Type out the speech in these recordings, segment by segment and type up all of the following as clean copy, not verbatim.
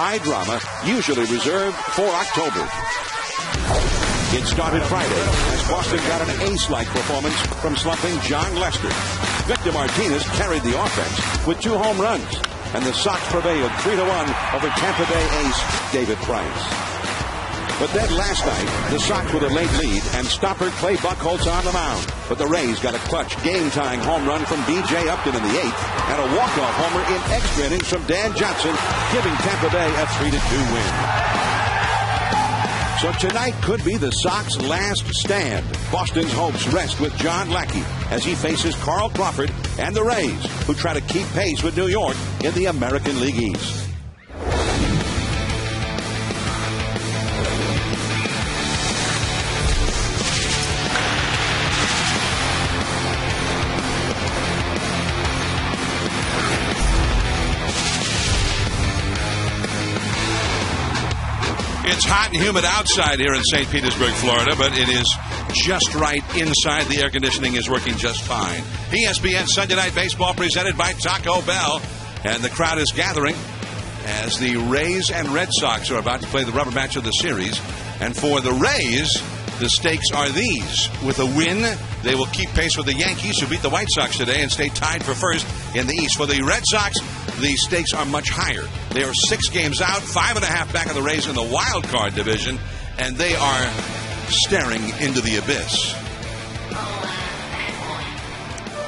High drama, usually reserved for October. It started Friday as Boston got an ace-like performance from slumping John Lester. Victor Martinez carried the offense with 2 home runs, and the Sox prevailed 3-1 over Tampa Bay ace David Price. But then last night, the Sox with a late lead, and stopper Clay Buchholz on the mound. But the Rays got a clutch game-tying home run from B.J. Upton in the 8th, and a walk-off homer in extra innings from Dan Johnson, giving Tampa Bay a 3-2 win. So tonight could be the Sox' last stand. Boston's hopes rest with John Lackey as he faces Carl Crawford and the Rays, who try to keep pace with New York in the American League East. It's hot and humid outside here in St. Petersburg, Florida, but it is just right inside. The air conditioning is working just fine. ESPN Sunday Night Baseball presented by Taco Bell. And the crowd is gathering as the Rays and Red Sox are about to play the rubber match of the series. And for the Rays, the stakes are these. With a win, they will keep pace with the Yankees, who beat the White Sox today and stay tied for first in the East. For the Red Sox, the stakes are much higher. They are 6 games out, 5.5 back of the Rays in the wild card division, and they are staring into the abyss.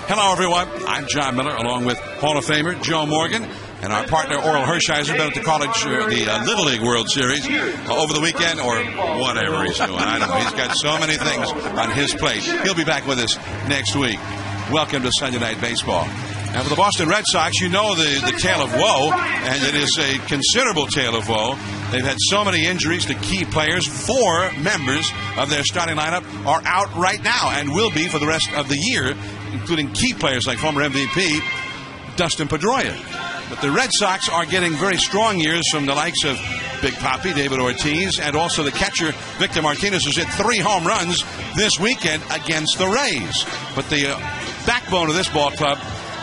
Hello, everyone. I'm John Miller, along with Hall of Famer Joe Morgan, and our partner Oral Hershiser, been at the the Little League World Series over the weekend, or whatever he's doing. I don't know. He's got so many things on his plate. He'll be back with us next week. Welcome to Sunday Night Baseball. And for the Boston Red Sox, you know the tale of woe, and it is a considerable tale of woe. They've had so many injuries to key players. 4 members of their starting lineup are out right now and will be for the rest of the year, including key players like former MVP Dustin Pedroia. But the Red Sox are getting very strong years from the likes of Big Papi, David Ortiz, and also the catcher, Victor Martinez, who's hit 3 home runs this weekend against the Rays. But the backbone of this ball club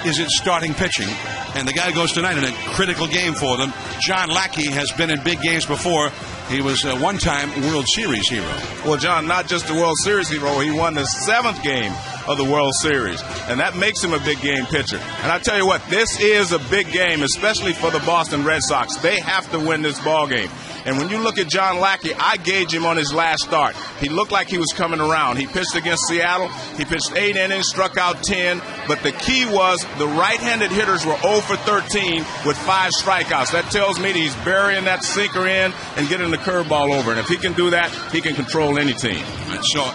is its starting pitching, and the guy goes tonight in a critical game for them. John Lackey has been in big games before. He was a one-time World Series hero. Well, John, not just the World Series hero, he won the 7th game of the World Series, and that makes him a big game pitcher. And I tell you what, this is a big game, especially for the Boston Red Sox. They have to win this ball game. And when you look at John Lackey, I gauge him on his last start. He looked like he was coming around. He pitched against Seattle. He pitched 8 innings, struck out 10. But the key was the right-handed hitters were 0 for 13 with 5 strikeouts. That tells me that he's burying that sinker in and getting the curveball over. And if he can do that, he can control any team.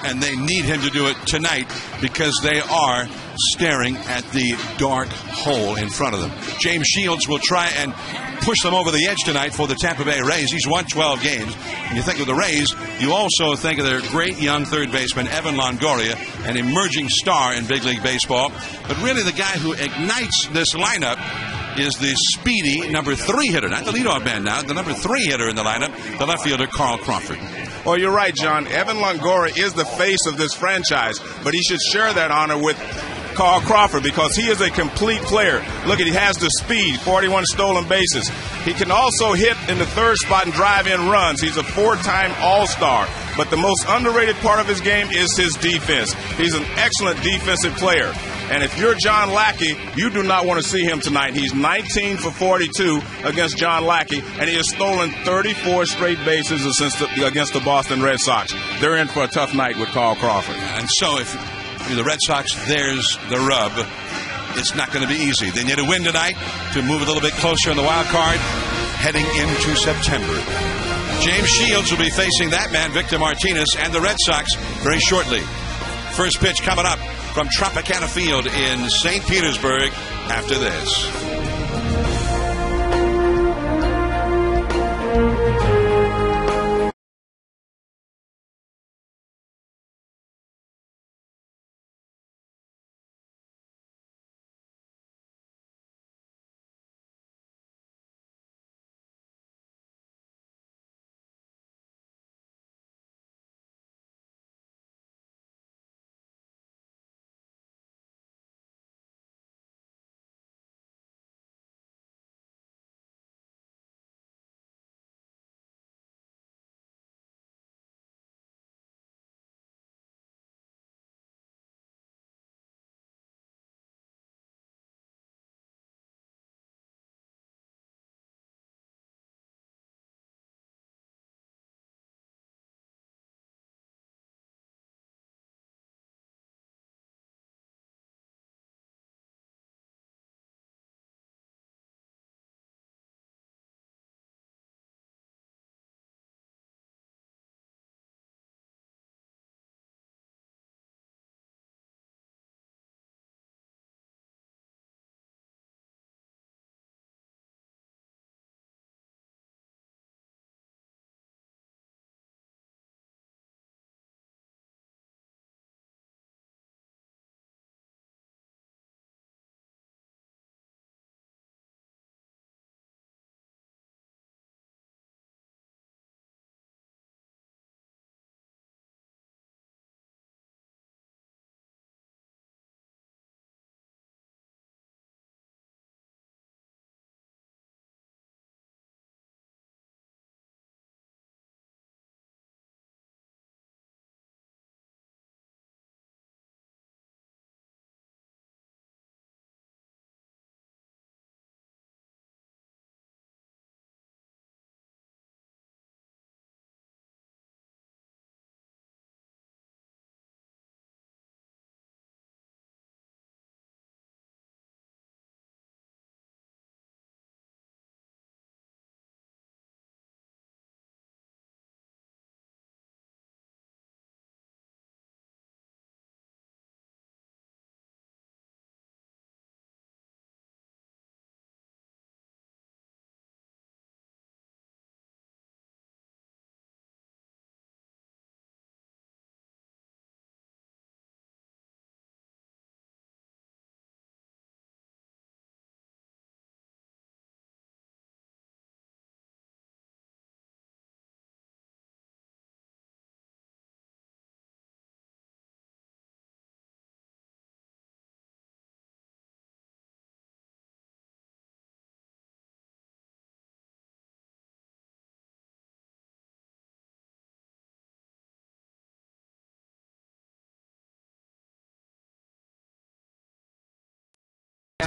And they need him to do it tonight because they are staring at the dark hole in front of them. James Shields will try and push them over the edge tonight for the Tampa Bay Rays. He's won 12 games. When you think of the Rays, you also think of their great young third baseman, Evan Longoria, an emerging star in big league baseball. But really the guy who ignites this lineup is the speedy number 3 hitter, not the leadoff man now, the number 3 hitter in the lineup, the left fielder, Carl Crawford. Well, you're right, John. Evan Longoria is the face of this franchise, but he should share that honor with Carl Crawford because he is a complete player. Look, he has the speed, 41 stolen bases. He can also hit in the 3rd spot and drive in runs. He's a 4-time All-Star. But the most underrated part of his game is his defense. He's an excellent defensive player. And if you're John Lackey, you do not want to see him tonight. He's 19 for 42 against John Lackey, and he has stolen 34 straight bases against the Boston Red Sox. They're in for a tough night with Carl Crawford. And so if you're the Red Sox, there's the rub. It's not going to be easy. They need a win tonight to move a little bit closer in the wild card heading into September. James Shields will be facing that man, Victor Martinez, and the Red Sox very shortly. First pitch coming up from Tropicana Field in St. Petersburg after this.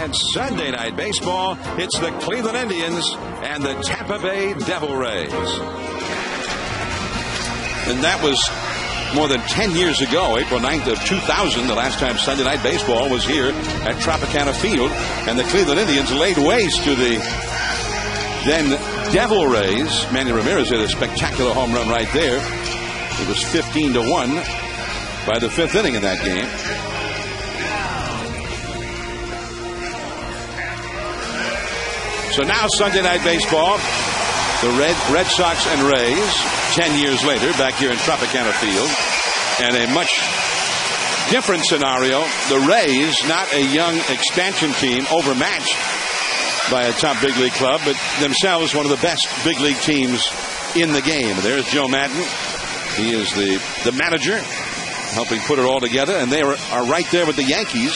And Sunday Night Baseball, it's the Cleveland Indians and the Tampa Bay Devil Rays. And that was more than 10 years ago, April 9th of 2000, the last time Sunday Night Baseball was here at Tropicana Field. And the Cleveland Indians laid waste to the then Devil Rays. Manny Ramirez hit a spectacular home run right there. It was 15-1 by the 5th inning in that game. So now Sunday Night Baseball, the Red Sox and Rays, 10 years later, back here in Tropicana Field. And a much different scenario. The Rays, not a young expansion team, overmatched by a top big league club, but themselves one of the best big league teams in the game. There's Joe Madden. He is the manager, helping put it all together. And they are right there with the Yankees.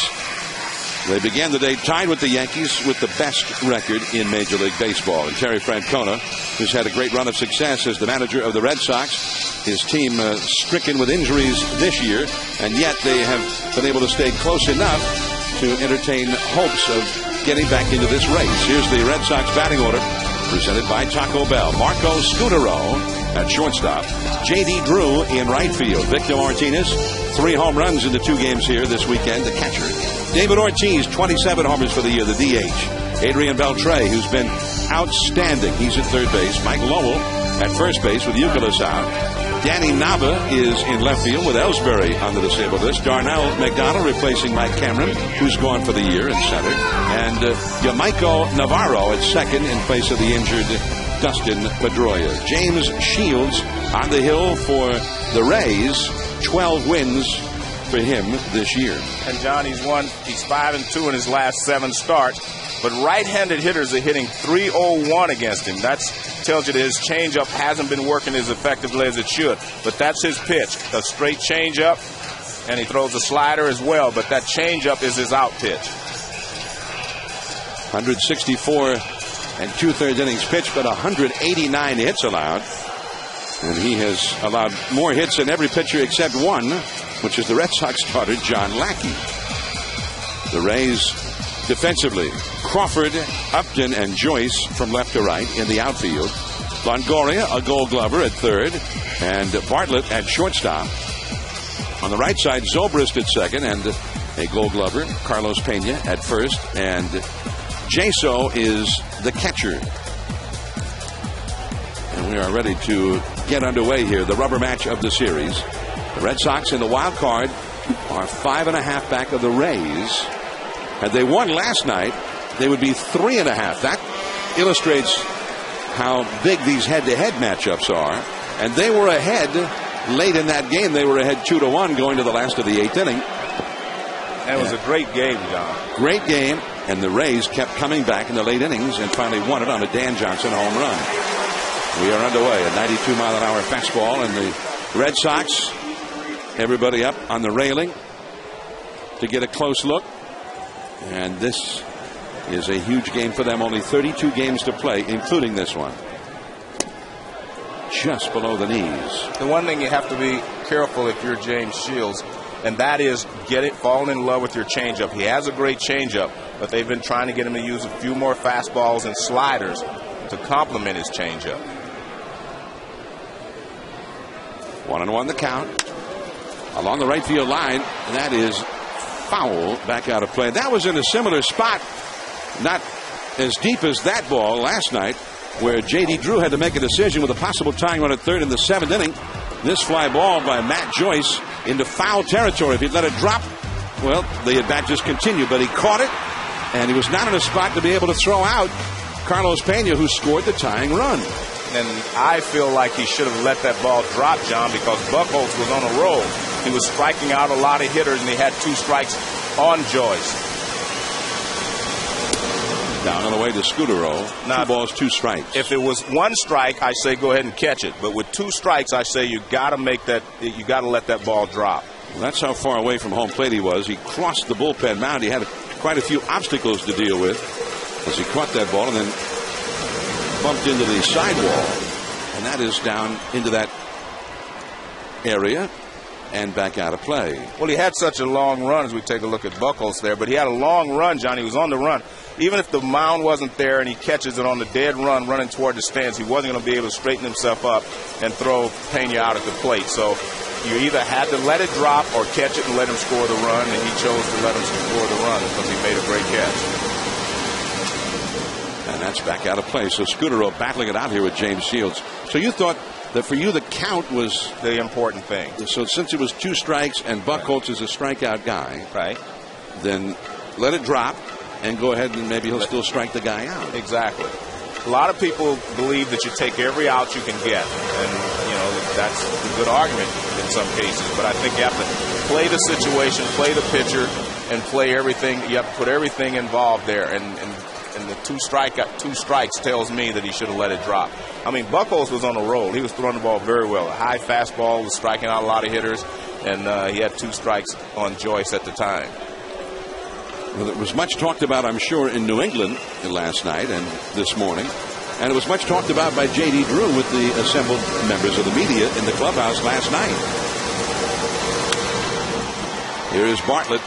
They began the day tied with the Yankees with the best record in Major League Baseball. And Terry Francona, who's had a great run of success as the manager of the Red Sox, his team stricken with injuries this year, and yet they have been able to stay close enough to entertain hopes of getting back into this race. Here's the Red Sox batting order presented by Taco Bell. Marco Scutero at shortstop. J.D. Drew in right field. Victor Martinez, 3 home runs in the 2 games here this weekend, the catcher. David Ortiz, 27 homers for the year, the DH. Adrian Beltre, who's been outstanding. He's at third base. Mike Lowell at first base with Youkilis out. Danny Nava is in left field with Ellsbury on the disabled list. Darnell McDonald replacing Mike Cameron, who's gone for the year in center. And Yamaiko Navarro at second in place of the injured Dustin Pedroia. James Shields on the hill for the Rays. 12 wins for him this year. And John, he's 5-2 in his last 7 starts. But right-handed hitters are hitting .301 against him. That tells you that his changeup hasn't been working as effectively as it should. But that's his pitch, a straight changeup, and he throws a slider as well. But that changeup is his out pitch. 164 and 2/3 innings pitched, but 189 hits allowed. And he has allowed more hits than every pitcher except one, which is the Red Sox starter, John Lackey. The Rays defensively, Crawford, Upton, and Joyce from left to right in the outfield. Longoria, a Gold Glover at third, and Bartlett at shortstop. On the right side, Zobrist at second, and a Gold Glover, Carlos Peña at first, and Jaso is the catcher. And we are ready to get underway here, the rubber match of the series. The Red Sox in the wild card are 5.5 back of the Rays. Had they won last night, they would be 3.5. That illustrates how big these head-to-head matchups are. And they were ahead late in that game. They were ahead 2-1 going to the last of the 8th inning. That was a great game, John. Great game. And the Rays kept coming back in the late innings and finally won it on a Dan Johnson home run. We are underway. A 92-mile-an-hour fastball, and the Red Sox, everybody up on the railing to get a close look. And this is a huge game for them. Only 32 games to play, including this one. Just below the knees. The one thing you have to be careful if you're James Shields, and that is falling in love with your changeup. He has a great changeup, but they've been trying to get him to use a few more fastballs and sliders to complement his changeup. 1-1 the count. Along the right field line, and that is foul, back out of play. That was in a similar spot, not as deep as that ball last night, where J.D. Drew had to make a decision with a possible tying run at third in the 7th inning. This fly ball by Matt Joyce into foul territory. If he'd let it drop, well, the at-bat just continued, but he caught it, and he was not in a spot to be able to throw out Carlos Peña, who scored the tying run. And I feel like he should have let that ball drop, John, because Buchholz was on a roll. He was striking out a lot of hitters, and he had 2 strikes on Joyce. Down on the way to Scutero. Now, 2 balls, 2 strikes. If it was 1 strike, I say go ahead and catch it. But with 2 strikes, I say you got to let that ball drop. Well, that's how far away from home plate he was. He crossed the bullpen mound. He had quite a few obstacles to deal with as he caught that ball and then bumped into the sidewall. And that is down into that area. and back out of play. Well, he had such a long run as we take a look at Buchholz there, but he had a long run, John. He was on the run. Even if the mound wasn't there and he catches it on the dead run running toward the stands, he wasn't going to be able to straighten himself up and throw Peña out at the plate. So you either had to let it drop or catch it and let him score the run, and he chose to let him score the run because he made a great catch. And that's back out of play. So Scudero battling it out here with James Shields. So you thought that for you the count was the important thing. So since it was 2 strikes and Buchholz is a strikeout guy, right? Then let it drop and go ahead and maybe he'll still strike the guy out. Exactly. A lot of people believe that you take every out you can get, and that's a good argument in some cases. But I think you have to play the situation, play the pitcher, and play everything. You have to put everything involved there. And the 2 strikes tells me that he should have let it drop. I mean, Buchholz was on a roll. He was throwing the ball very well. A high fastball, was striking out a lot of hitters, and he had 2 strikes on Joyce at the time. Well, it was much talked about, I'm sure, in New England last night and this morning. And it was much talked about by J.D. Drew with the assembled members of the media in the clubhouse last night. Here is Bartlett.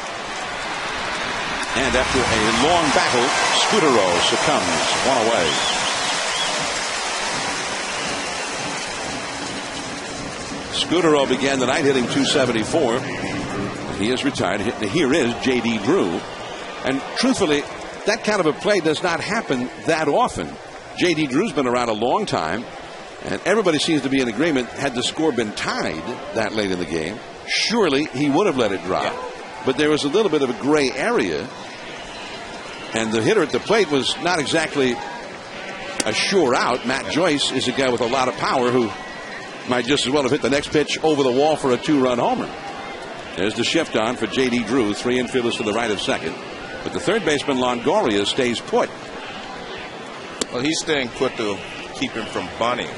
And after a long battle, Scudero succumbs 1 away. Scudero began the night hitting .274. He is retired. Here is J.D. Drew. And truthfully, that kind of a play does not happen that often. J.D. Drew's been around a long time, and everybody seems to be in agreement. Had the score been tied that late in the game, surely he would have let it drop. Yeah. But there was a little bit of a gray area, and the hitter at the plate was not exactly a sure out. Matt Joyce is a guy with a lot of power who might just as well have hit the next pitch over the wall for a 2-run homer. There's the shift on for J.D. Drew. 3 infielders to the right of second. But the third baseman, Longoria, stays put. Well, he's staying put to keep him from bunting.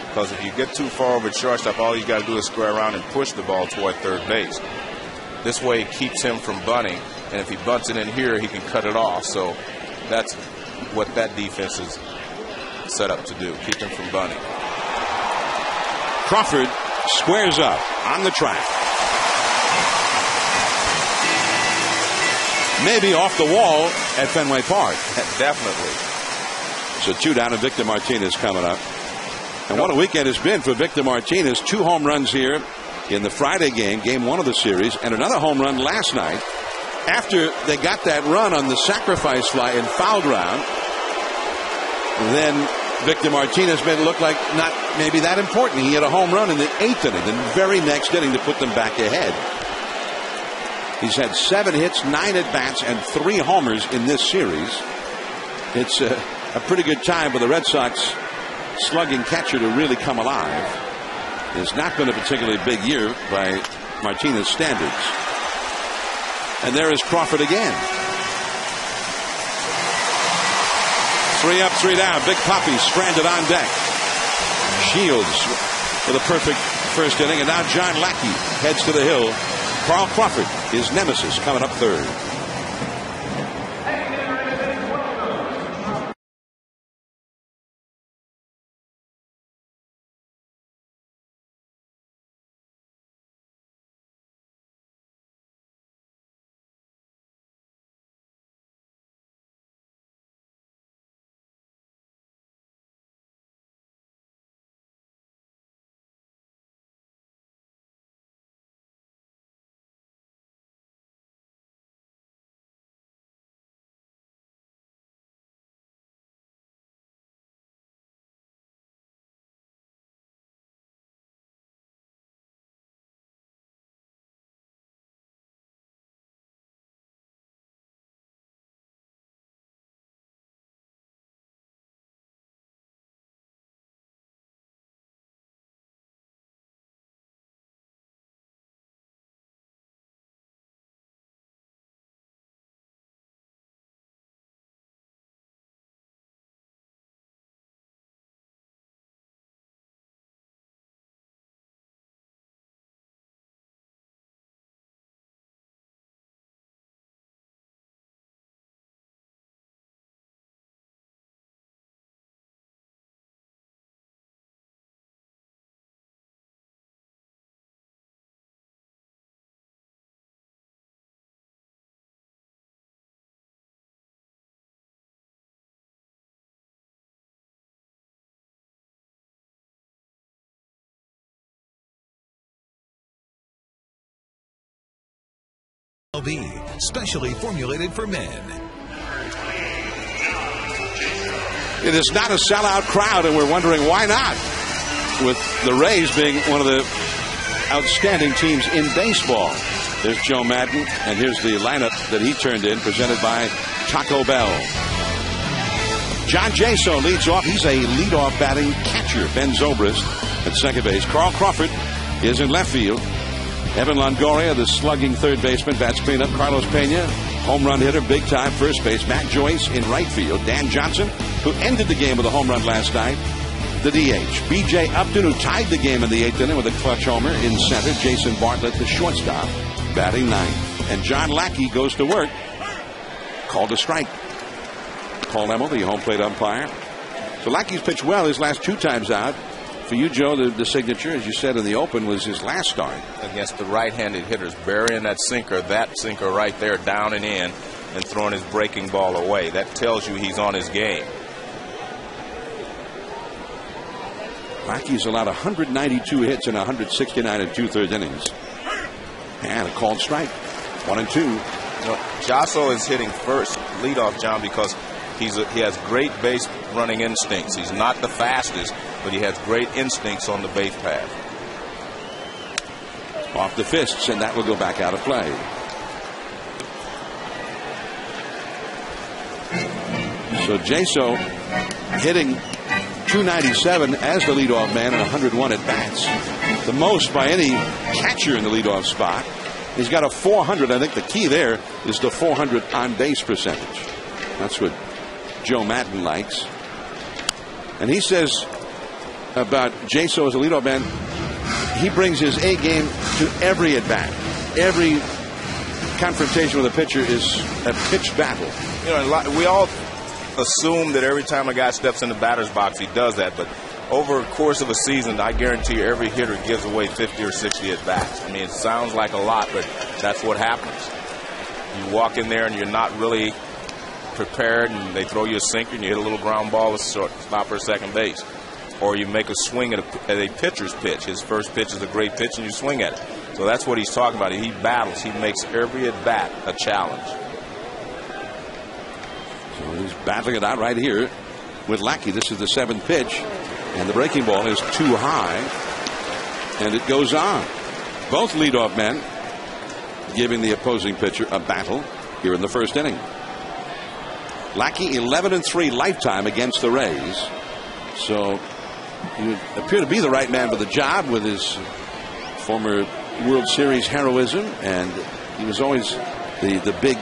Because if you get too far over at shortstop, all you got to do is square around and push the ball toward third base. This way it keeps him from bunting. And if he bunts it in here, he can cut it off. So that's what that defense is set up to do, keep him from bunting. Crawford squares up on the track. Maybe off the wall at Fenway Park. Definitely. So 2 down and Victor Martinez coming up. And what a weekend it's been for Victor Martinez. 2 home runs here in the Friday game, game 1 of the series, and another home run last night. After they got that run on the sacrifice fly in foul ground, then Victor Martinez made it look like not maybe that important. He had a home run in the 8th inning, the very next inning to put them back ahead. He's had 7 hits, 9 at-bats, and 3 homers in this series. It's a pretty good time for the Red Sox slugging catcher to really come alive. It's not been a particularly big year by Martinez standards. And there is Crawford again. 3 up, 3 down. Big Papi stranded on deck. Shields with a perfect first inning. And now John Lackey heads to the hill. Carl Crawford, his nemesis, coming up third. MLB, specially formulated for men. It is not a sellout crowd, and we're wondering why not, with the Rays being one of the outstanding teams in baseball. There's Joe Madden, and here's the lineup that he turned in, presented by Taco Bell. John Jaso leads off. He's a leadoff batting catcher. Ben Zobrist at second base. Carl Crawford is in left field. Evan Longoria, the slugging third baseman, bats cleanup. Carlos Peña, home run hitter, big time first base. Matt Joyce in right field. Dan Johnson, who ended the game with a home run last night, the DH. B.J. Upton, who tied the game in the 8th inning with a clutch homer in center. Jason Bartlett, the shortstop, batting ninth. And John Lackey goes to work. Called a strike. Paul Emmel, the home plate umpire. So Lackey's pitched well his last 2 times out. For you, Joe, the signature, as you said in the open, was his last start. Against the right-handed hitters, burying that sinker right there, down and in, and throwing his breaking ball away. That tells you he's on his game. Lackey's allowed 192 hits in 169 and 2/3 innings. And a called strike. 1-2. You know, Jaso is hitting first leadoff, John, because he has great base running instincts. He's not the fastest, but he has great instincts on the base path. Off the fists, and that will go back out of play. So Jaso hitting 297 as the leadoff man and 101 at bats. The most by any catcher in the leadoff spot. He's got a 400. I think the key there is the 400 on base percentage. That's what Joe Madden likes. And he says about Jaso as a leadoff man, he brings his A game to every at bat. Every confrontation with a pitcher is a pitched battle. You know, we all assume that every time a guy steps in the batter's box, he does that. But over the course of a season, I guarantee you every hitter gives away 50 or 60 at bats. I mean, it sounds like a lot, but that's what happens. You walk in there and you're not really prepared, and they throw you a sinker and you hit a little ground ball with stopper second base. Or you make a swing at a pitcher's pitch. His first pitch is a great pitch and you swing at it. So that's what he's talking about. He battles. He makes every at bat a challenge. So he's battling it out right here with Lackey. This is the 7th pitch, and the breaking ball is too high, and it goes on. Both leadoff men giving the opposing pitcher a battle here in the first inning. Lackey 11-3 lifetime against the Rays. So he would appear to be the right man for the job with his former World Series heroism, and he was always the big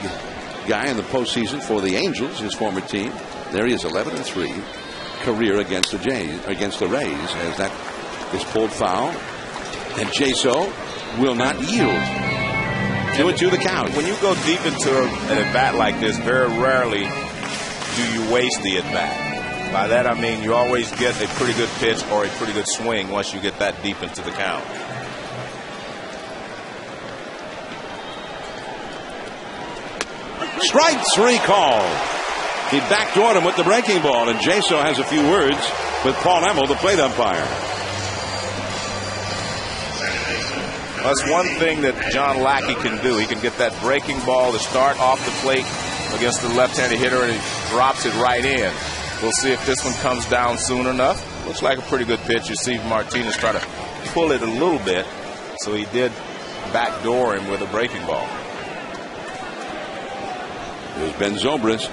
guy in the postseason for the Angels, his former team. There he is, 11-3 career against the Rays, as that is pulled foul, and Jaso will not yield. 2-2 the count. When you go deep into an at bat like this, very rarely do you waste the at bat. By that I mean you always get a pretty good pitch or a pretty good swing once you get that deep into the count. Strike 3 call. He backdoored him with the breaking ball, and Jaso has a few words with Paul Emmel, the plate umpire. That's one thing that John Lackey can do. He can get that breaking ball to start off the plate against the left-handed hitter, and he drops it right in. We'll see if this one comes down soon enough. Looks like a pretty good pitch. You see Martinez try to pull it a little bit, so he did backdoor him with a breaking ball. There's Ben Zobrist,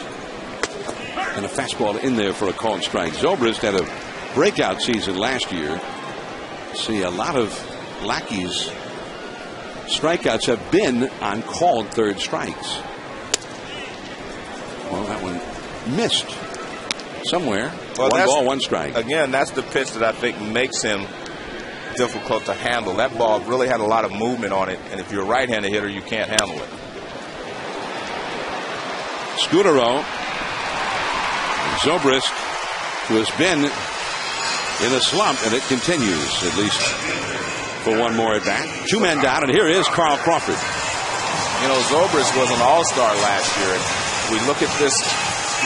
and a fastball in there for a called strike. Zobrist had a breakout season last year. See, a lot of Lackey's strikeouts have been on called third strikes. Well, that one missed somewhere. Well, 1 ball, 1 strike. Again, that's the pitch that I think makes him difficult to handle. That ball really had a lot of movement on it, and if you're a right-handed hitter, you can't handle it. Scudero, Zobrist, who has been in a slump, and it continues, at least for one more at bat. 2 men down, and here is Carl Crawford. You know, Zobrist was an all-star last year. We look at this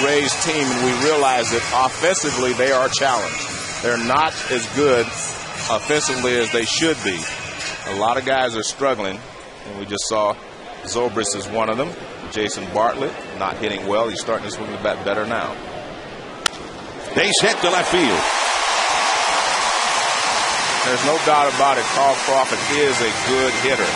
Rays team and we realize that offensively they are challenged. They're not as good offensively as they should be. A lot of guys are struggling, and we just saw Zobrist is one of them. Jason Bartlett not hitting well. He's starting to swing the bat better now. Base hit to left field. There's no doubt about it. Carl Crawford is a good hitter.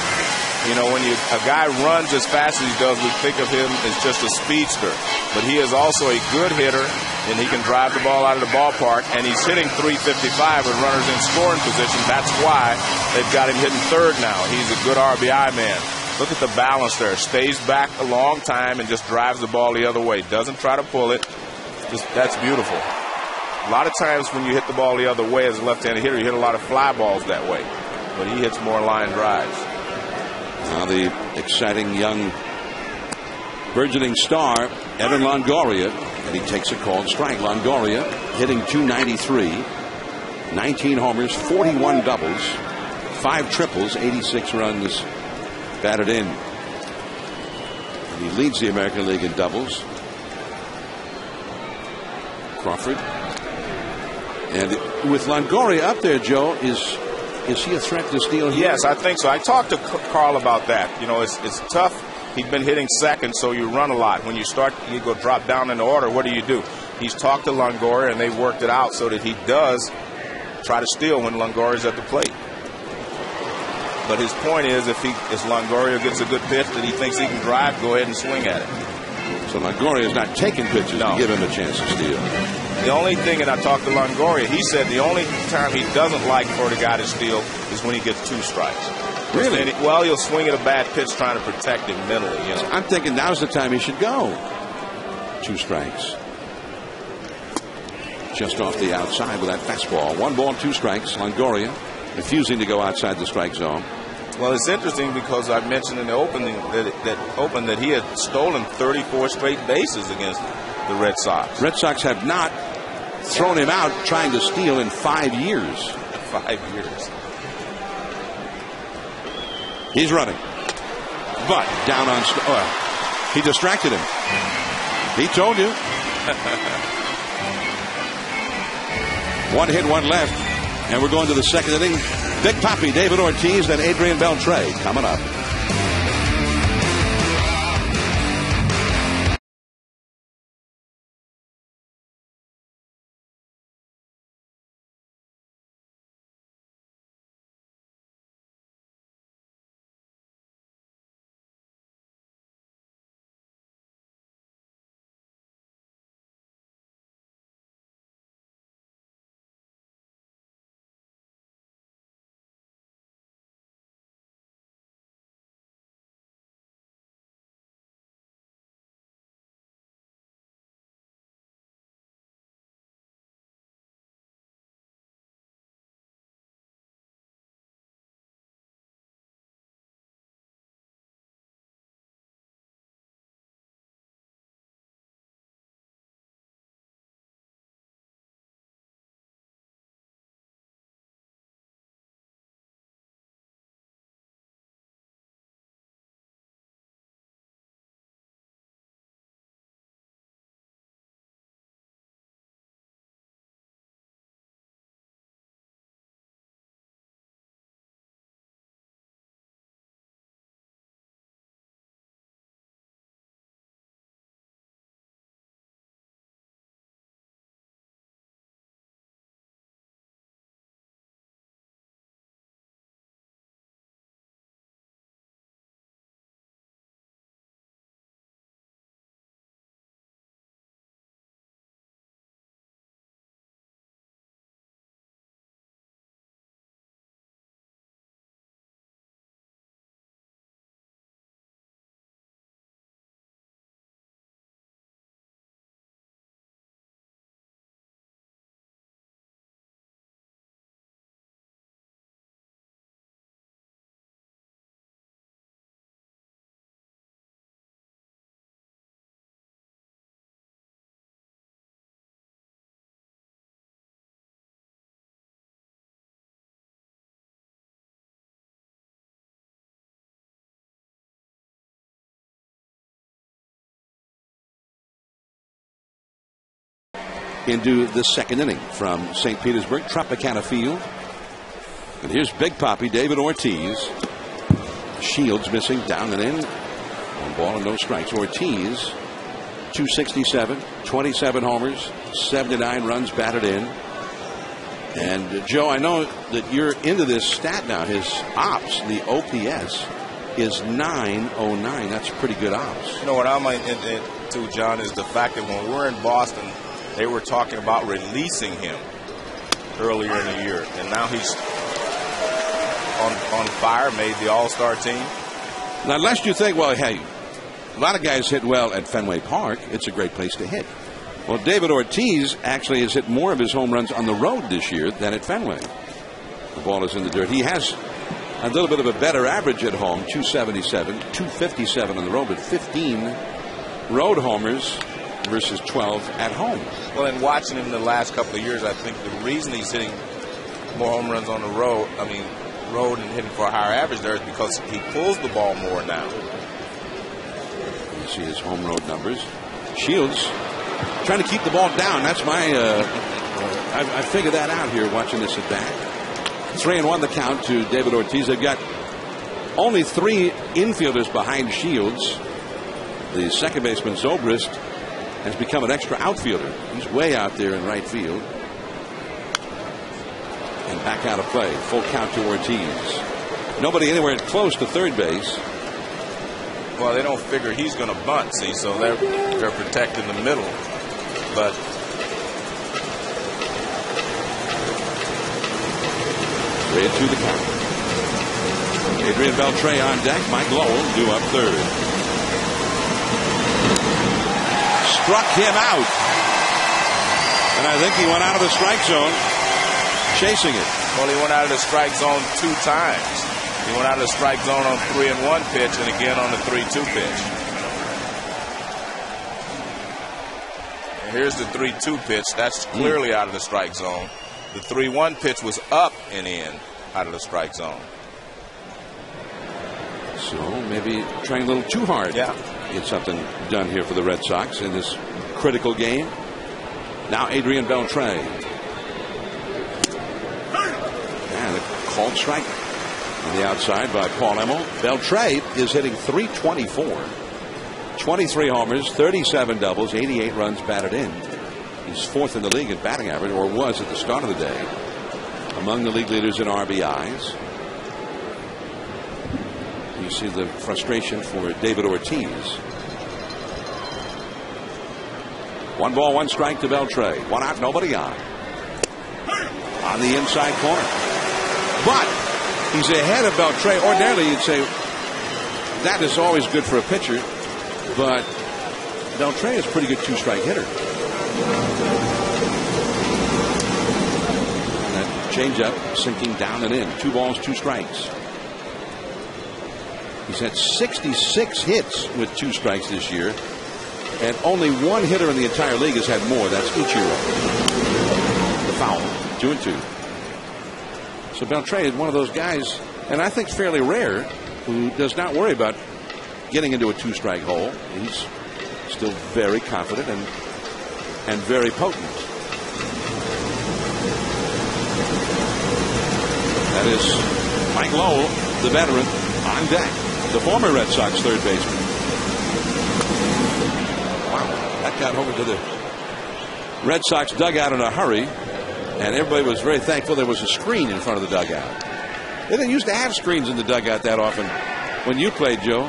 You know, when a guy runs as fast as he does, we think of him as just a speedster. But he is also a good hitter, and he can drive the ball out of the ballpark. And he's hitting .355 with runners in scoring position. That's why they've got him hitting third now. He's a good RBI man. Look at the balance there. Stays back a long time and just drives the ball the other way. Doesn't try to pull it. That's beautiful. A lot of times when you hit the ball the other way as a left-handed hitter, you hit a lot of fly balls that way. But he hits more line drives. Now the exciting young burgeoning star, Evan Longoria, and he takes a called strike. Longoria hitting .293, 19 homers, 41 doubles, 5 triples, 86 runs batted in. And he leads the American League in doubles. Crawford. And with Longoria up there, Joe, is he a threat to steal here? Yes, I think so. I talked to Carl about that. You know, it's tough. He's been hitting second, so you run a lot. When you go drop down in the order, what do? He's talked to Longoria, and they worked it out so that he does try to steal when Longoria's at the plate. But his point is, if Longoria gets a good pitch that he thinks he can drive, go ahead and swing at it. So Longoria is not taking pitches to give him a chance to steal. The only thing, and I talked to Longoria, he said the only time he doesn't like for the guy to steal is when he gets 2 strikes. Really? Well, he'll swing at a bad pitch trying to protect him mentally. You know? I'm thinking now's the time he should go. 2 strikes. Just off the outside with that fastball. 1 ball, 2 strikes. Longoria refusing to go outside the strike zone. Well, it's interesting because I mentioned in the opening that he had stolen 34 straight bases against the Red Sox. Red Sox have not thrown him out trying to steal in 5 years. 5 years. He's running. But down on... he distracted him. He told you. 1 hit, 1 left. And we're going to the second inning. Big Papi, David Ortiz, and Adrian Beltre coming up. Into the second inning from St. Petersburg, Tropicana Field. And here's Big Papi, David Ortiz. Shields missing down and in. One ball and no strikes. Ortiz, 267, 27 homers, 79 runs batted in. And Joe, I know that you're into this stat now. His ops, the OPS, is 909. That's pretty good ops. You know what I'm into, John, is the fact that when we were in Boston, they were talking about releasing him earlier in the year, and now he's on fire, made the All-Star team. Now, lest you think, well, hey, a lot of guys hit well at Fenway Park. It's a great place to hit. Well, David Ortiz actually has hit more of his home runs on the road this year than at Fenway. The ball is in the dirt. He has a little bit of a better average at home, 277, 257 on the road, but 15 road homers versus 12 at home. Well, in watching him the last couple of years, I think the reason he's hitting more home runs on the road, road and hitting for a higher average there, is because he pulls the ball more now. You see his home road numbers. Shields trying to keep the ball down. That's my, I figured that out here watching this at bat. 3-1 the count to David Ortiz. They've got only 3 infielders behind Shields. The second baseman, Zobrist, has become an extra outfielder. He's way out there in right field. And back out of play. Full count to Ortiz. Nobody anywhere close to third base. Well, they don't figure he's going to bunt, see, so they're protecting the middle. But Red to the count. Adrian Beltre on deck. Mike Lowell due up third. Struck him out. And I think he went out of the strike zone chasing it. Well, he went out of the strike zone 2 times. He went out of the strike zone on 3-1 pitch and again on the 3-2 pitch. And here's the 3-2 pitch. That's clearly out of the strike zone. The 3-1 pitch was up and in out of the strike zone. So maybe trying a little too hard. Yeah. Get something done here for the Red Sox in this critical game. Now Adrian Beltre. And a called strike on the outside by Paul Emmel. Beltre is hitting .324. 23 homers, 37 doubles, 88 runs batted in. He's 4th in the league in batting average, or was at the start of the day. Among the league leaders in RBIs. You see the frustration for David Ortiz. 1 ball, 1 strike to Beltre. 1 out, nobody on. On the inside corner. But he's ahead of Beltre. Ordinarily, you'd say that is always good for a pitcher. But Beltre is a pretty good 2-strike hitter. And that changeup sinking down and in. 2 balls, 2 strikes. He's had 66 hits with 2 strikes this year. And only 1 hitter in the entire league has had more. That's Ichiro. The foul. 2-2. So Beltre is one of those guys, and I think fairly rare, who does not worry about getting into a 2-strike hole. He's still very confident and very potent. That is Mike Lowell, the veteran, on deck. The former Red Sox third baseman. Wow, that got over to the Red Sox dugout in a hurry, and everybody was very thankful there was a screen in front of the dugout. They didn't used to have screens in the dugout that often when you played, Joe.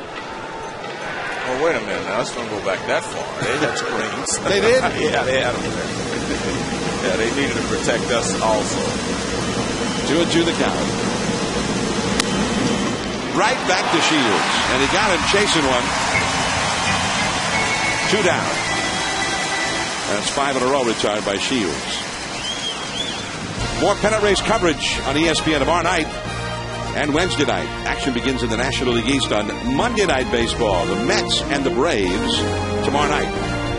Oh, wait a minute. Now, let's not go back that far. They had screens. They did? Yeah, they had them there. Yeah, they needed to protect us also. 2-2 the count. Right back to Shields. And he got him chasing one. 2 down. That's 5 in a row retired by Shields. More pennant race coverage on ESPN tomorrow night and Wednesday night. Action begins in the National League East on Monday Night Baseball. The Mets and the Braves tomorrow night.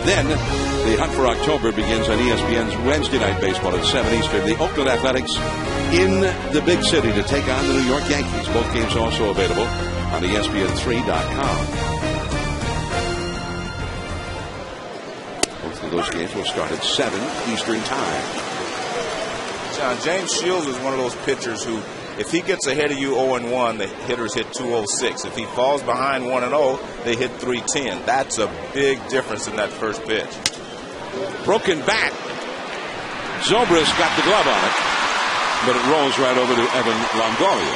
Then the hunt for October begins on ESPN's Wednesday Night Baseball at 7 Eastern. The Oakland Athletics in the big city to take on the New York Yankees. Both games also available on ESPN3.com. Both of those games will start at 7 Eastern time. John, James Shields is one of those pitchers who If he gets ahead of you 0-1, the hitters hit 206. If he falls behind 1-0, they hit 310. That's a big difference in that first pitch. Broken bat. Zobrist got the glove on it, but it rolls right over to Evan Longoria.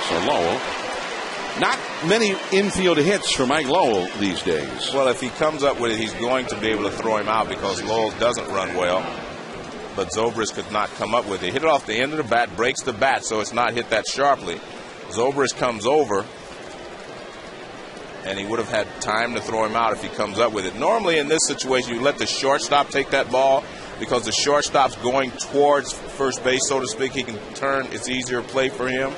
So Lowell, not many infield hits for Mike Lowell these days. Well, if he comes up with it, he's going to be able to throw him out because Lowell doesn't run well. But Zobrist could not come up with it. Hit it off the end of the bat, breaks the bat, so it's not hit that sharply. Zobrist comes over, and he would have had time to throw him out if he comes up with it. Normally in this situation, you let the shortstop take that ball because the shortstop's going towards first base, so to speak. He can turn. It's easier play for him.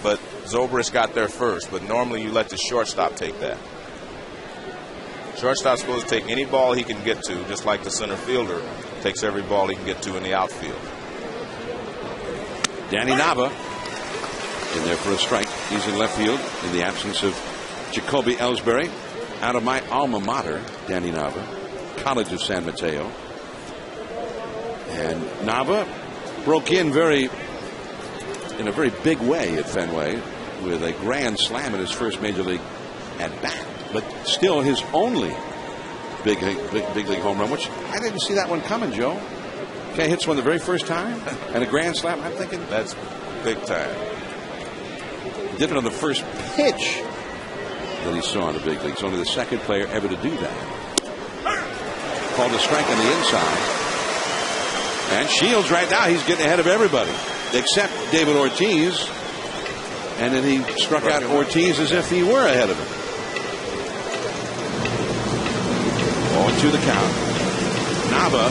But Zobrist got there first. But normally you let the shortstop take that. Shortstop's supposed to take any ball he can get to, just like the center fielder takes every ball he can get to in the outfield. Danny Nava in there for a strike. He's in left field in the absence of Jacoby Ellsbury. Out of my alma mater, Danny Nava, College of San Mateo. And Nava broke in a very big way at Fenway with a grand slam in his first major league at bat, but still his only big league home run, which I didn't see that one coming, Joe. Okay, hits one the very first time and a grand slam. I'm thinking that's big time. Did it on the first pitch that he saw in the big leagues. Only the second player ever to do that. Called a strike on the inside. And Shields right now, he's getting ahead of everybody except David Ortiz. And then he struck out Ortiz as if he were ahead of him. 0-2 the count. Nava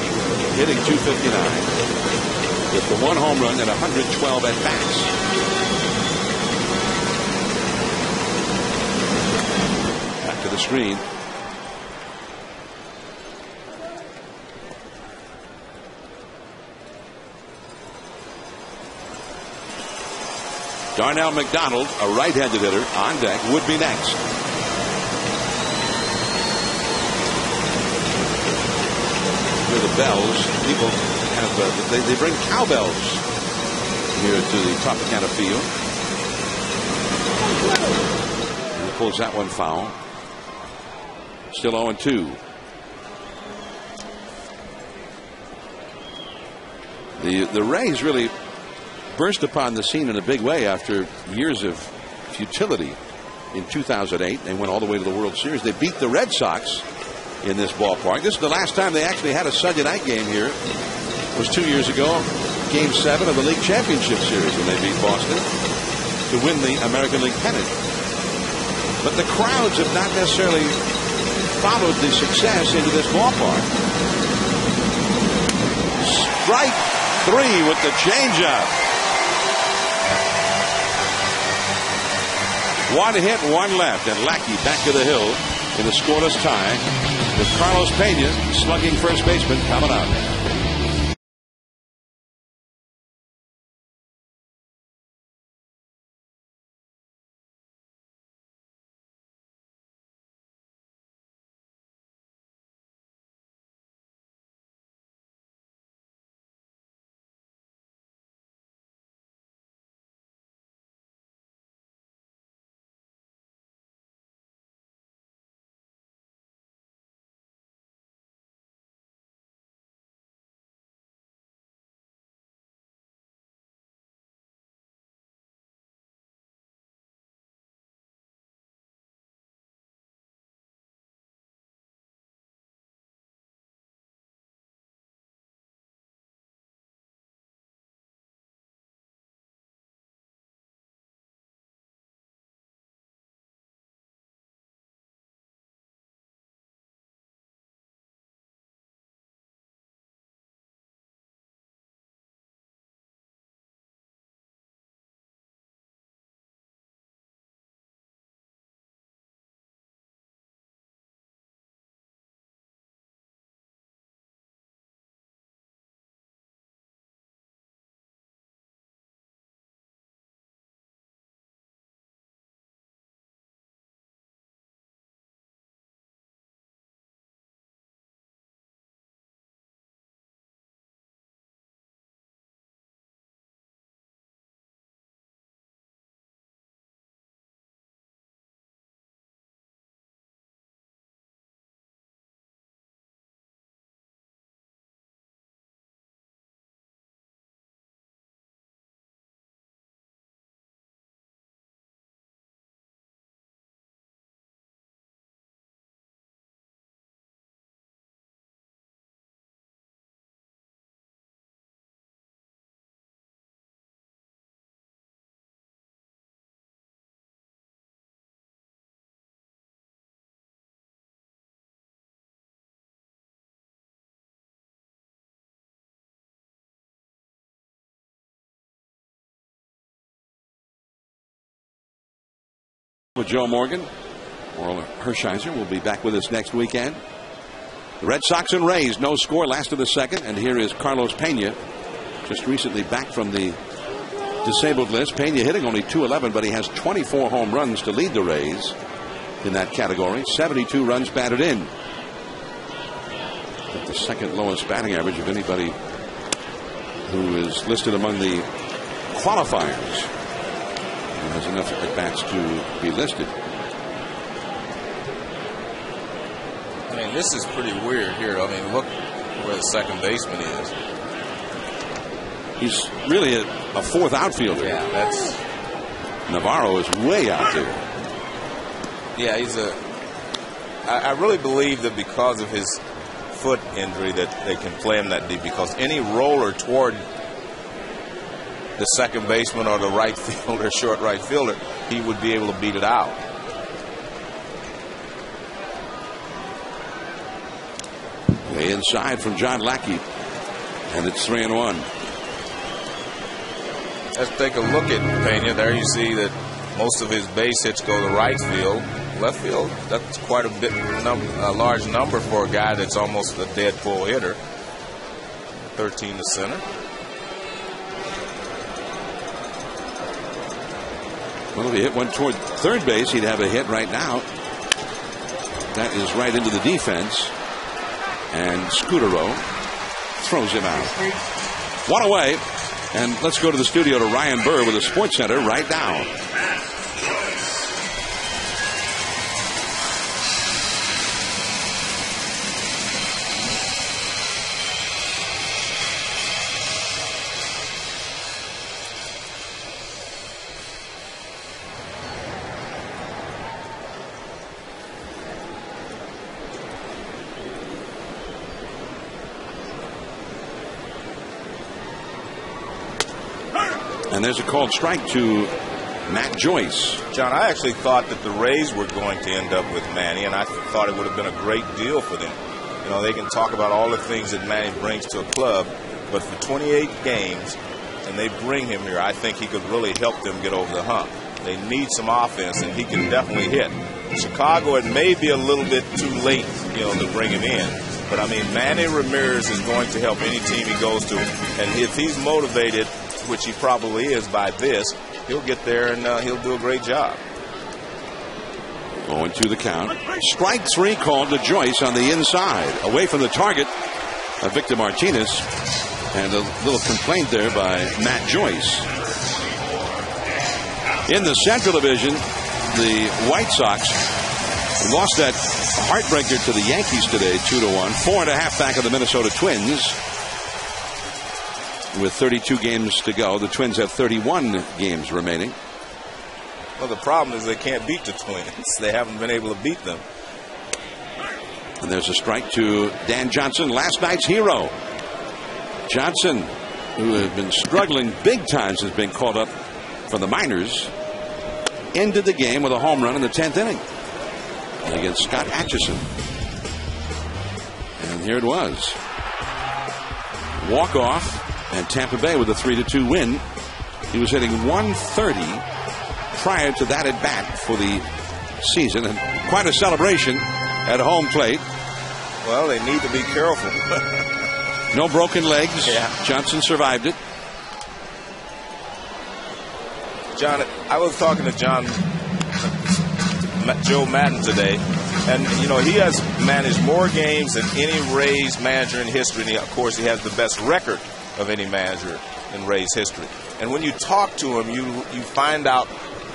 hitting .259 with the one home run and 112 at bats. Back to the screen. Darnell McDonald, a right-handed hitter, on deck, would be next. Hear the bells. People have they bring cowbells here to the Tropicana Field. And he pulls that one foul. Still 0-2. The Rays really burst upon the scene in a big way after years of futility. In 2008, they went all the way to the World Series. They beat the Red Sox in this ballpark. This is the last time they actually had a Sunday night game here. It was 2 years ago, Game 7 of the League Championship Series when they beat Boston to win the American League pennant. But the crowds have not necessarily followed the success into this ballpark. Strike 3 with the changeup. One hit, one left, and Lackey back to the hill in a scoreless tie with Carlos Peña slugging first baseman coming up. with Joe Morgan. Orel Hershiser will be back with us next weekend. The Red Sox and Rays, no score, last of the second. And here is Carlos Peña, just recently back from the disabled list. Peña hitting only .211, but he has 24 home runs to lead the Rays in that category. 72 runs batted in. At the second lowest batting average of anybody who is listed among the qualifiers. He has enough at bats to be listed. I mean, this is pretty weird here. I mean, look where the second baseman is. He's really a fourth outfielder. Yeah, that's. Navarro is way out there. Yeah, he's a. I really believe that because of his foot injury that they can play him that deep, because any roller toward the second baseman or the right fielder, short right fielder, he would be able to beat it out. Way inside from John Lackey, and it's 3-1. Let's take a look at Peña. There you see that most of his base hits go to right field. Left field, that's quite a large number for a guy that's almost a dead pull hitter. 13 to center. Well, if he hit one toward third base, he'd have a hit right now. That is right into the defense. And Scudero throws him out. One away. And let's go to the studio to Ryan Burr with the Sports Center right now. And there's a called strike to Matt Joyce. John, I actually thought that the Rays were going to end up with Manny, and I thought it would have been a great deal for them. You know, they can talk about all the things that Manny brings to a club, but for 28 games, and they bring him here, I think he could really help them get over the hump. They need some offense, and he can definitely hit. Chicago, it may be a little bit too late, you know, to bring him in. But, I mean, Manny Ramirez is going to help any team he goes to. And if he's motivated, which he probably is by this, he'll get there and he'll do a great job. Going to the count. Strike three called to Joyce on the inside. Away from the target of Victor Martinez. And a little complaint there by Matt Joyce. In the Central Division, the White Sox lost that heartbreaker to the Yankees today, 2-1. 4.5 back of the Minnesota Twins. With 32 games to go, the Twins have 31 games remaining. Well, the problem is they can't beat the Twins. They haven't been able to beat them. And there's a strike to Dan Johnson, last night's hero. Johnson, who had been struggling big time since being called up from the minors, ended the game with a home run in the 10th inning against Scott Atchison. And here it was. Walk-off. And Tampa Bay with a 3-2 win. He was hitting 130 prior to that at bat for the season, and quite a celebration at home plate. Well, they need to be careful. No broken legs. Yeah. Johnson survived it. John, I was talking to Joe Madden today, and you know he has managed more games than any Rays manager in history. And of course, he has the best record of any manager in Rays history. And when you talk to him, you find out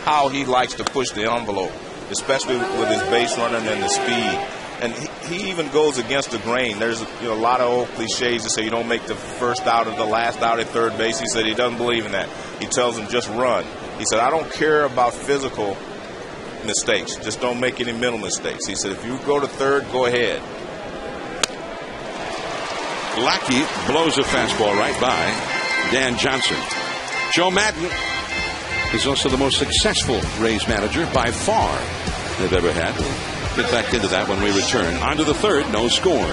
how he likes to push the envelope, especially with his base running and the speed. And he even goes against the grain. There's a lot of old cliches that say you don't make the first out or the last out at third base. He said he doesn't believe in that. He tells them just run. He said, I don't care about physical mistakes. Just don't make any mental mistakes. He said, if you go to third, go ahead. Lackey blows a fastball right by Dan Johnson. Joe Madden is also the most successful Rays manager by far they've ever had. We'll get back into that when we return. On to the third, no score.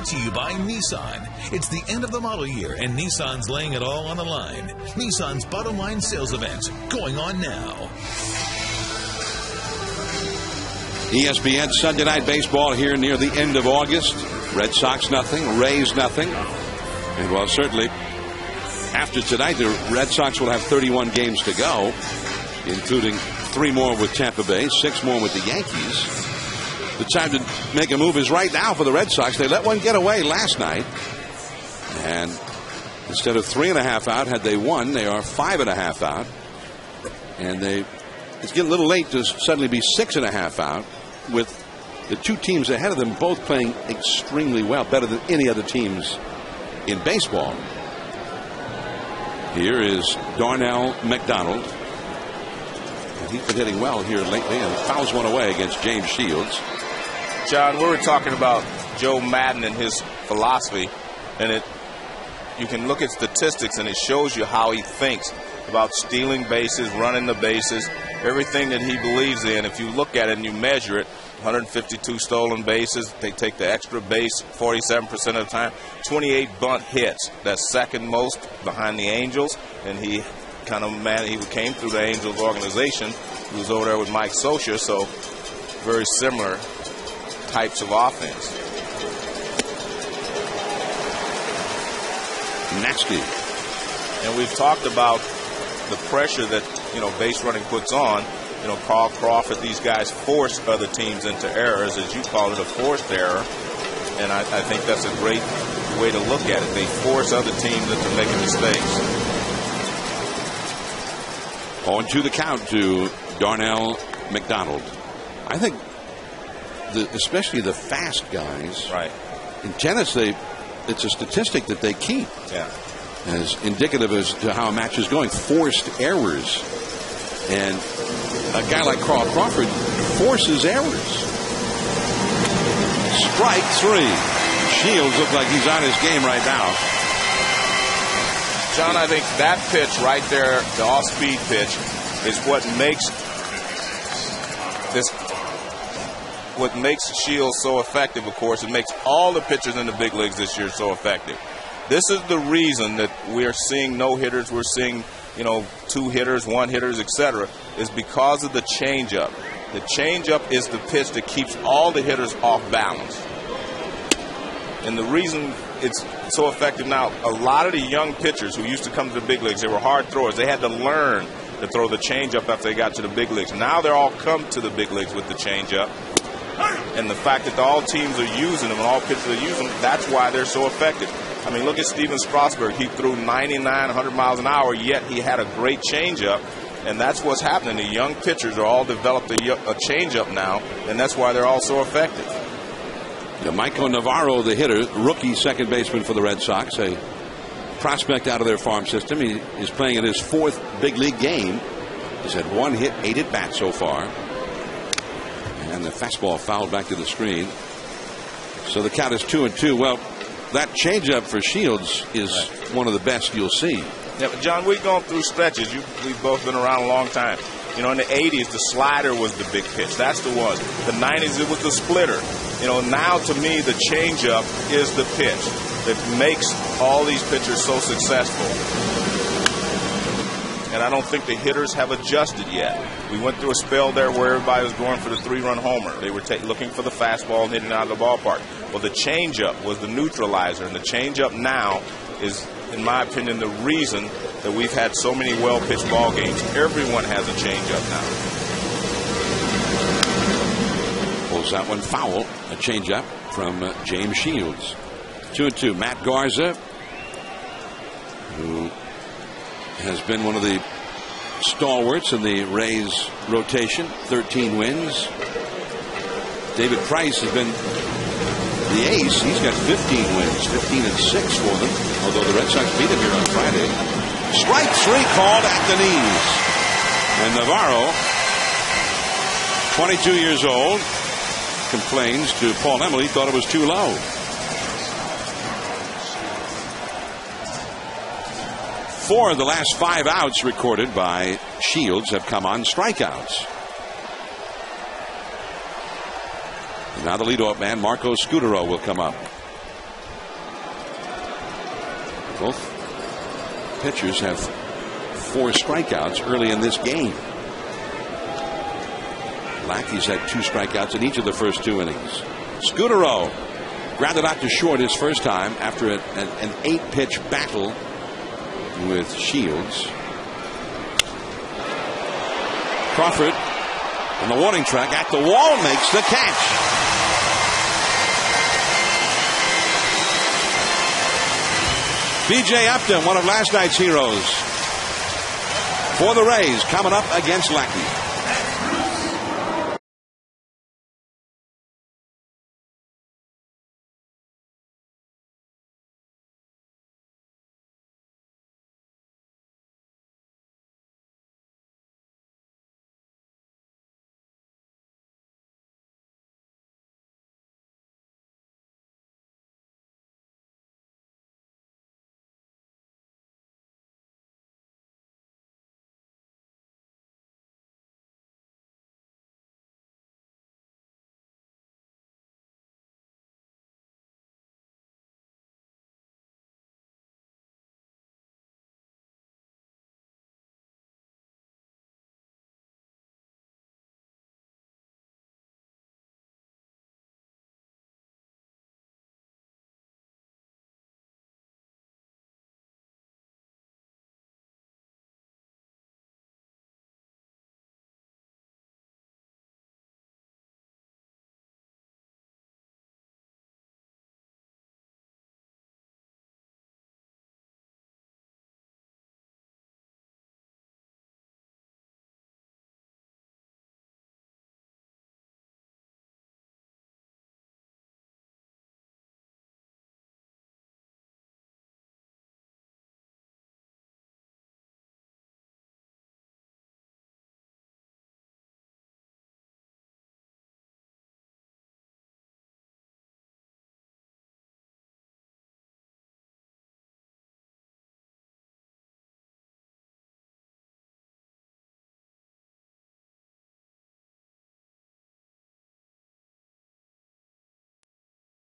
brought to you by Nissan. It's the end of the model year, and Nissan's laying it all on the line. Nissan's bottom line sales event going on now. ESPN Sunday Night Baseball here near the end of August. Red Sox nothing, Rays nothing. And well, certainly after tonight, the Red Sox will have 31 games to go, including 3 more with Tampa Bay, 6 more with the Yankees. The time to make a move is right now for the Red Sox. They let one get away last night. And instead of 3.5 out, had they won, they are 5.5 out. And it's getting a little late to suddenly be 6.5 out, with the 2 teams ahead of them both playing extremely well, better than any other teams in baseball. Here is Darnell McDonald. And he's been hitting well here lately and fouls one away against James Shields. John, we were talking about Joe Madden and his philosophy, and you can look at statistics and it shows you how he thinks about stealing bases, running the bases, everything that he believes in. If you look at it and you measure it, 152 stolen bases, they take the extra base 47% of the time, 28 bunt hits. That's second most behind the Angels, and he came through the Angels organization. He was over there with Mike Socia, so very similar types of offense. Nasty. And we've talked about the pressure that, base running puts on. Carl Crawford, these guys force other teams into errors, as you call it, a forced error. And I think that's a great way to look at it. They force other teams into making mistakes. On to the count to Darnell McDonald. I think especially the fast guys. Right. In tennis, it's a statistic that they keep. Yeah. As indicative as to how a match is going. Forced errors. And a guy like Carl Crawford forces errors. Strike 3. Shields looks like he's on his game right now. John, I think that pitch right there, the off-speed pitch, is what makes Shields so effective, of course. It makes all the pitchers in the big leagues this year so effective. This is the reason that we're seeing no-hitters, we're seeing 2 hitters, 1 hitters, etc., is because of the changeup. The changeup is the pitch that keeps all the hitters off balance. And the reason it's so effective now, a lot of the young pitchers who used to come to the big leagues, they were hard throwers. They had to learn to throw the changeup after they got to the big leagues. Now they're all come to the big leagues with the changeup. And the fact that all teams are using them and all pitchers are using them, that's why they're so effective. I mean, look at Steven Strasburg. He threw 99, 100 miles an hour, yet he had a great changeup. And that's what's happening. The young pitchers are all developed a changeup now, and that's why they're all so effective. Michael Navarro, the hitter, rookie second baseman for the Red Sox, a prospect out of their farm system. He is playing in his 4th big league game. He's had 1 hit, 8 at bats so far. And the fastball fouled back to the screen. So the count is 2-2. Well, that changeup for Shields is one of the best you'll see. Yeah, but John, we've gone through stretches. We've both been around a long time. In the 80s, the slider was the big pitch. That's the one. The 90s, it was the splitter. Now to me, the changeup is the pitch that makes all these pitchers so successful. And I don't think the hitters have adjusted yet. We went through a spell there where everybody was going for the 3-run homer. They were looking for the fastball and hitting it out of the ballpark. Well, the changeup was the neutralizer, and the changeup now is, in my opinion, the reason that we've had so many well-pitched ball games. Everyone has a changeup now. Pulls that one foul, a changeup from James Shields. 2-2. Matt Garza, who has been one of the stalwarts in the Rays rotation, 13 wins. David Price has been the ace. He's got 15 wins, 15-6 for them, although the Red Sox beat him here on Friday. Strike 3 called at the knees. And Navarro, 22 years old, complains to Paul Emily, thought it was too low. 4 of the last 5 outs recorded by Shields have come on strikeouts. And now the leadoff man, Marco Scutaro, will come up. Both pitchers have 4 strikeouts early in this game. Lackey's had 2 strikeouts in each of the first 2 innings. Scudero grounded out to short his first time after an 8-pitch battle with Shields. Crawford on the warning track at the wall makes the catch. B.J. Upton, one of last night's heroes for the Rays, coming up against Lackey.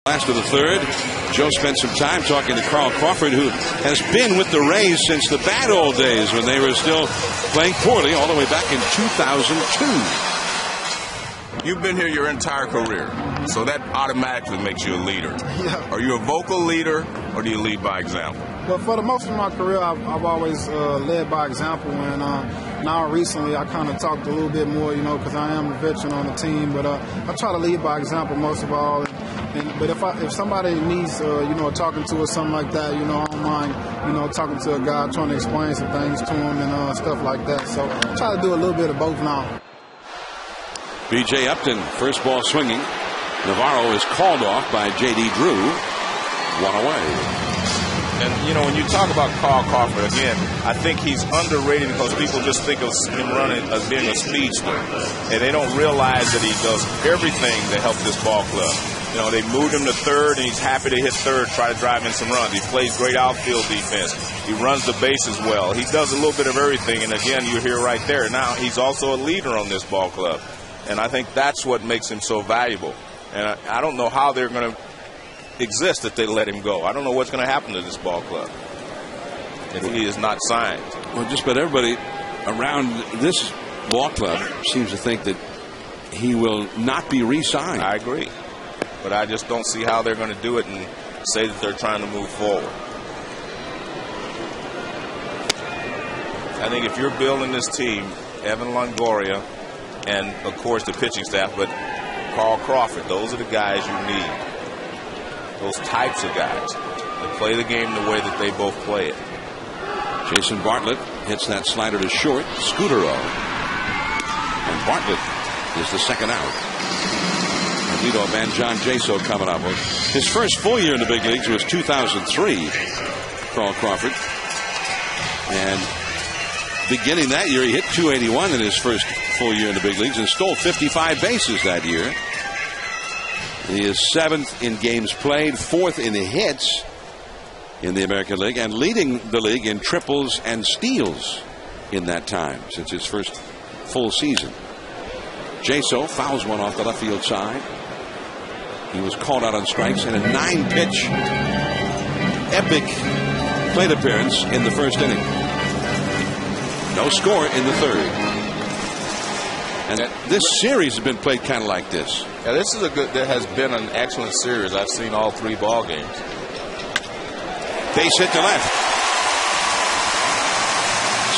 Last of the third, Joe spent some time talking to Carl Crawford, who has been with the Rays since the bad old days when they were still playing poorly, all the way back in 2002. You've been here your entire career, so that automatically makes you a leader. Yeah. Are you a vocal leader, or do you lead by example? Well, for the most of my career, I've always led by example, and now recently I kind of talked a little bit more, because I am a veteran on the team, but I try to lead by example most of all. But if somebody needs, talking to or something like that, I don't mind, talking to a guy, trying to explain some things to him and stuff like that. So I try to do a little bit of both now. B.J. Upton, first ball swinging. Navarro is called off by J.D. Drew. 1 away. And, when you talk about Carl Crawford, again, I think he's underrated because people just think of him running as being a speedster. And they don't realize that he does everything to help this ball club. They moved him to third, and he's happy to hit third, try to drive in some runs. He plays great outfield defense. He runs the bases well. He does a little bit of everything, and again, you're here right there. Now, he's also a leader on this ball club, and I think that's what makes him so valuable. And I don't know how they're going to exist if they let him go. I don't know what's going to happen to this ball club if he is not signed. Well, just about everybody around this ball club seems to think that he will not be re-signed. I agree. But I just don't see how they're going to do it and say that they're trying to move forward. I think if you're building this team, Evan Longoria and, of course, the pitching staff, but Carl Crawford, those are the guys you need. Those types of guys that play the game the way that they both play it. Jason Bartlett hits that slider to short. Scudero. And Bartlett is the second out. Leadoff man John Jaso coming up. His first full year in the big leagues was 2003, Carl Crawford. And beginning that year, he hit .281 in his first full year in the big leagues and stole 55 bases that year. He is 7th in games played, 4th in the hits in the American League, and leading the league in triples and steals in that time since his first full season. Jaso fouls one off the left field side. He was called out on strikes in a 9-pitch epic plate appearance in the first inning. No score in the third. And this series has been played kind of like this. Yeah, this is that has been an excellent series. I've seen all 3 ball games. Base hit to left.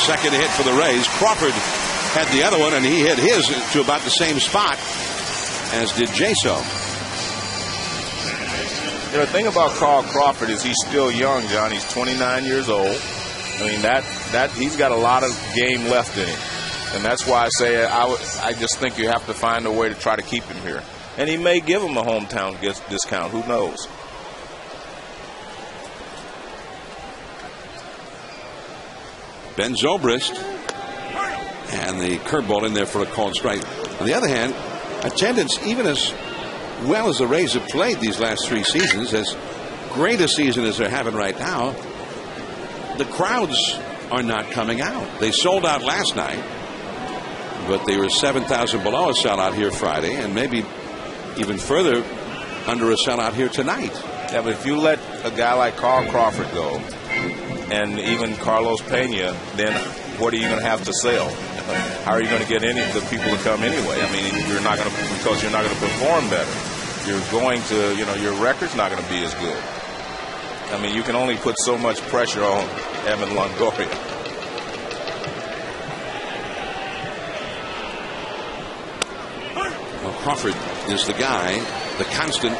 Second hit for the Rays. Crawford had the other one, and he hit his to about the same spot as did Jaso. You know, the thing about Carl Crawford is he's still young, John. He's 29 years old. I mean, that he's got a lot of game left in him. And that's why I say I just think you have to find a way to try to keep him here. And he may give him a hometown discount. Who knows? Ben Zobrist. And the curveball in there for a called strike. On the other hand, attendance, even as well as the Rays have played these last 3 seasons, as great a season as they're having right now, the crowds are not coming out. They sold out last night, but they were 7,000 below a sellout here Friday, and maybe even further under a sellout here tonight. Yeah, but if you let a guy like Carl Crawford go, and even Carlos Peña, then what are you going to have to sell? How are you going to get any of the people to come anyway? I mean, you're not going to, because you're not going to perform better. You're going to, you know, your record's not going to be as good. I mean, you can only put so much pressure on Evan Longoria. Well, Crawford is the guy, the constant,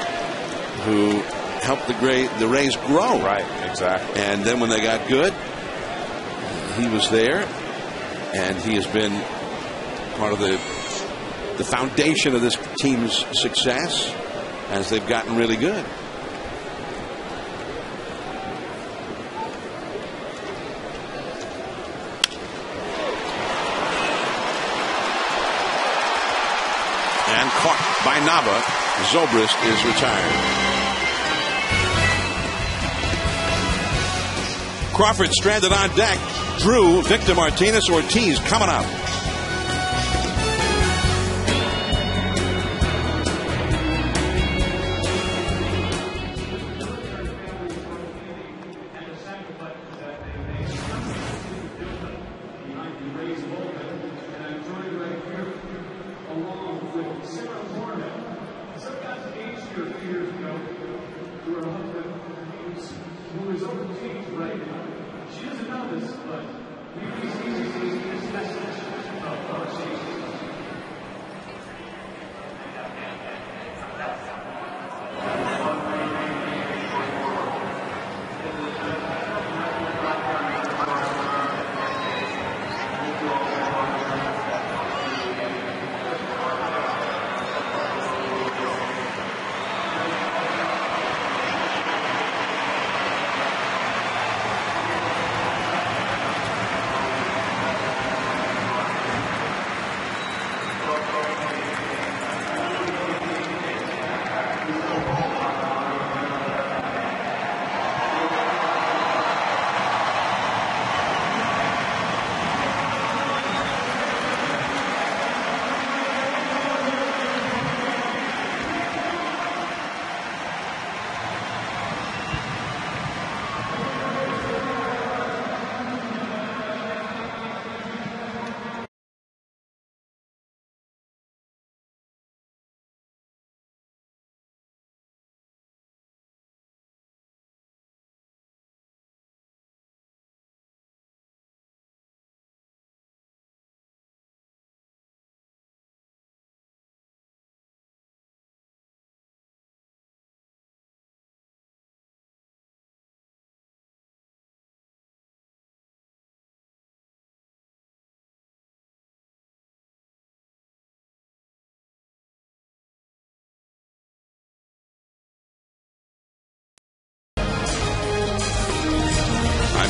who helped the Rays grow. Right, exactly. And then when they got good, he was there, and he has been part of the foundation of this team's success as they've gotten really good. And caught by Nava. Zobrist is retired. Crawford stranded on deck. Drew, Victor Martinez, Ortiz coming up.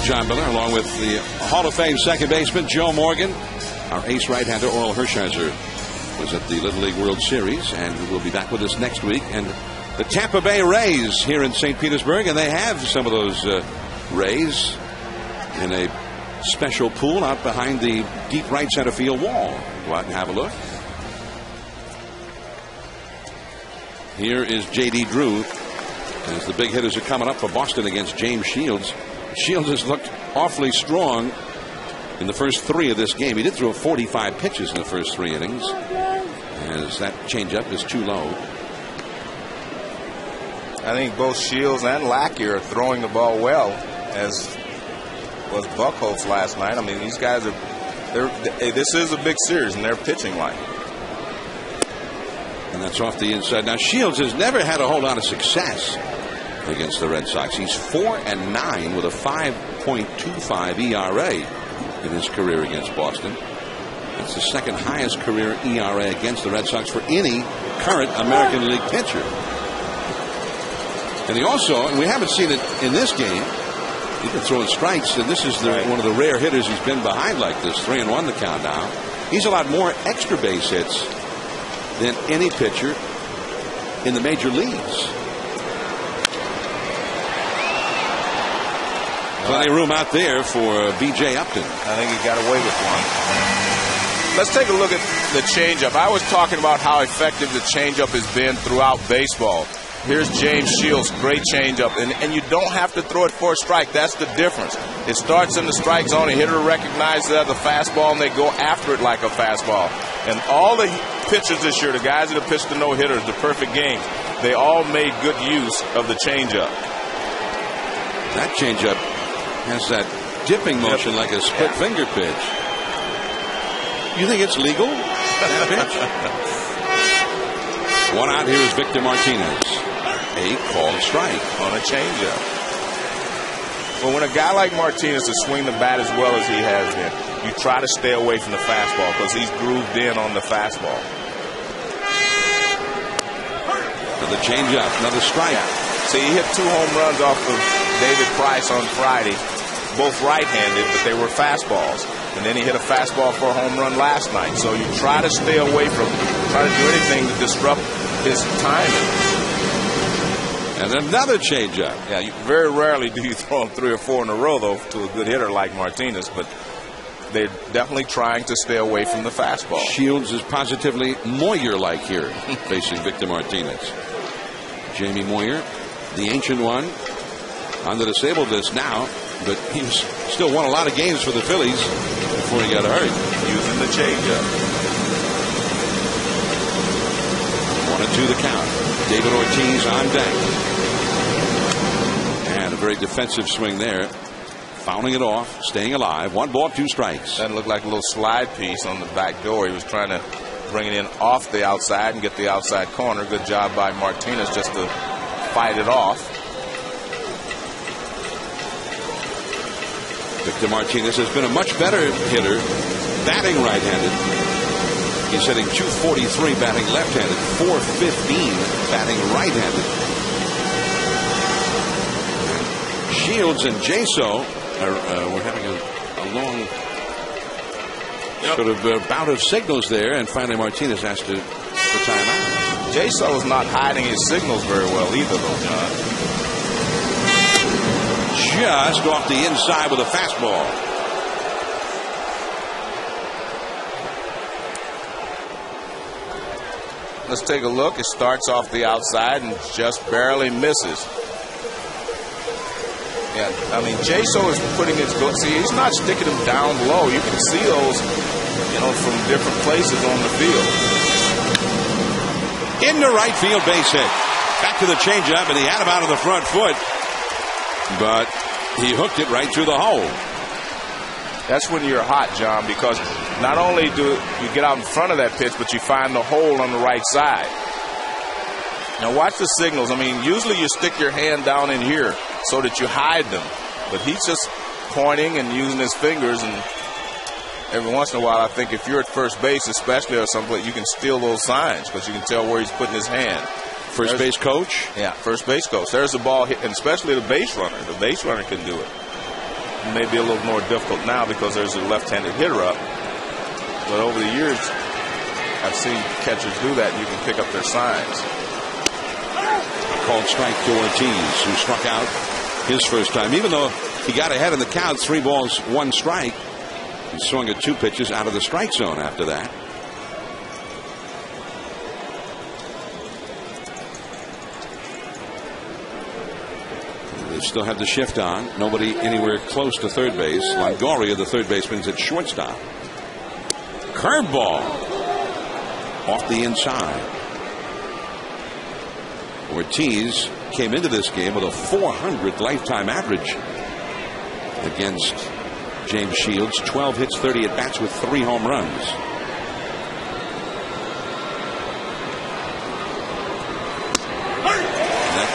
John Miller, along with the Hall of Fame second baseman Joe Morgan. Our ace right-hander Oral Hershiser was at the Little League World Series and will be back with us next week. And the Tampa Bay Rays here in St. Petersburg, and they have some of those Rays in a special pool out behind the deep right center field wall. Go out and have a look. Here is J.D. Drew as the big hitters are coming up for Boston against James Shields. Shields has looked awfully strong in the first 3 of this game. He did throw 45 pitches in the first 3 innings, as that changeup is too low. I think both Shields and Lackey are throwing the ball well, as was Buckholz last night. I mean, these guys are. This is a big series, and they're pitching like. And that's off the inside. Now, Shields has never had a whole lot of success against the Red Sox. He's 4-9 with a 5.25 ERA in his career against Boston. That's the second highest career ERA against the Red Sox for any current American League pitcher. And he also, and we haven't seen it in this game, he's been throwing strikes, and this is one of the rare hitters he's been behind like this. 3-1 the count now. He's allowed more extra base hits than any pitcher in the major leagues. Plenty of room out there for B.J. Upton. I think he got away with one. Let's take a look at the changeup. I was talking about how effective the changeup has been throughout baseball. Here's James Shields, great changeup, and you don't have to throw it for a strike. That's the difference. It starts in the strike zone. A hitter recognizes that the fastball, and they go after it like a fastball. And all the pitchers this year, the guys that have pitched the no-hitters, the perfect games, they all made good use of the changeup. That changeup has that dipping motion like a split finger pitch. You think it's legal, that pitch? One out here is Victor Martinez. A called strike on a changeup. Well, when a guy like Martinez is swing the bat as well as he has been, you try to stay away from the fastball because he's grooved in on the fastball. Another changeup, another strike. So he hit 2 home runs off of David Price on Friday, both right-handed, but they were fastballs. And then he hit a fastball for a home run last night. So you try to stay away from, try to do anything to disrupt his timing. And another changeup. Yeah, very rarely do you throw him 3 or 4 in a row, though, to a good hitter like Martinez. But they're definitely trying to stay away from the fastball. Shields is positively Moyer-like here, facing Victor Martinez. Jamie Moyer, the ancient one, on the disabled list now, but he still won a lot of games for the Phillies before he got hurt. Using the changeup. 1-2 the count. David Ortiz on deck. And a very defensive swing there. Fouling it off, staying alive. 1 ball, 2 strikes. That looked like a little slide piece on the back door. He was trying to bring it in off the outside and get the outside corner. Good job by Martinez just to fight it off. Victor Martinez has been a much better hitter batting right-handed. He's hitting .243 batting left-handed, .415 batting right-handed. Shields and Jaso we're having a long sort of bout of signals there, and finally Martinez has to for timeout. Jaso is not hiding his signals very well either, though, John. Just off the inside with a fastball. Let's take a look. It starts off the outside and just barely misses. Yeah, I mean, Jaso is putting his glove. See, he's not sticking them down low. You can see those, from different places on the field. Into right field, base hit. Back to the changeup, and he had him out of the front foot. But he hooked it right through the hole. That's when you're hot, John, because not only do you get out in front of that pitch, but you find the hole on the right side. Now watch the signals. I mean, usually you stick your hand down in here so that you hide them. But he's just pointing and using his fingers, and every once in a while I think if you're at first base especially or someplace, you can steal those signs because you can tell where he's putting his hand. First base coach? Yeah, first base coach. There's the ball hit, and especially the base runner. The base runner can do it. It may be a little more difficult now because there's a left-handed hitter up. But over the years, I've seen catchers do that, and you can pick up their signs. Called strike to Ortiz, who struck out his first time. Even though he got ahead in the count, 3 balls, 1 strike, he swung at 2 pitches out of the strike zone after that. The Shields still have the shift on. Nobody anywhere close to third base. Longoria, the third baseman, is at shortstop. Curveball off the inside. Ortiz came into this game with a 400 lifetime average against James Shields. 12 hits, 30 at bats with 3 home runs. That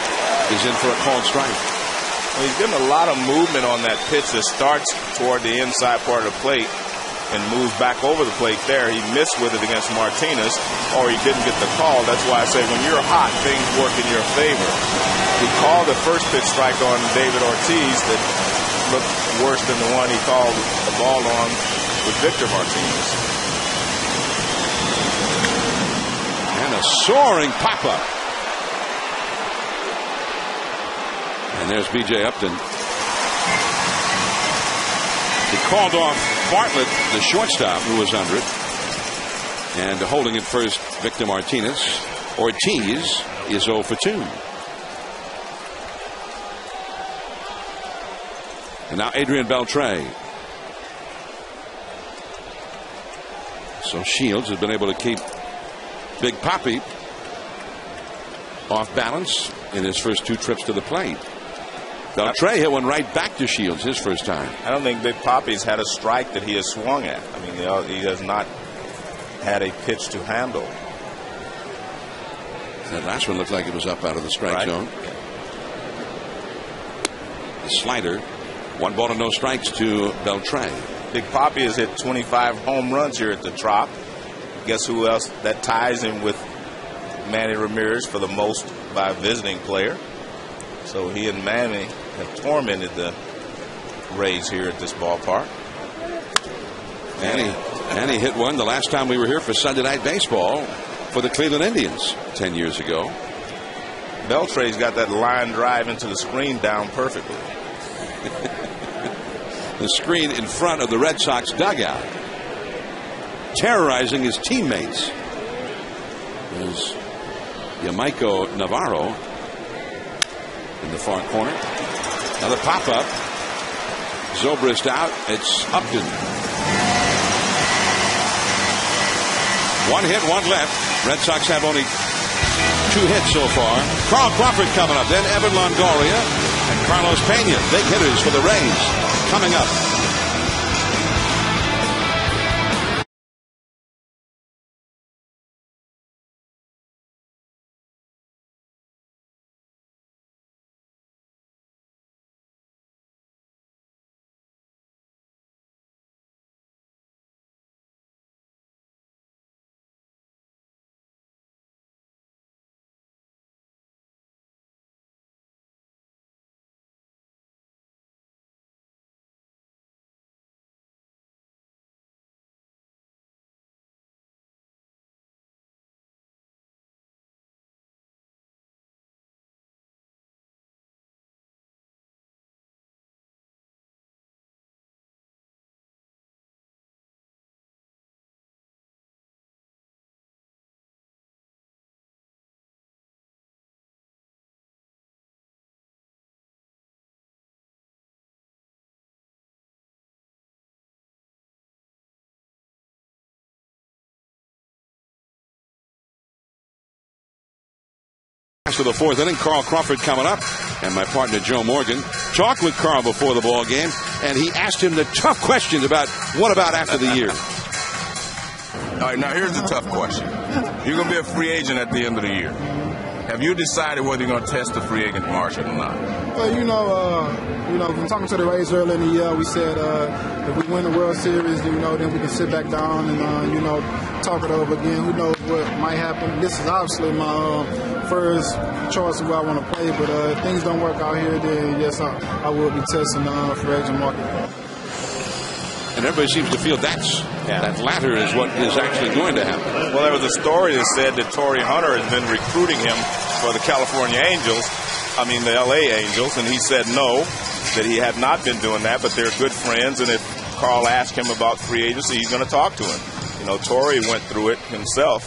is in for a called strike. Well, he's getting a lot of movement on that pitch that starts toward the inside part of the plate and moves back over the plate there. He missed with it against Martinez, or he didn't get the call. That's why I say when you're hot, things work in your favor. He called the first pitch strike on David Ortiz that looked worse than the one he called the ball on with Victor Martinez. And a soaring pop-up. And there's B.J. Upton. He called off Bartlett, the shortstop, who was under it. And holding it first, Victor Martinez. Ortiz is 0 for 2. And now Adrian Beltre. So Shields has been able to keep Big Papi off balance in his first 2 trips to the plate. Beltre hit one right back to Shields his first time. I don't think Big Papi's had a strike that he has swung at. I mean, he has not had a pitch to handle. That last one looked like it was up out of the strike zone. The slider. 1 ball and no strikes to Beltre. Big Papi has hit 25 home runs here at the Trop. Guess who else that ties him with Manny Ramirez for the most by a visiting player? So he and Manny have tormented the Rays here at this ballpark. And he hit one the last time we were here for Sunday Night Baseball for the Cleveland Indians 10 years ago. Beltre's got that line drive into the screen down perfectly. The screen in front of the Red Sox dugout, terrorizing his teammates. There's Yamaiko Navarro in the far corner. Another pop-up. Zobrist out. It's Upton. 1 hit, 1 left. Red Sox have only 2 hits so far. Carl Crawford coming up. Then Evan Longoria and Carlos Peña. Big hitters for the Rays coming up. To the 4th inning, Carl Crawford coming up, and my partner Joe Morgan talked with Carl before the ball game, and he asked him the tough questions about what about after the year. All right, now here's the tough question. You're going to be a free agent at the end of the year. Have you decided whether you're going to test the free agent market or not? Well, from talking to the Rays earlier in the year, we said if we win the World Series, then we can sit back down and, talk it over again. Who knows what might happen. This is obviously my first choice of where I want to play, but if things don't work out here, then yes, I will be testing the free agent market. And everybody seems to feel that latter is what is actually going to happen. Well, there was a story that said that Torrey Hunter has been recruiting him for the California Angels, the LA Angels, and he said no, that he had not been doing that, but they're good friends, and if Carl asked him about free agency, he's going to talk to him. Torrey went through it himself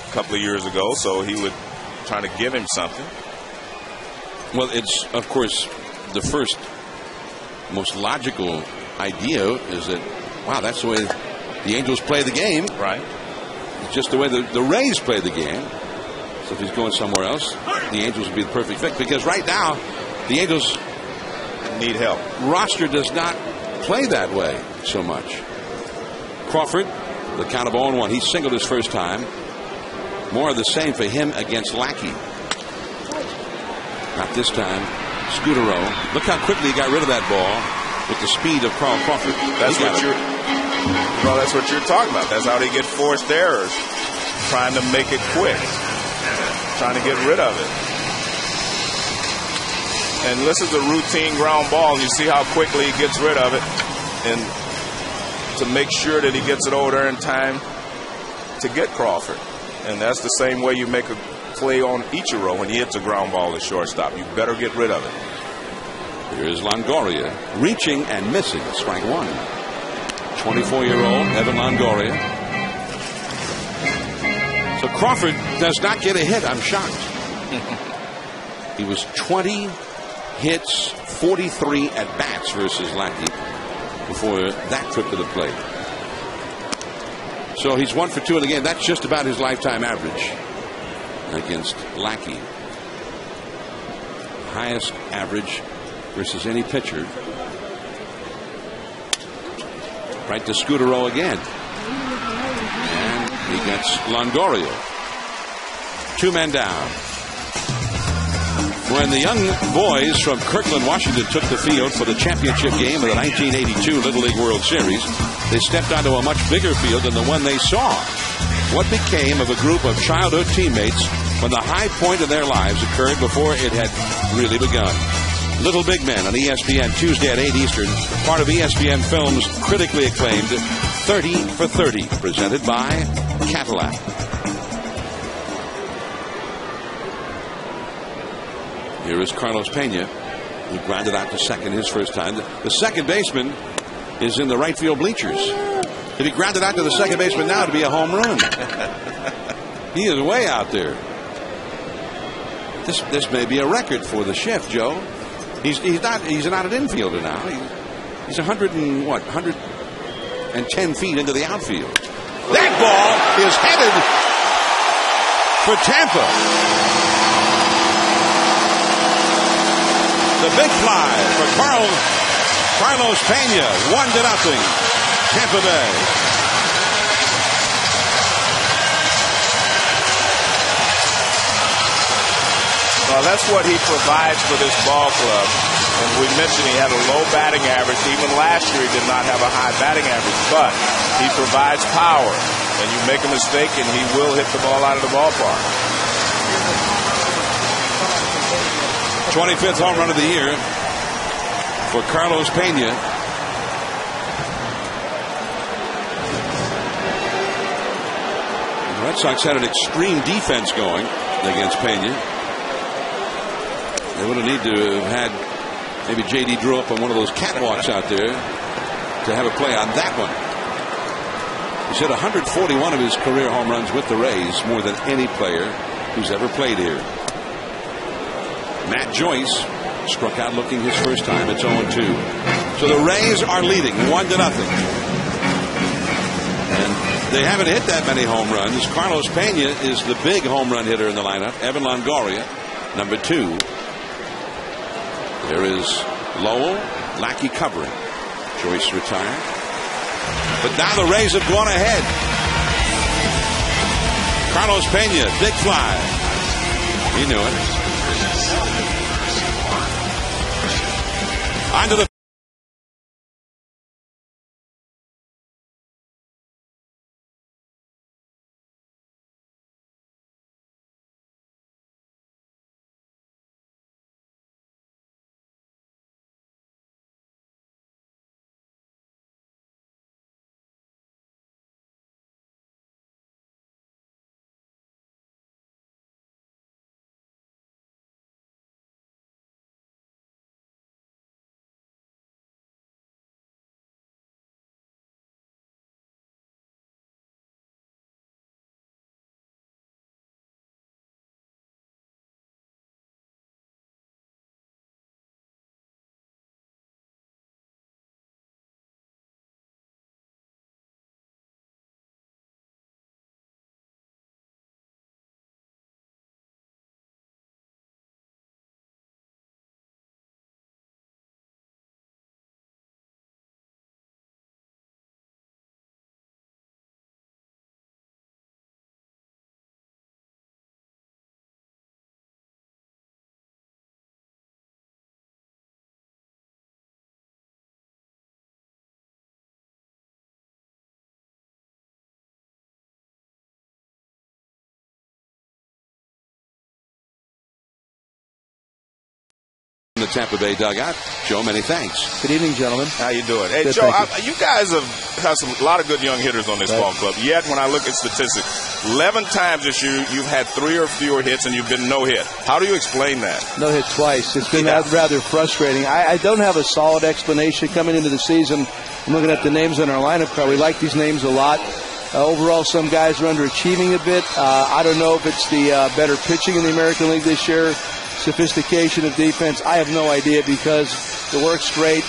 a couple of years ago, so he would try to give him something. Well, it's, of course, the first most logical idea is that, wow, that's the way the Angels play the game. Right. It's just the way the Rays play the game. So if he's going somewhere else, the Angels would be the perfect fit, because right now the Angels need help. Roster does not play that way so much. Crawford, the count of 0-1. He singled his first time. More of the same for him against Lackey. Not this time. Scudero. Look how quickly he got rid of that ball with the speed of Carl Crawford. That's what you're talking about. That's how they get forced errors. Trying to make it quick. Trying to get rid of it. And this is a routine ground ball. You see how quickly he gets rid of it. And to make sure that he gets it over there in time to get Crawford. And that's the same way you make a play on Ichiro when he hits a ground ball to shortstop. You better get rid of it. Here's Longoria reaching and missing. Strike one. 24-year-old Evan Longoria. So Crawford does not get a hit. I'm shocked. He was 20 hits, 43 at bats versus Lackey before that trip to the plate. So he's 1 for 2 in the game. That's just about his lifetime average against Lackey. Highest average versus any pitcher. Right to Scudero again. And he gets Longoria. 2 men down. When the young boys from Kirkland, Washington took the field for the championship game of the 1982 Little League World Series, they stepped onto a much bigger field than the one they saw. What became of a group of childhood teammates when the high point of their lives occurred before it had really begun? Little Big Men on ESPN Tuesday at 8 Eastern, part of ESPN Films' critically acclaimed 30 for 30, presented by Cadillac. Here is Carlos Peña, who grounded out to second his first time. The second baseman is in the right field bleachers. If he grounded out to the second baseman now, it'd be a home run. He is way out there. This may be a record for the shift, Joe. He's not an infielder now. He's 110 feet into the outfield. That ball is headed for Tampa. The big fly for Carlos Peña. 1-0. Tampa Bay. Well, that's what he provides for this ball club. And we mentioned he had a low batting average. Even last year he did not have a high batting average. But he provides power. And you make a mistake and he will hit the ball out of the ballpark. 25th home run of the year for Carlos Peña. The Red Sox had an extreme defense going against Peña. They would have needed to have had maybe J.D. Drew up on one of those catwalks out there to have a play on that one. He's hit 141 of his career home runs with the Rays, more than any player who's ever played here. Matt Joyce struck out looking his first time. It's 0-2. So the Rays are leading 1-0. And they haven't hit that many home runs. Carlos Peña is the big home run hitter in the lineup. Evan Longoria, number 2. There is Lowell, Lackey covering. Joyce retired. But now the Rays have gone ahead. Carlos Peña, big fly. He knew it. On to the the Tampa Bay dugout. Joe, many thanks. Good evening, gentlemen. How you doing? Hey, good, Joe, you. You guys have a lot of good young hitters on this ball club. Yet, when I look at statistics, 11 times this year you've had 3 or fewer hits and you've been no hit. How do you explain that? No hit twice. It's been rather frustrating. I don't have a solid explanation coming into the season. I'm looking at the names on our lineup card. We like these names a lot. Overall, some guys are underachieving a bit. I don't know if it's the better pitching in the American League this year, sophistication of defense. I have no idea because the work's great.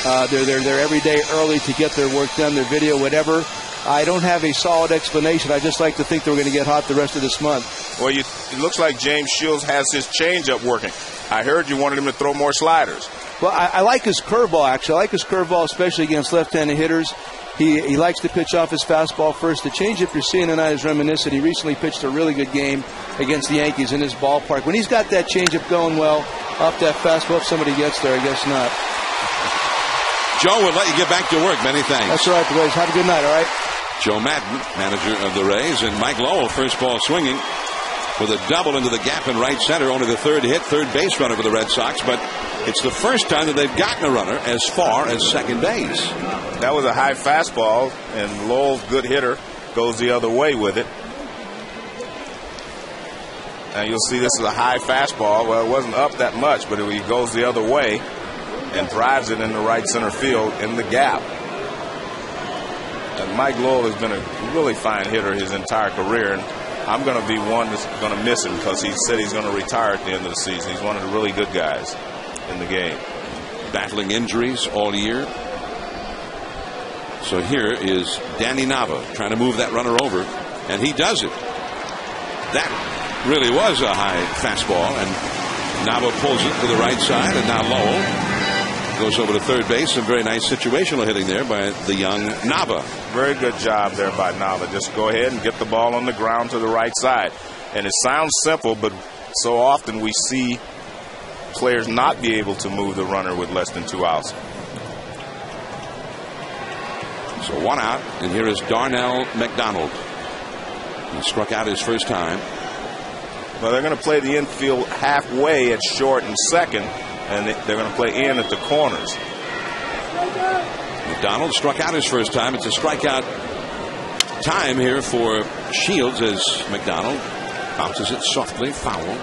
They're every day early to get their work done, their video, whatever. I don't have a solid explanation. I just like to think that we're going to get hot the rest of this month. Well, it looks like James Shields has his changeup working. I heard you wanted him to throw more sliders. Well, I like his curveball, actually. I like his curveball, especially against left-handed hitters. He likes to pitch off his fastball first. The changeup you're seeing tonight is reminiscent. He recently pitched a really good game against the Yankees in his ballpark. When he's got that changeup going well, up that fastball, if somebody gets there, I guess not. Joe, we'll let you get back to work. Many thanks. That's all right, the Rays. Have a good night, all right? Joe Madden, manager of the Rays, and Mike Lowell, first ball swinging with a double into the gap in right center. Only the third hit, third base runner for the Red Sox, but it's the first time that they've gotten a runner as far as second base. That was a high fastball, and Lowell's good hitter goes the other way with it. And you'll see this is a high fastball. Well, it wasn't up that much, but he goes the other way and drives it in the right center field in the gap. And Mike Lowell has been a really fine hitter his entire career, and I'm going to be one that's going to miss him because he said he's going to retire at the end of the season. He's one of the really good guys in the game. Battling injuries all year. So here is Danny Nava trying to move that runner over, and he does it. That really was a high fastball, and Nava pulls it to the right side, and now Lowell goes over to third base. Some very nice situational hitting there by the young Nava. Very good job there by Nava. Just go ahead and get the ball on the ground to the right side. And it sounds simple, but so often we see players not be able to move the runner with less than 2 outs. So 1 out, and here is Darnell McDonald. He struck out his first time. Well, they're going to play the infield halfway at short and second, and they're going to play in at the corners. McDonald struck out his first time. It's a strikeout time here for Shields as McDonald bounces it softly, foul.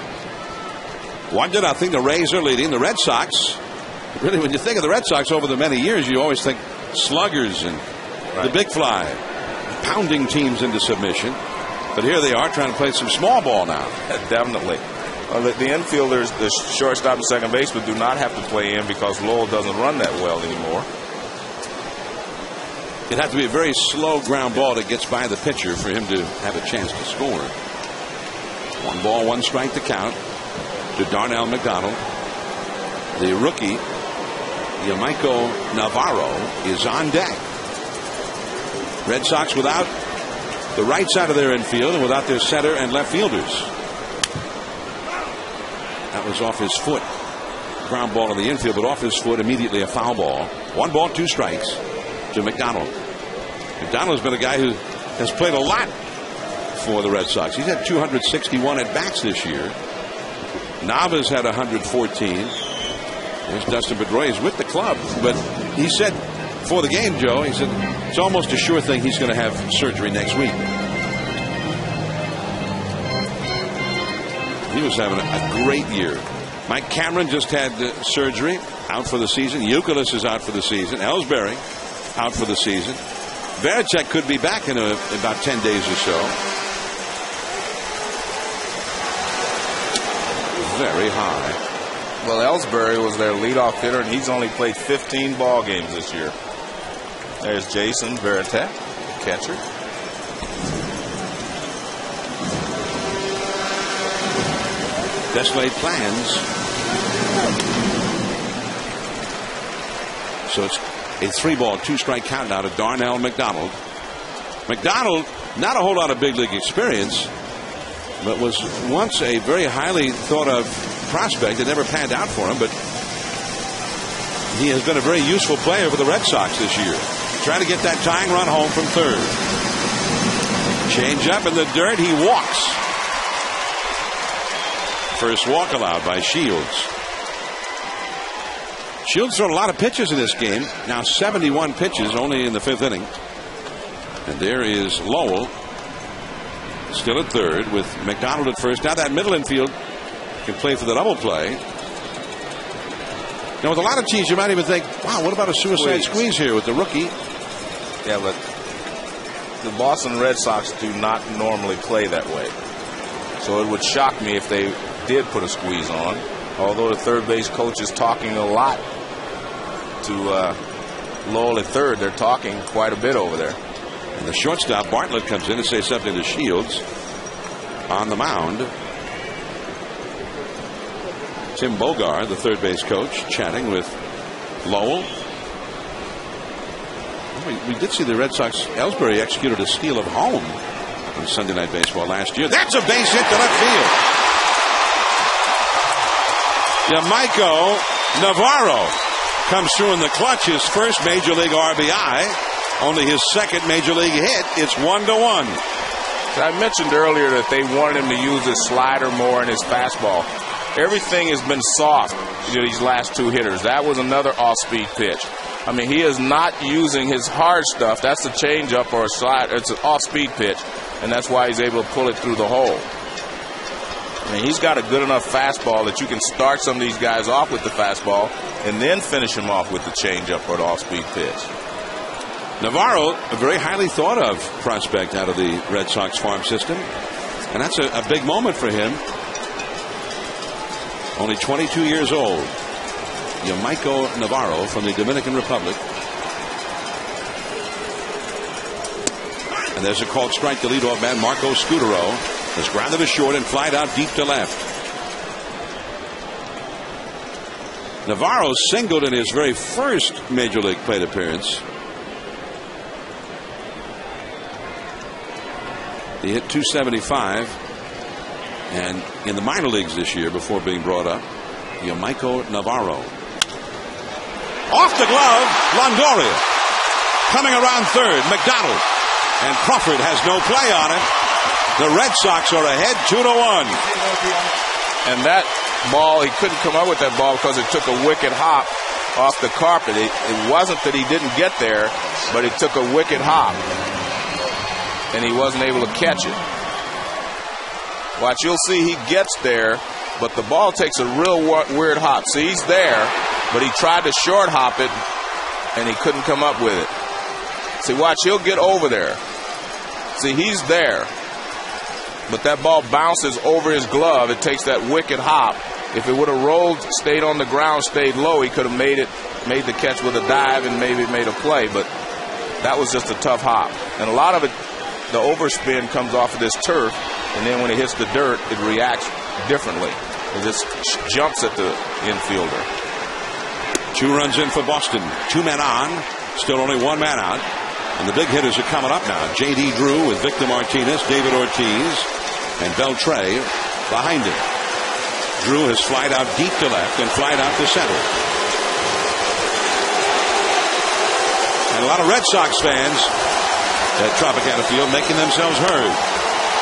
1-0. The Rays are leading. The Red Sox, really, when you think of the Red Sox over the many years, you always think sluggers and the big fly, pounding teams into submission. But here they are trying to play some small ball now. Definitely. The infielders, the shortstop and second baseman, do not have to play in because Lowell doesn't run that well anymore. It'd have to be a very slow ground ball that gets by the pitcher for him to have a chance to score. 1 ball, 1 strike to count to Darnell McDonald. The rookie, Yamaiko Navarro, is on deck. Red Sox without the right side of their infield and without their center and left fielders. That was off his foot. Ground ball in the infield, but off his foot, immediately a foul ball. 1 ball, 2 strikes to McDonald. McDonald's been a guy who has played a lot for the Red Sox. He's had 261 at-bats this year. Nava's had 114. There's Dustin Pedroia with the club. But he said before the game, Joe, he said it's almost a sure thing he's going to have surgery next week. He was having a great year. Mike Cameron just had surgery, out for the season. Youkilis is out for the season. Ellsbury out for the season. Varitek could be back in about 10 days or so. Very high. Well, Ellsbury was their leadoff hitter, and he's only played 15 ball games this year. There's Jason Varitek, the catcher. Best laid plans. So it's a 3-ball, 2-strike count now to Darnell McDonald. McDonald, not a whole lot of big league experience, but was once a very highly thought of prospect. It never panned out for him, but he has been a very useful player for the Red Sox this year. Trying to get that tying run home from third. Change up in the dirt. He walks. First walk allowed by Shields. Shields thrown a lot of pitches in this game. Now 71 pitches only in the 5th inning. And there is Lowell still at third with McDonald at first. Now that middle infield can play for the double play. Now with a lot of teams you might even think, wow, what about a suicide squeeze here with the rookie? Yeah, but the Boston Red Sox do not normally play that way. So it would shock me if they did put a squeeze on. Although the third base coach is talking a lot to Lowell at third. They're talking quite a bit over there. And the shortstop, Bartlett, comes in to say something to Shields on the mound. Tim Bogar, the third base coach, chatting with Lowell. We did see the Red Sox. Ellsbury executed a steal of home on Sunday Night Baseball last year. That's a base hit to left field. Yamaiko Navarro comes through in the clutch, his first Major League RBI, only his second Major League hit. It's 1-1. I mentioned earlier that they wanted him to use his slider more and his fastball. Everything has been soft, these last 2 hitters. That was another off-speed pitch. I mean, he is not using his hard stuff. That's a changeup or a slide. It's an off-speed pitch, and that's why he's able to pull it through the hole. I mean, he's got a good enough fastball that you can start some of these guys off with the fastball and then finish them off with the changeup or the off-speed pitch. Navarro, a very highly thought of prospect out of the Red Sox farm system, and that's a big moment for him. Only 22 years old. Yamaiko Navarro from the Dominican Republic. And there's a called strike to leadoff man Marco Scutaro has grounded to short and flied out deep to left. Navarro singled in his very first Major League plate appearance. He hit .275, and in the minor leagues this year before being brought up, Yamaiko Navarro. Off the glove, Longoria. Coming around third, McDonald. And Crawford has no play on it. The Red Sox are ahead 2-1. And that ball, he couldn't come up with that ball because it took a wicked hop off the carpet. It wasn't that he didn't get there, but it took a wicked hop. And he wasn't able to catch it. Watch, you'll see he gets there, but the ball takes a real weird hop. See, he's there, but he tried to short hop it, and he couldn't come up with it. See, watch, he'll get over there. See, he's there, but that ball bounces over his glove. It takes that wicked hop. If it would have rolled, stayed on the ground, stayed low, he could have made the catch with a dive and maybe made a play, but that was just a tough hop. And a lot of it, the overspin comes off of this turf, and then when it hits the dirt, it reacts differently. It just jumps at the infielder. 2 runs in for Boston. 2 men on. Still only 1 man out. And the big hitters are coming up now. J.D. Drew with Victor Martinez, David Ortiz, and Beltre behind him. Drew has flied out deep to left and flied out to center. And a lot of Red Sox fans at Tropicana Field making themselves heard.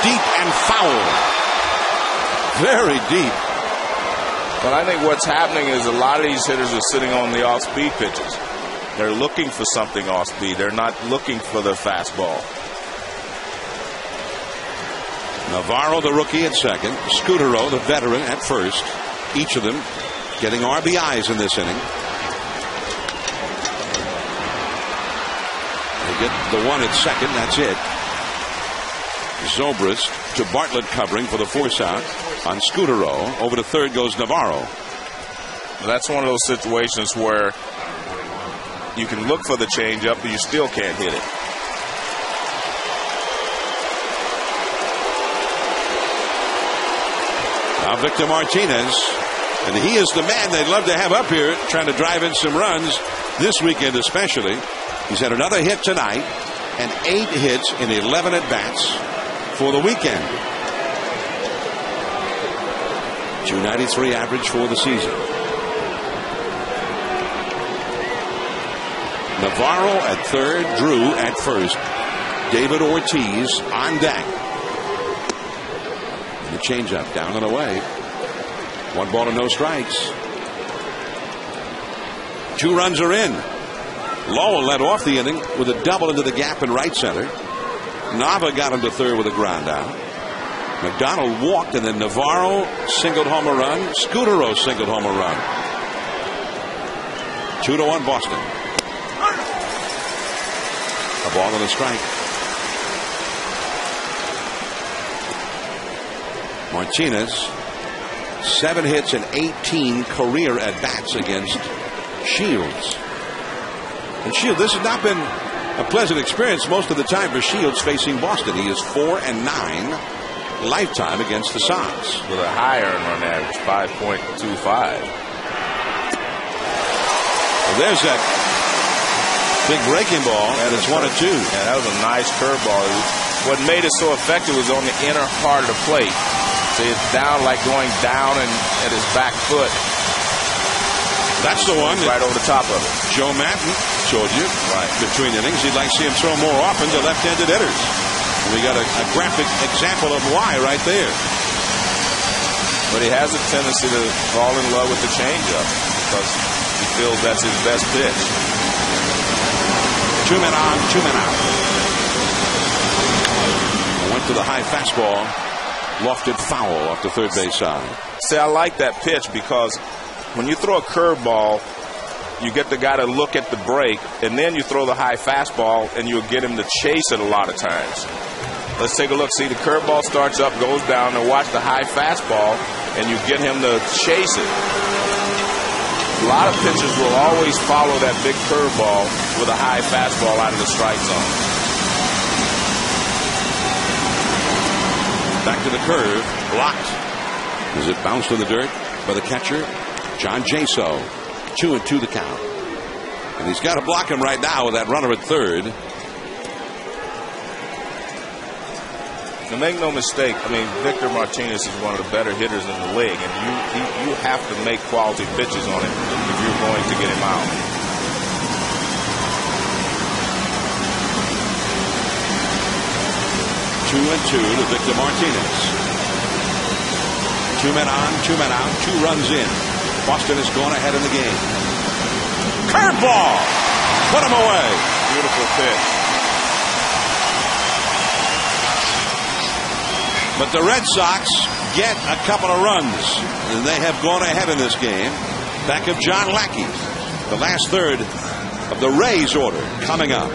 Deep and foul. Very deep. But I think what's happening is a lot of these hitters are sitting on the off-speed pitches. They're looking for something off-speed. They're not looking for their fastball. Navarro, the rookie, at second. Scutaro, the veteran, at first. Each of them getting RBIs in this inning. They get the one at second. That's it. Zobrist to Bartlett covering for the force out on Scutaro. Over to third goes Navarro. That's one of those situations where you can look for the changeup, but you still can't hit it. Now Victor Martinez, and he is the man they'd love to have up here trying to drive in some runs this weekend especially. He's had another hit tonight and 8 hits in 11 at-bats for the weekend. .293 average for the season. Navarro at third, Drew at first, David Ortiz on deck. And the changeup down and away. 1 ball and no strikes. 2 runs are in. Lowell led off the inning with a double into the gap in right center. Nava got him to third with a ground out. McDonald walked, and then Navarro singled home a run. Scudero singled home a run. 2-1 Boston. A ball and a strike. Martinez, 7 hits and 18 career at-bats against Shields. And Shields, this has not been a pleasant experience most of the time for Shields facing Boston. He is 4-9 lifetime against the Sox. With a high earned run average, 5.25. Well, there's that big breaking ball, and it's 1-2. Yeah, that was a nice curveball. What made it so effective was on the inner part of the plate. So it's down, like going down and at his back foot. That's the one. Right over the top of it. Joe Maddon showed you. Right. Between innings, he'd like to see him throw more often to left-handed hitters. And we got a graphic example of why right there. But he has a tendency to fall in love with the changeup because he feels that's his best pitch. 2 men on, 2 men out. Went to the high fastball. Lofted foul off the third base side. See, I like that pitch because when you throw a curveball, you get the guy to look at the break, and then you throw the high fastball, and you'll get him to chase it a lot of times. Let's take a look. See, the curveball starts up, goes down, and watch the high fastball, and you get him to chase it. A lot of pitchers will always follow that big curveball with a high fastball out of the strike zone. Back to the curve, blocked. As it bounced in the dirt by the catcher, John Jaso. 2-2 the count. And he's got to block him right now with that runner at third. Now, make no mistake, I mean, Victor Martinez is one of the better hitters in the league, and you have to make quality pitches on him if you're going to get him out. Two and two to Victor Martinez. 2 men on, 2 men out, 2 runs in. Boston has gone ahead in the game. Curveball! Put him away. Beautiful pitch. But the Red Sox get a couple of runs, and they have gone ahead in this game. Back of John Lackey. The last third of the Rays order coming up.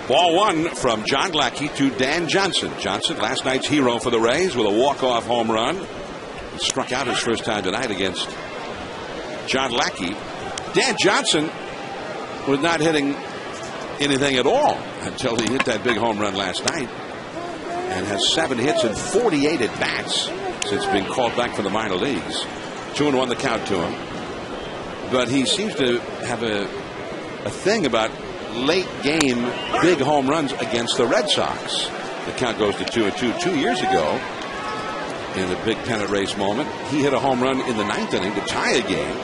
Ball one from John Lackey to Dan Johnson. Johnson, last night's hero for the Rays, with a walk-off home run. He struck out his first time tonight against John Lackey. Dan Johnson was not hitting anything at all until he hit that big home run last night, and has 7 hits and 48 at bats since being called back from the minor leagues. 2-1 the count to him. But he seems to have a thing about late game big home runs against the Red Sox. The count goes to 2-2. 2 years ago, in a big pennant race moment, he hit a home run in the 9th inning to tie a game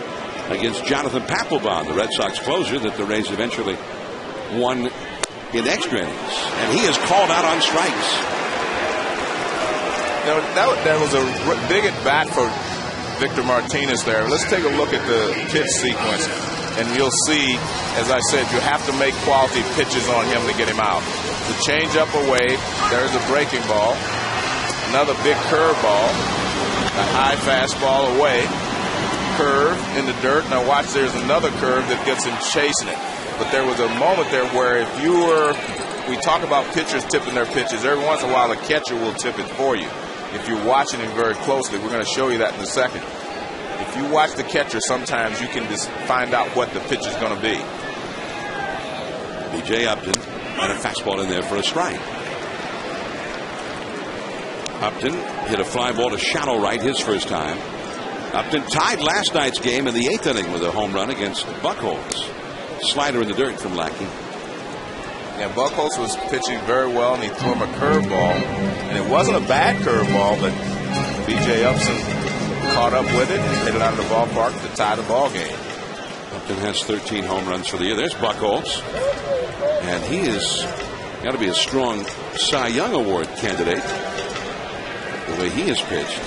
against Jonathan Papelbon, the Red Sox closer that the Rays eventually won in extra innings. And he is called out on strikes. You know, that was a big at bat for Victor Martinez there. Let's take a look at the pitch sequence, and you'll see, as I said, you have to make quality pitches on him to get him out. The change up away, there's a breaking ball, another big curve ball, a high fastball away, curve in the dirt. Now watch, there's another curve that gets him chasing it. But there was a moment there where if you were, we talk about pitchers tipping their pitches, every once in a while the catcher will tip it for you. If you're watching him very closely, we're going to show you that in a second. If you watch the catcher, sometimes you can just find out what the pitch is going to be. B.J. Upton had a fastball in there for a strike. Upton hit a fly ball to shallow right his first time. Upton tied last night's game in the 8th inning with a home run against Buchholz. Slider in the dirt from Lackey. Yeah, Buchholz was pitching very well, and he threw him a curveball. And it wasn't a bad curveball, but B.J. Upton caught up with it and hit it out of the ballpark to tie the ball game. Upton has 13 home runs for the year. There's Buchholz. And he is got to be a strong Cy Young Award candidate, the way he has pitched.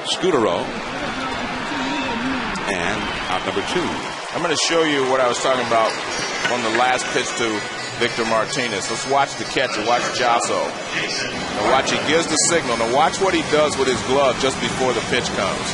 Scutaro. And out number 2. I'm going to show you what I was talking about on the last pitch to Victor Martinez. Let's watch the catcher. Watch Jasso. Now watch, he gives the signal. Now watch what he does with his glove just before the pitch comes.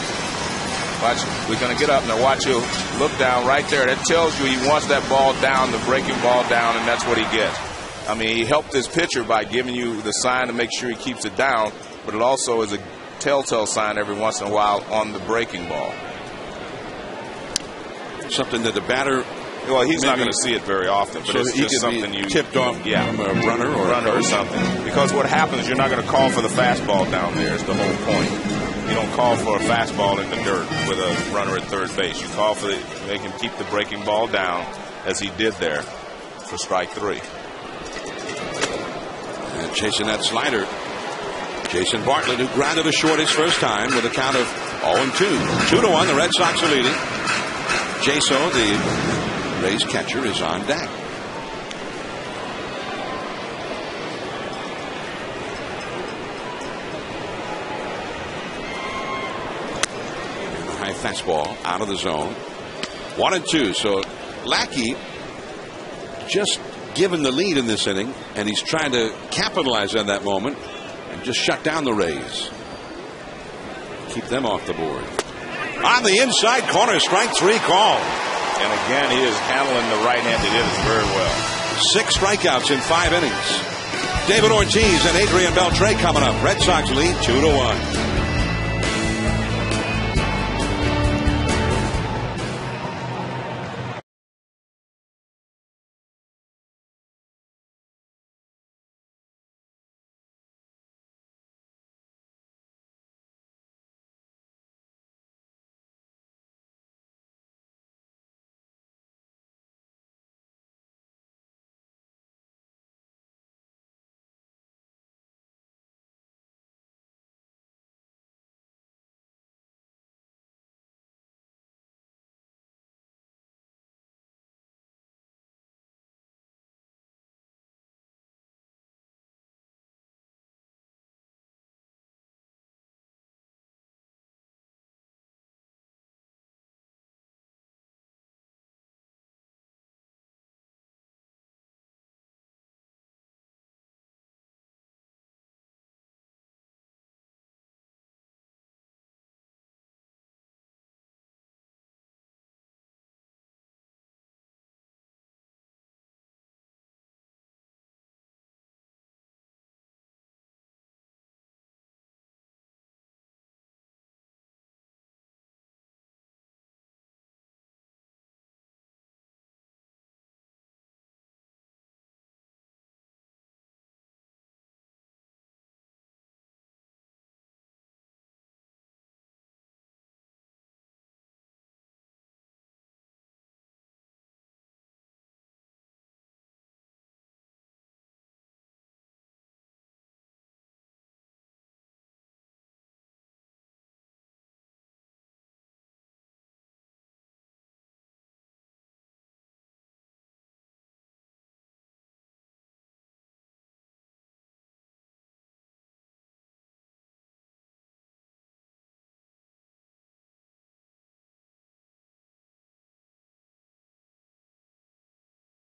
Watch, we're going to get up. Now watch, he'll look down right there. That tells you he wants that ball down, the breaking ball down, and that's what he gets. I mean, he helped his pitcher by giving you the sign to make sure he keeps it down, but it also is a telltale sign every once in a while on the breaking ball. Something that the batter, well, he's not going to see it very often, but so it's just something you tipped off, from a runner or something. Because what happens, you're not going to call for the fastball down there. Is the whole point. You don't call for a fastball in the dirt with a runner at third base. You call for make him keep the breaking ball down, as he did there for strike 3. And chasing that slider, Jason Bartlett, who grounded a short his first time with a count of 0-2. 2-1, the Red Sox are leading. Jaso, the Rays catcher, is on deck. And the high fastball out of the zone. 1-2. So Lackey just given the lead in this inning, and he's trying to capitalize on that moment and just shut down the Rays. Keep them off the board. On the inside corner, strike 3 call. And again, he is handling the right-handed hitters very well. 6 strikeouts in 5 innings. David Ortiz and Adrian Beltre coming up. Red Sox lead 2-1.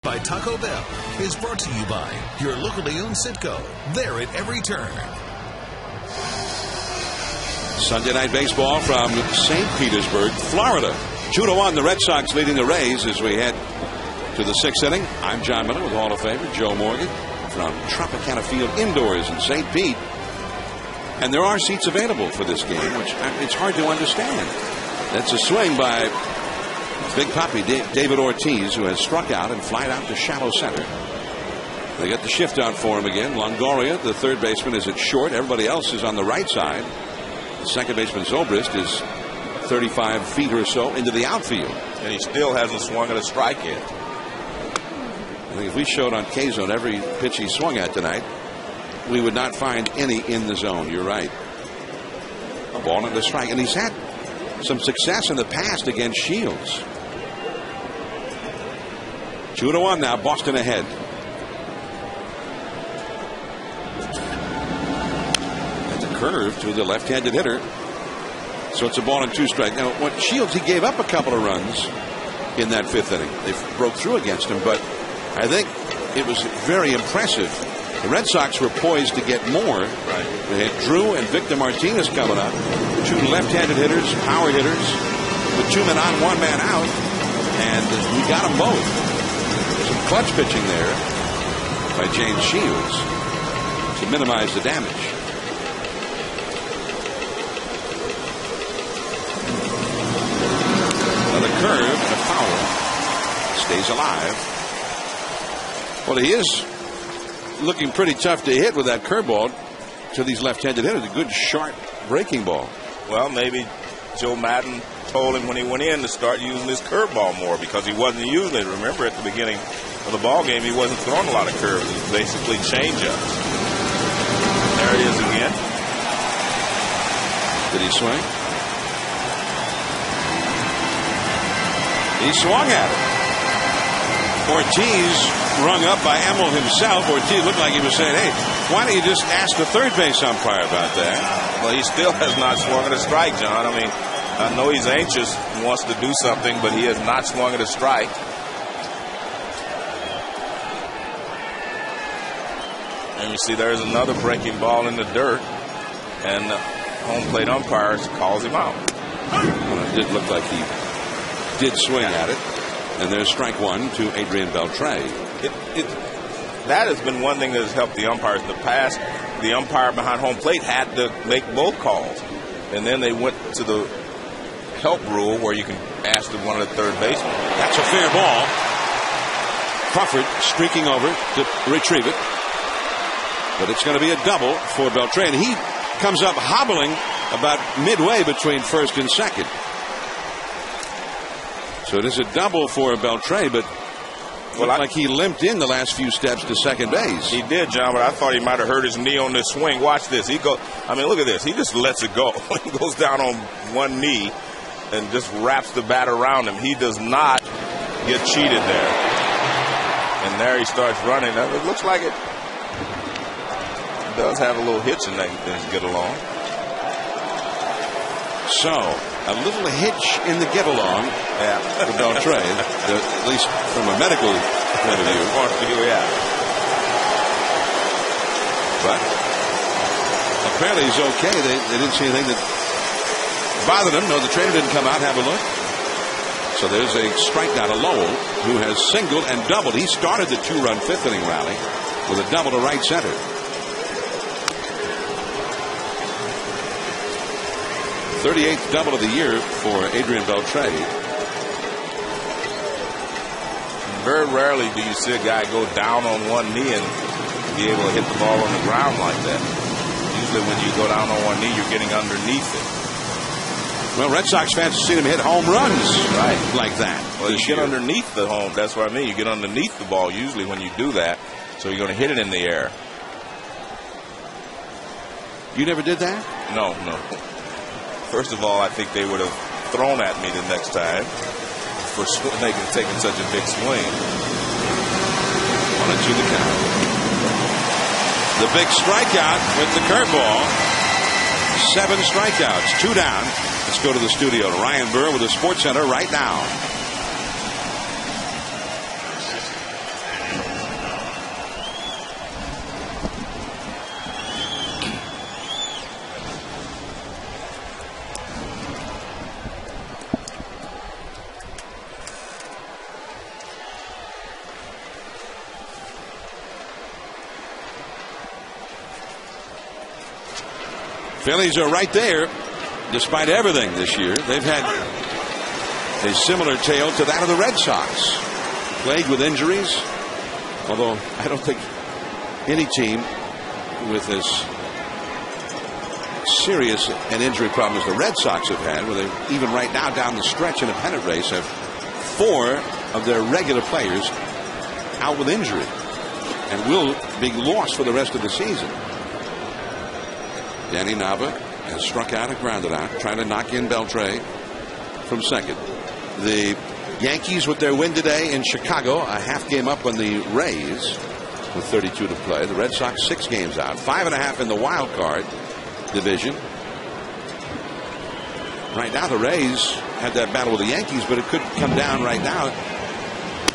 by Taco Bell is brought to you by your locally owned Citgo. There at every turn. Sunday night baseball from St. Petersburg, Florida. 2-1, the Red Sox leading the Rays as we head to the 6th inning. I'm John Miller with Hall of Famer Joe Morgan from Tropicana Field indoors in St. Pete. And there are seats available for this game, which it's hard to understand. That's a swing by Big Papi David Ortiz, who has struck out and flied out to shallow center. They got the shift out for him again. Longoria, the third baseman, is at short. Everybody else is on the right side. The second baseman, Zobrist, is 35 feet or so into the outfield. And he still hasn't swung at a strike yet. I think if we showed on K-Zone every pitch he swung at tonight, we would not find any in the zone. You're right. A ball and a strike. And he's had some success in the past against Shields. 2-1 now. Boston ahead. Curve to the left-handed hitter. So it's a ball and 2 strike. Now, what Shields, he gave up a couple of runs in that 5th inning. They broke through against him, but I think it was very impressive. The Red Sox were poised to get more. Right. They had Drew and Victor Martinez coming up. 2 left-handed hitters, power hitters, with 2 men on, 1 man out, and we got them both. Some clutch pitching there by James Shields to minimize the damage. The curve and a foul. Stays alive. Well, he is looking pretty tough to hit with that curveball to these left-handed hitters. A good, sharp breaking ball. Well, maybe Joe Madden told him when he went in to start using his curveball more because he wasn't using it. Remember, at the beginning of the ball game, he wasn't throwing a lot of curves. It was basically changeups. There it is again. Did he swing? He swung at it. Ortiz rung up by Emil himself. Ortiz looked like he was saying, hey, why don't you just ask the third base umpire about that? Well, he still has not swung at a strike, John. I mean, I know he's anxious and wants to do something, but he has not swung at a strike. And you see there's another breaking ball in the dirt, and the home plate umpire calls him out. Well, it did look like he did swing at it, and there's strike 1 to Adrian Beltre. That has been one thing that has helped the umpires in the past. The umpire behind home plate had to make both calls, and then they went to the help rule where you can ask one of the third basemen. That's a fair ball. Crawford streaking over to retrieve it, but it's going to be a double for Beltre, and he comes up hobbling about midway between first and second. So it is a double for Beltre, but like he limped in the last few steps to second base. He did, John, but I thought he might have hurt his knee on this swing. Watch this. Look at this. He just lets it go. He goes down on one knee and just wraps the bat around him. He does not get cheated there. And there he starts running. It looks like it does have a little hitch in that things get along. So, a little hitch in the get-along for Beltre, at least from a medical point of view. Yeah. But apparently he's okay. They didn't see anything that bothered him. No, the trainer didn't come out and have a look. So there's a strikeout to Lowell, who has singled and doubled. He started the 2-run 5th inning rally with a double to right center. '38th double of the year for Adrian Beltre. Very rarely do you see a guy go down on one knee and be able to hit the ball on the ground like that. Usually when you go down on one knee, you're getting underneath it. Well, Red Sox fans have seen him hit home runs like that. Well, you get underneath the home. That's what I mean. You get underneath the ball usually when you do that. So you're going to hit it in the air. You never did that? No. First of all, I think they would have thrown at me the next time for taking such a big swing. 1-2 the count. The big strikeout with the curveball. 7 strikeouts, 2 down. Let's go to the studio to Ryan Burr with the Sports Center right now. Phillies are right there, despite everything this year. They've had a similar tale to that of the Red Sox, plagued with injuries. Although I don't think any team with as serious an injury problem as the Red Sox have had, where they even right now down the stretch in a pennant race have 4 of their regular players out with injury and will be lost for the rest of the season. Danny Nava has struck out and grounded out, trying to knock in Beltre from second. The Yankees, with their win today in Chicago, a half game up on the Rays with 32 to play. The Red Sox 6 games out, 5.5 in the wild card division. Right now the Rays had that battle with the Yankees, but it could come down right now,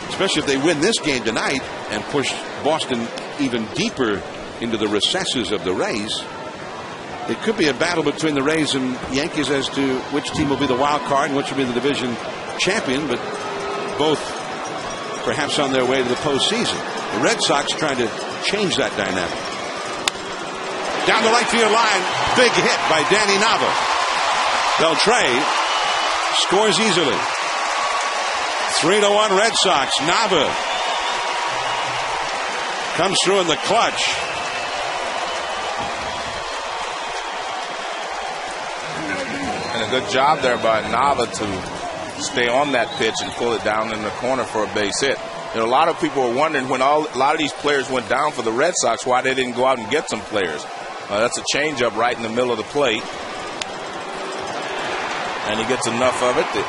especially if they win this game tonight and push Boston even deeper into the recesses of the Rays. It could be a battle between the Rays and Yankees as to which team will be the wild card and which will be the division champion, but both perhaps on their way to the postseason. The Red Sox trying to change that dynamic. Down the right field line, big hit by Danny Nava. Beltre scores easily. 3-1 Red Sox. Nava comes through in the clutch. And a good job there by Nava to stay on that pitch and pull it down in the corner for a base hit. You know, a lot of people were wondering when a lot of these players went down for the Red Sox, why they didn't go out and get some players. That's a changeup right in the middle of the plate. And he gets enough of it to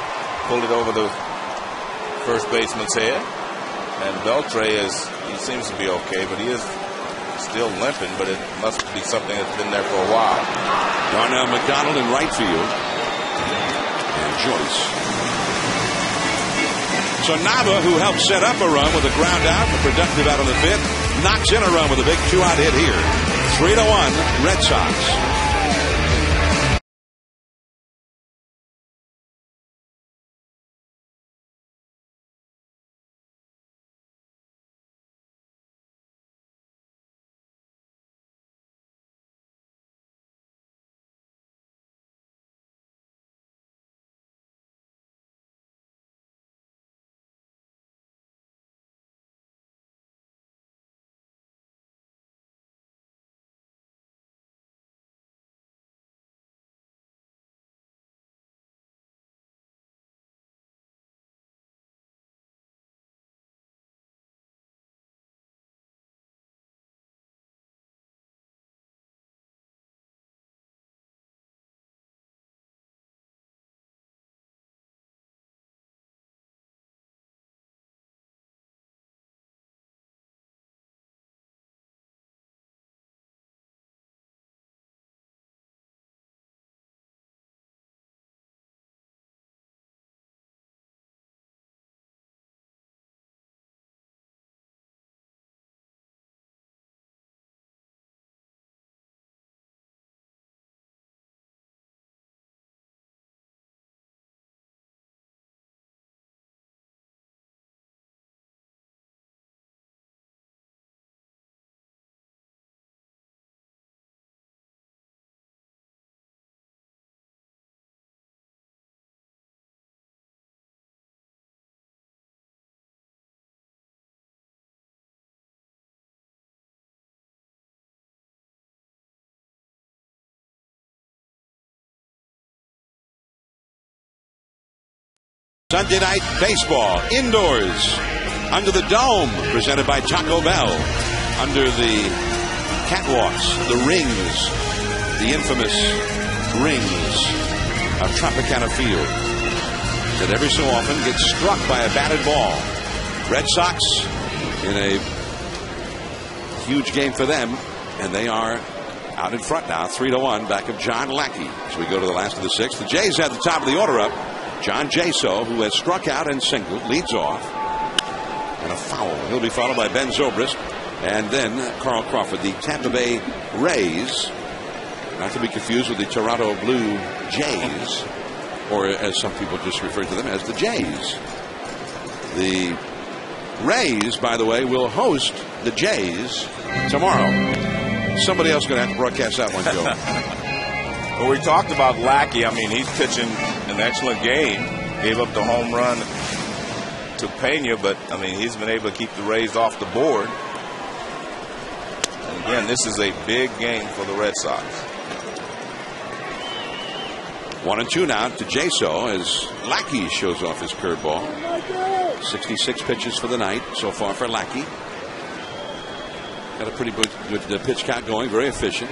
pull it over the first baseman's head. And Beltre he seems to be okay, but he is still limping, but it must be something that's been there for a while. Darnell McDonald in right field. And Joyce. So Nava, who helped set up a run with a ground out, a productive out on the 5th, knocks in a run with a big 2-out hit here. 3-1 Red Sox. Sunday night baseball indoors under the dome, presented by Taco Bell, under the catwalks, the rings, the infamous rings of Tropicana Field that every so often gets struck by a batted ball. Red Sox in a huge game for them, and they are out in front now, 3-1, back of John Lackey. As we go to the last of the 6th, the Jays have the top of the order up. John Jaso, who has struck out and singled, leads off. And a foul. He'll be followed by Ben Zobrist. And then Carl Crawford, the Tampa Bay Rays. Not to be confused with the Toronto Blue Jays. Or as some people just refer to them as the Jays. The Rays, by the way, will host the Jays tomorrow. Somebody else going to have to broadcast that one, Joe. Well, we talked about Lackey. I mean, he's pitching an excellent game. Gave up the home run to Peña, but, I mean, he's been able to keep the Rays off the board. And again, this is a big game for the Red Sox. 1-2 now to Jaso as Lackey shows off his curveball. 66 pitches for the night so far for Lackey. Got a pretty good pitch count going, very efficient.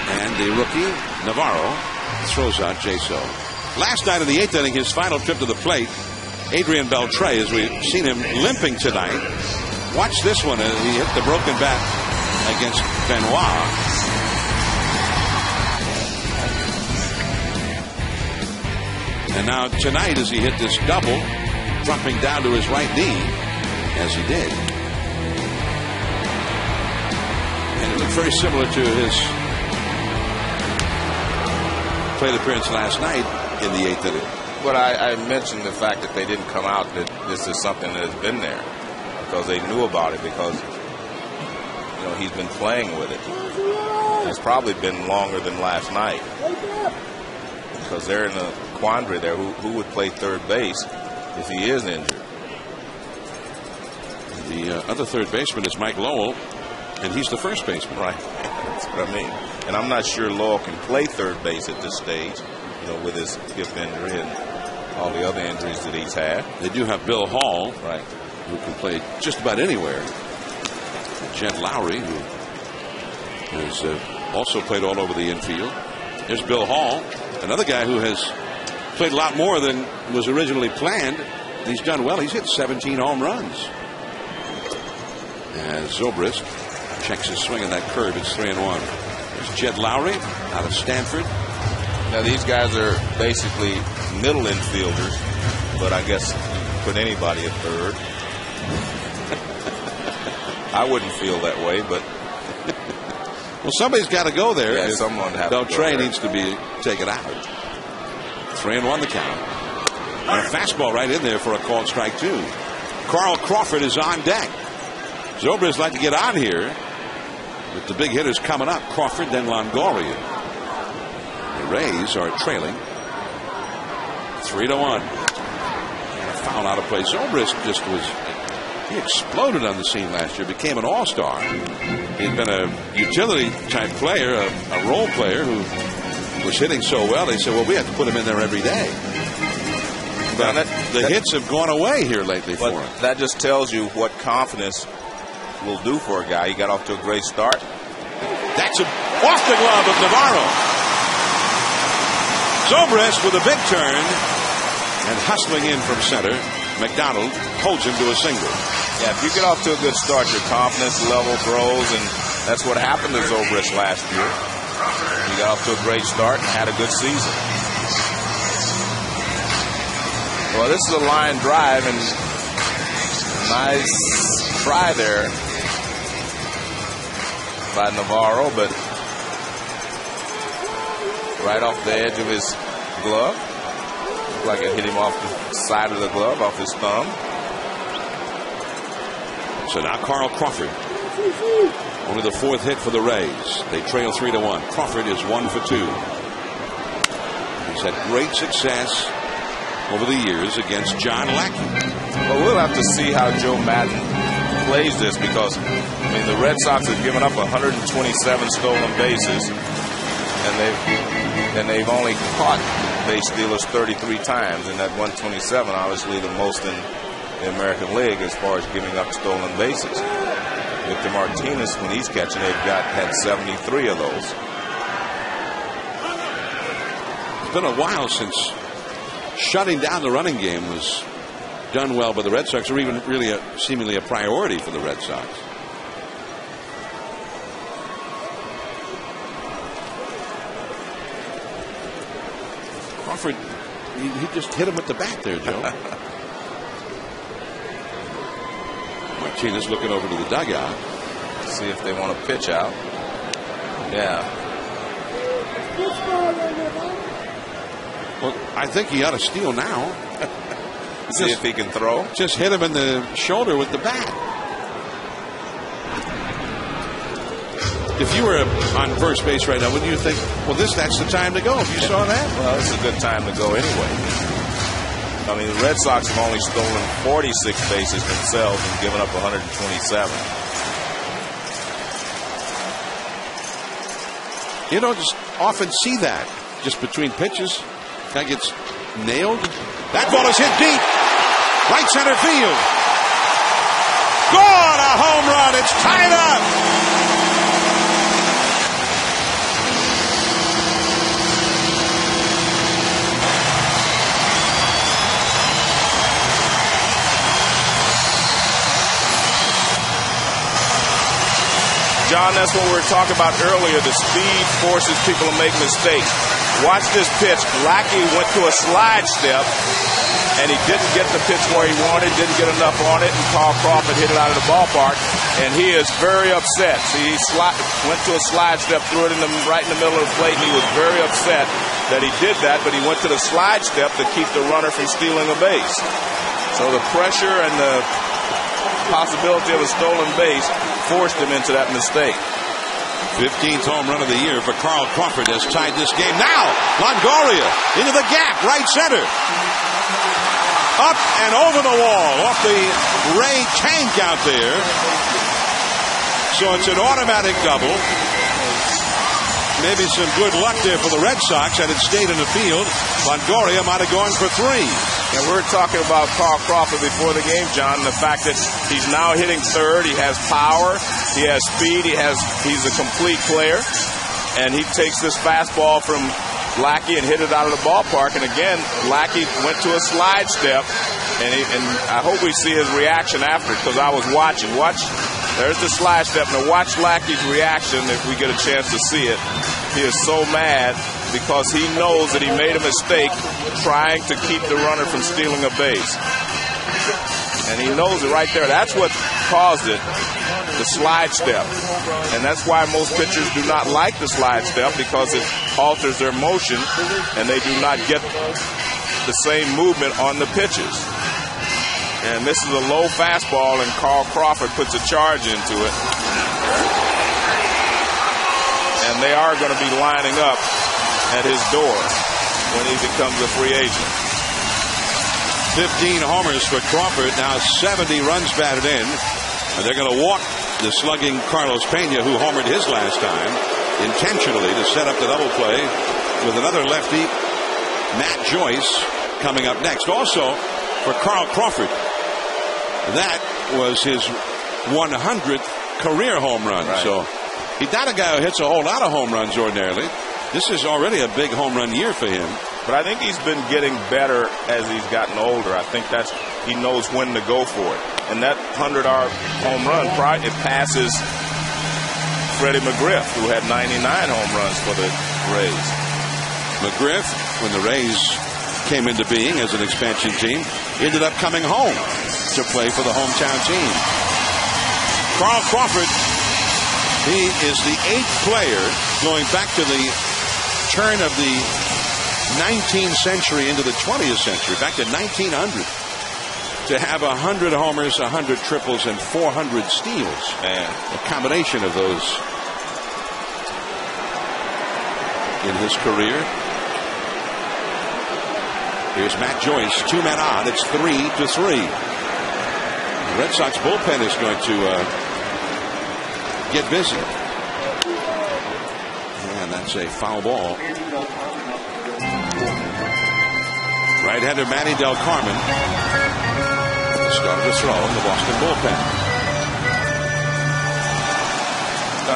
And the rookie, Navarro, throws out Jaso. Last night in the 8th inning, his final trip to the plate, Adrian Beltre, as we've seen him limping tonight. Watch this one as he hit the broken bat against Benoit. And now tonight, as he hit this double, dropping down to his right knee, as he did. And it looked very similar to his plate appearance last night in the 8th inning. But I mentioned the fact that they didn't come out, that this is something that has been there because they knew about it, because he's been playing with it. It's probably been longer than last night because they're in a quandary there. Who would play third base if he is injured? The other third baseman is Mike Lowell, and he's the first baseman. Right. That's what I mean. And I'm not sure Lowell can play third base at this stage, with his hip injury and all the other injuries that he's had. They do have Bill Hall, right, who can play just about anywhere. Jed Lowry, who has also played all over the infield. There's Bill Hall, another guy who has played a lot more than was originally planned. He's done well. He's hit 17 home runs. As Zobrist checks his swing on that curve, it's 3-1. There's Jed Lowry out of Stanford. Now these guys are basically middle infielders, but I guess put anybody at third. I wouldn't feel that way, but well, somebody's got to go there. Yeah, someone has to go Beltre there. needs to be taken out. 3-1 the count. And a fastball right in there for a called strike 2. Carl Crawford is on deck. Zobrist like to get on here, but the big hitters coming up. Crawford, then Longoria. The Rays are trailing 3-1. And a foul out of play. Zobrist he exploded on the scene last year, became an all-star. He'd been a utility type player, a role player who was hitting so well. They said, well, we have to put him in there every day. But the hits have gone away here lately for him. That just tells you what confidence will do for a guy. He got off to a great start. That's off the glove of Navarro. Zobrist with a big turn and hustling in from center. McDonald holds him to a single. Yeah, if you get off to a good start, your confidence level grows, and that's what happened to Zobrist last year. He got off to a great start and had a good season. Well, this is a line drive, and nice try there by Navarro, but right off the edge of his glove. Looked like it hit him off the side of the glove, off his thumb. So now Carl Crawford. Only the 4th hit for the Rays. They trail 3-1. Crawford is 1 for 2. He's had great success over the years against John Lackey. Well, we'll have to see how Joe Madden plays this, because the Red Sox have given up 127 stolen bases, and they've only caught base stealers 33 times, and that 127 obviously the most in the American League as far as giving up stolen bases. Victor Martinez, when he's catching, had 73 of those. It's been a while since shutting down the running game was done well by the Red Sox, or even really seemingly a priority for the Red Sox. Crawford, he just hit him with the bat there, Joe. Martinez looking over to the dugout. See if they want to pitch out. Yeah. Well, I think he ought to steal now. See if he can throw. Just hit him in the shoulder with the bat. If you were on first base right now, wouldn't you think, well, that's the time to go? If you saw that? Well, it's a good time to go anyway. I mean, the Red Sox have only stolen 46 bases themselves and given up 127. You don't just often see that just between pitches. Guy gets nailed. That ball is hit deep. Right center field. Gone! A home run. It's tied up. John, that's what we were talking about earlier. The speed forces people to make mistakes. Watch this pitch. Lackey went to a slide step, and he didn't get the pitch where he wanted, didn't get enough on it, and Carl Crawford hit it out of the ballpark, and he is very upset. See, he went to a slide step, threw it right in the middle of the plate, and he was very upset that he did that, but he went to the slide step to keep the runner from stealing a base. So the pressure and the possibility of a stolen base forced him into that mistake. 15th home run of the year for Carl Crawford has tied this game. Now, Longoria into the gap, right center. Up and over the wall, off the Ray tank out there. So it's an automatic double. Maybe some good luck there for the Red Sox, and it stayed in the field. Longoria might have gone for 3. And we're talking about Carl Crawford before the game, John, the fact that he's now hitting third. He has power, he has speed, he's a complete player, and he takes this fastball from Lackey and hit it out of the ballpark. And again, Lackey went to a slide step, and I hope we see his reaction after, because I was watching. There's the slide step. Now watch Lackey's reaction if we get a chance to see it. He is so mad because he knows that he made a mistake trying to keep the runner from stealing a base. And he knows it right there. That's what caused it, the slide step. And that's why most pitchers do not like the slide step, because it alters their motion and they do not get the same movement on the pitches. And this is a low fastball, and Carl Crawford puts a charge into it. And they are going to be lining up at his door when he becomes a free agent. 15 homers for Crawford, now 70 runs batted in. And they're going to walk the slugging Carlos Peña, who homered his last time, intentionally to set up the double play with another lefty, Matt Joyce, coming up next. Also, for Carl Crawford, that was his 100th career home run. Right. So he's not a guy who hits a whole lot of home runs ordinarily. This is already a big home run year for him. But I think he's been getting better as he's gotten older. I think he knows when to go for it. And that 100-yard home run, it passes Freddie McGriff, who had 99 home runs for the Rays. McGriff, when the Rays came into being as an expansion team, ended up coming home to play for the hometown team. Carl Crawford, he is the 8th player going back to the turn of the 19th century into the 20th century, back to 1900, to have 100 homers, 100 triples, and 400 steals. Man, a combination of those in his career. Here's Matt Joyce, 2 men on. It's 3-3. The Red Sox bullpen is going to get busy. And that's a foul ball. Right-hander Manny Del Carmen started to throw in the Boston bullpen.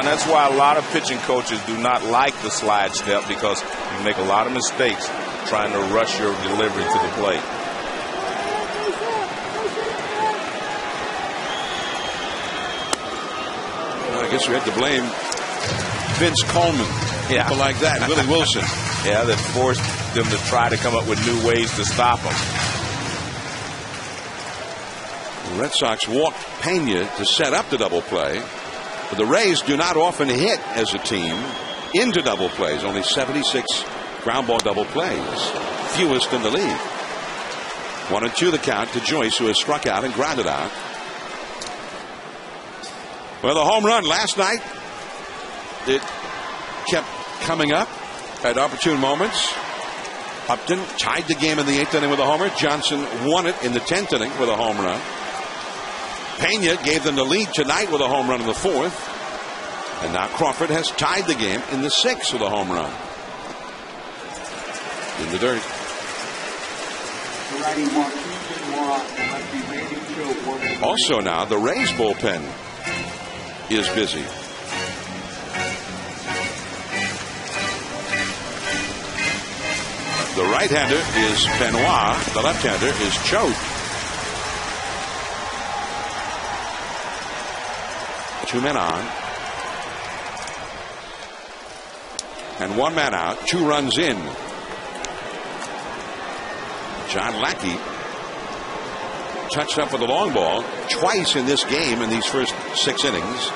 And that's why a lot of pitching coaches do not like the slide step, because you make a lot of mistakes trying to rush your delivery to the plate. Well, I guess we have to blame Vince Coleman, people like that, Willie Wilson. Yeah, that forced them to try to come up with new ways to stop him. The Red Sox walked Peña to set up the double play, but the Rays do not often hit as a team into double plays. Only 76 ground ball double plays, fewest in the league. 1-2 the count to Joyce, who has struck out and grounded out. Well, the home run last night it kept coming up at opportune moments. Upton tied the game in the 8th inning with a homer. Johnson won it in the 10th inning with a home run. Peña gave them the lead tonight with a home run in the 4th. And now Crawford has tied the game in the 6th with a home run. In the dirt. Also now, the Rays bullpen is busy. The right-hander is Peña. The left-hander is Choate. 2 men on. And 1 man out. 2 runs in. John Lackey touched up with the long ball twice in this game in these first 6 innings.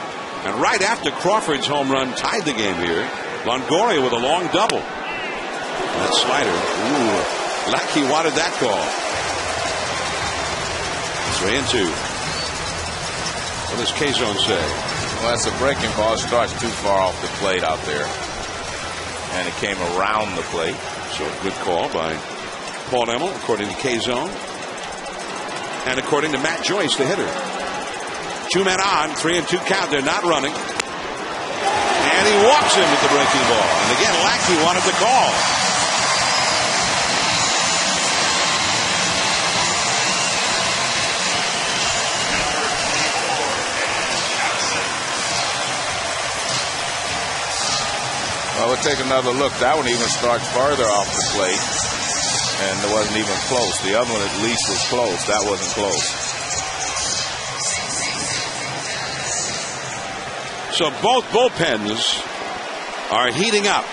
And right after Crawford's home run tied the game here, Longoria with a long double. And that slider. Ooh. Lackey wanted that call. 3-2. What does K-Zone say? Well, that's a breaking ball. It starts too far off the plate out there. And it came around the plate. So a good call by Paul Emmel, according to K-Zone. And according to Matt Joyce, the hitter. 2 men on, 3-2 count. They're not running. And he walks him with the breaking ball. And again, Lackey wanted the call. Well, we'll take another look. That one even starts further off the plate. And it wasn't even close. The other one at least was close. That wasn't close. So both bullpens are heating up.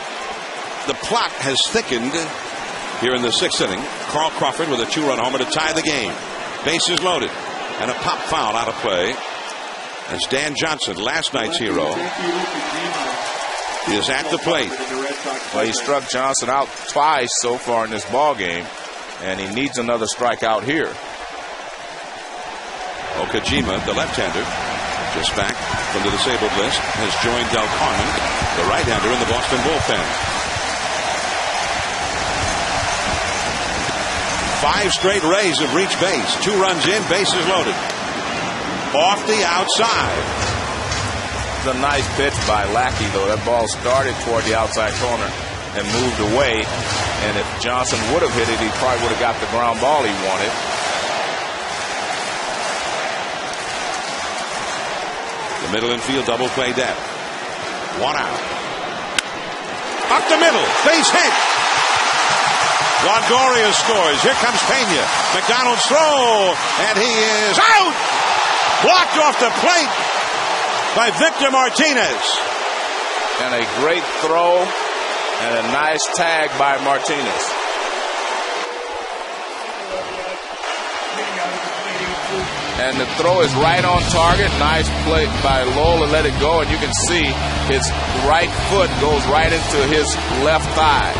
The plot has thickened here in the 6th inning. Carl Crawford with a 2-run homer to tie the game. Bases loaded. And a pop foul out of play. As Dan Johnson, last night's hero, is at the plate. Well, he struck Johnson out twice so far in this ball game, and he needs another strikeout here. Okajima, the left-hander, just back from the disabled list, has joined Del Carmen, the right-hander in the Boston bullpen. 5 straight Rays have reached base. 2 runs in, bases loaded. Off the outside. A nice pitch by Lackey, though. That ball started toward the outside corner and moved away. And if Johnson would have hit it, he probably would have got the ground ball he wanted. The middle infield double play depth. 1 out. Up the middle. Base hit. Longoria scores. Here comes Peña. McDonald's throw. And he is out. Blocked off the plate by Victor Martinez. And a great throw and a nice tag by Martinez. And the throw is right on target. Nice play by Lowell to let it go. And you can see his right foot goes right into his left thigh.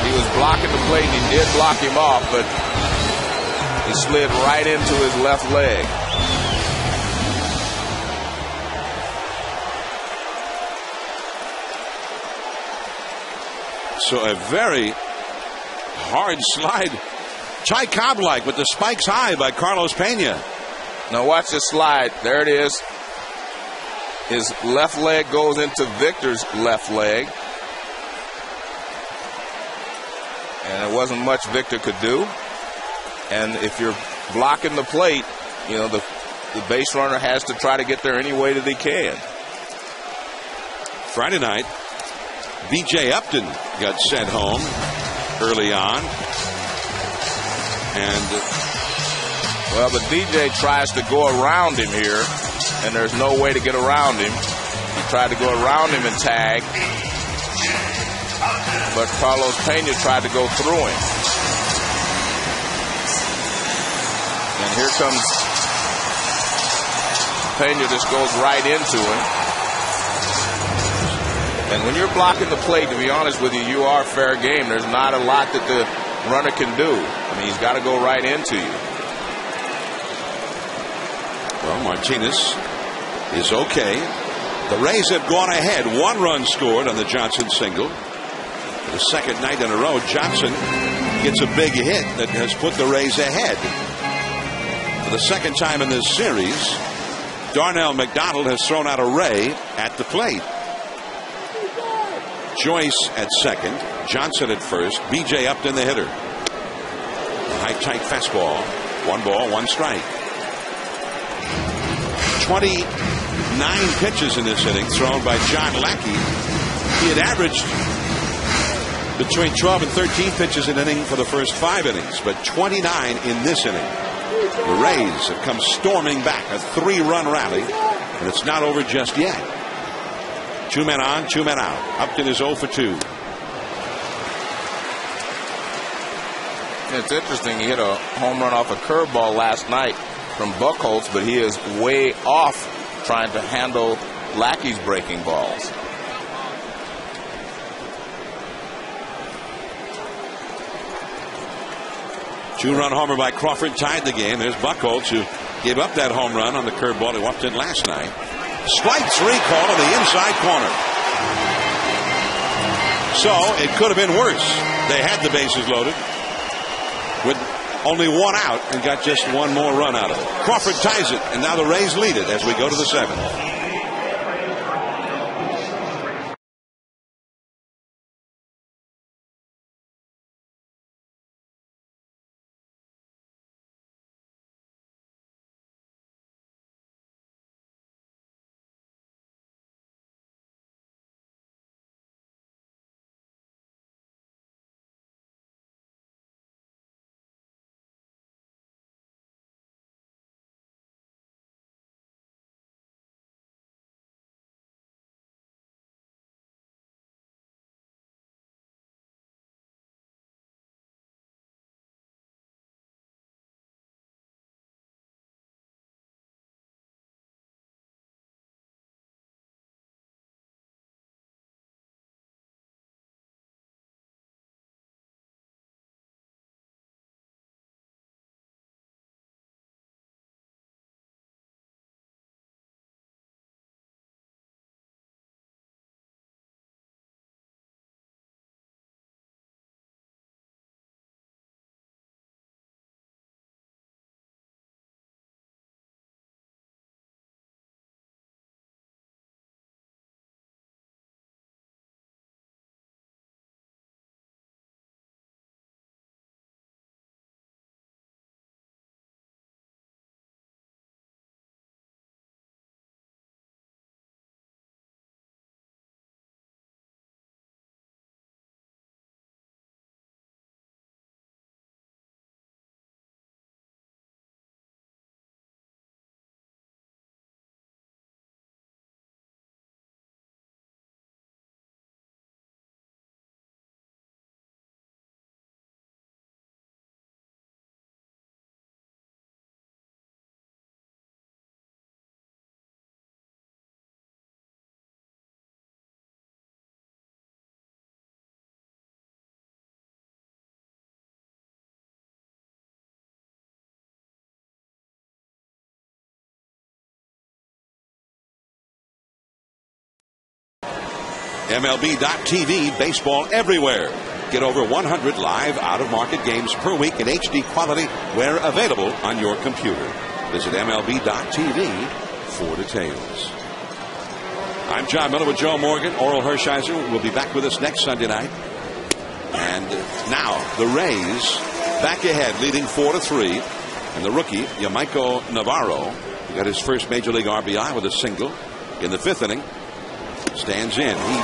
He was blocking the plate and he did block him off, but he slid right into his left leg. So a very hard slide. Ty Cobb-like with the spikes high by Carlos Peña. Now watch the slide. There it is. His left leg goes into Victor's left leg. And it wasn't much Victor could do. And if you're blocking the plate, you know, the base runner has to try to get there any way that he can. Friday night, B.J. Upton got sent home early on. And well, but DJ tries to go around him here, and there's no way to get around him. He tried to go around him and tag, but Carlos Peña tried to go through him. And here comes Peña, just goes right into him. And when you're blocking the plate, to be honest with you, you are fair game. There's not a lot that the runner can do. I mean, he's got to go right into you. Well, Martinez is okay. The Rays have gone ahead. 1 run scored on the Johnson single. For the second night in a row, Johnson gets a big hit that has put the Rays ahead. For the second time in this series, Darnell McDonald has thrown out a Ray at the plate. Joyce at second, Johnson at first, B.J. Upton the hitter. High tight fastball. 1 ball, 1 strike. 29 pitches in this inning thrown by John Lackey. He had averaged between 12 and 13 pitches an inning for the first 5 innings, but 29 in this inning. The Rays have come storming back, a 3-run rally, and it's not over just yet. 2 men on, 2 men out. Upton is 0 for 2. It's interesting. He hit a home run off a curveball last night from Buchholz, but he is way off trying to handle Lackey's breaking balls. Two-run homer by Crawford tied the game. There's Buchholz, who gave up that home run on the curveball he walked in last night. Strike 3 call on the inside corner. So it could have been worse. They had the bases loaded with only 1 out and got just 1 more run out of it. Crawford ties it, and now the Rays lead it as we go to the 7th. MLB.TV, baseball everywhere. Get over 100 live out-of-market games per week in HD quality where available on your computer. Visit MLB.TV for details. I'm John Miller with Joe Morgan. Oral Hershiser will be back with us next Sunday night. And now the Rays back ahead, leading 4-3. And the rookie, Yamaiko Navarro, who got his first Major League RBI with a single in the 5th inning, stands in. He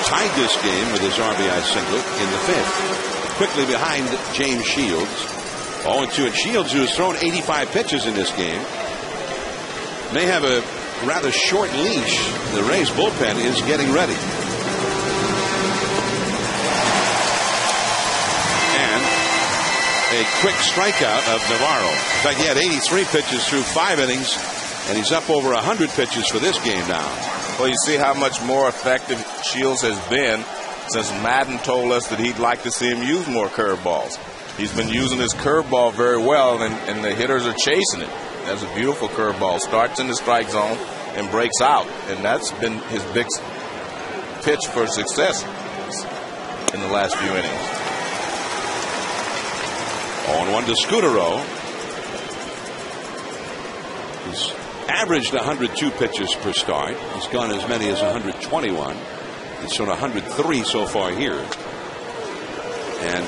tied this game with his RBI single in the 5th. Quickly behind James Shields. 0-2. And Shields, who has thrown 85 pitches in this game, may have a rather short leash. The Rays bullpen is getting ready. And a quick strikeout of Navarro. In fact, he had 83 pitches through 5 innings, and he's up over 100 pitches for this game now. Well, you see how much more effective Shields has been since Madden told us that he'd like to see him use more curveballs. He's been using his curveball very well, and the hitters are chasing it. That's a beautiful curveball. Starts in the strike zone and breaks out. And that's been his big pitch for success in the last few innings. 0-1 to Scutaro. He's averaged 102 pitches per start. He's gone as many as 121. He's shown 103 so far here. And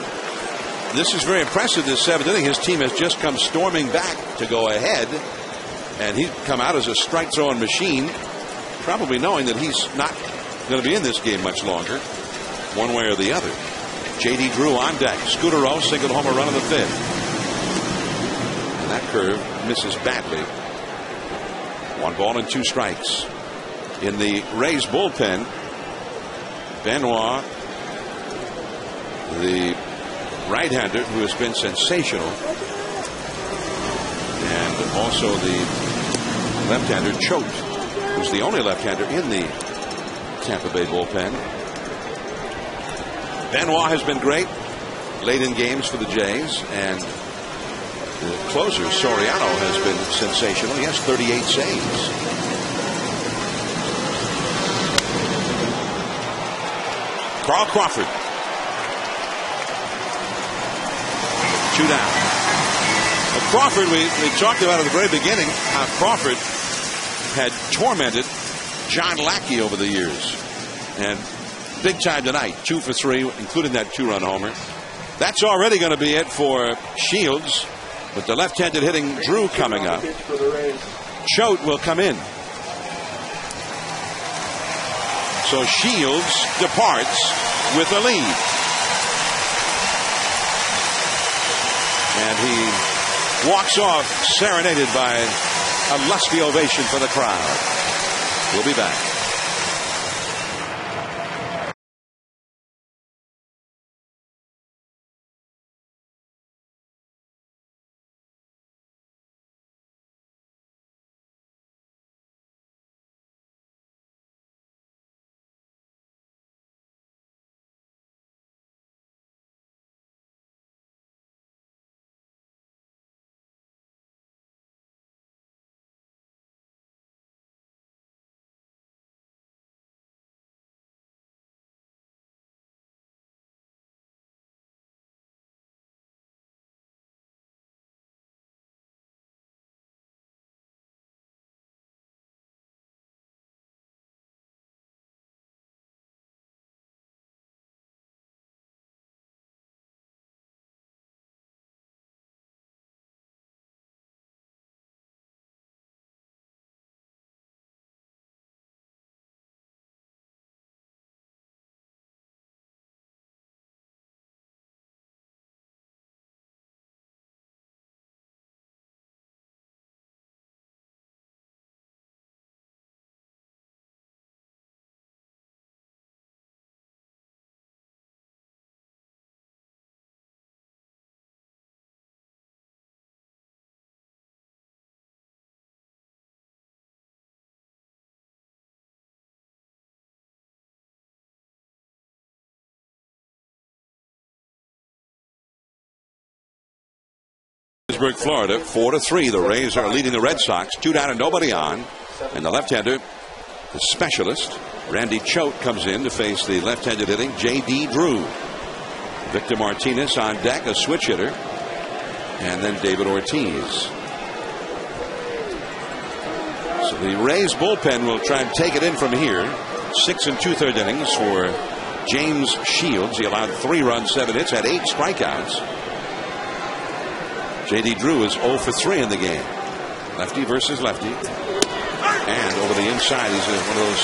this is very impressive. This seventh inning, his team has just come storming back to go ahead. And he's come out as a strike throwing machine, probably knowing that he's not going to be in this game much longer, one way or the other. J.D. Drew on deck. Scutaro, single homer run of the fifth. And that curve misses badly. 1 ball and 2 strikes. In the Rays bullpen, Benoit, the right-hander who has been sensational, and also the left-hander Choate, who's the only left-hander in the Tampa Bay bullpen. Benoit has been great late in games for the Jays, and the closer Soriano has been sensational. He has 38 saves. Carl Crawford. 2 down. Crawford, we talked about at the very beginning how Crawford had tormented John Lackey over the years. And big time tonight, 2 for 3, including that 2-run homer. That's already going to be it for Shields, with the left-handed hitting Drew coming up. Choate will come in. So Shields departs with a lead. And he walks off serenaded by a lusty ovation for the crowd. We'll be back. Florida, 4-3. The Rays are leading the Red Sox. 2 down and nobody on. And the left-hander, the specialist, Randy Choate, comes in to face the left-handed hitting J.D. Drew. Victor Martinez on deck, a switch hitter. And then David Ortiz. So the Rays bullpen will try and take it in from here. 6 2/3 innings for James Shields. He allowed 3 runs, 7 hits, had 8 strikeouts. J.D. Drew is 0 for 3 in the game. Lefty versus lefty. And over the inside, he's one of those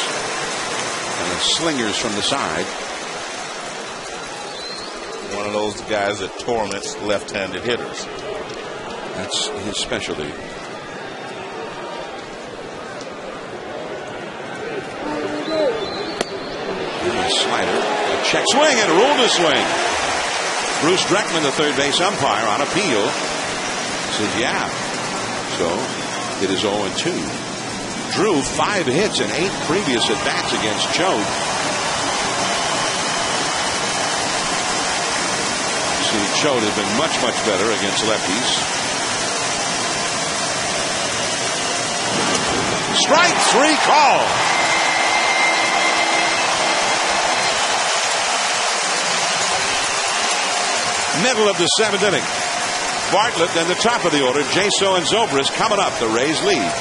kind of slingers from the side. One of those guys that torments left-handed hitters. That's his specialty. And a slider. A check swing and ruled a swing. Bruce Dreckman, the third base umpire, on appeal, says yeah. So it is 0-2. Drew 5 hits and 8 previous at bats against Choate. See, Choate has been much better against lefties. Strike 3 call. Middle of the 7th inning. Bartlett and the top of the order. Jaso and Zobrist coming up. The Rays lead.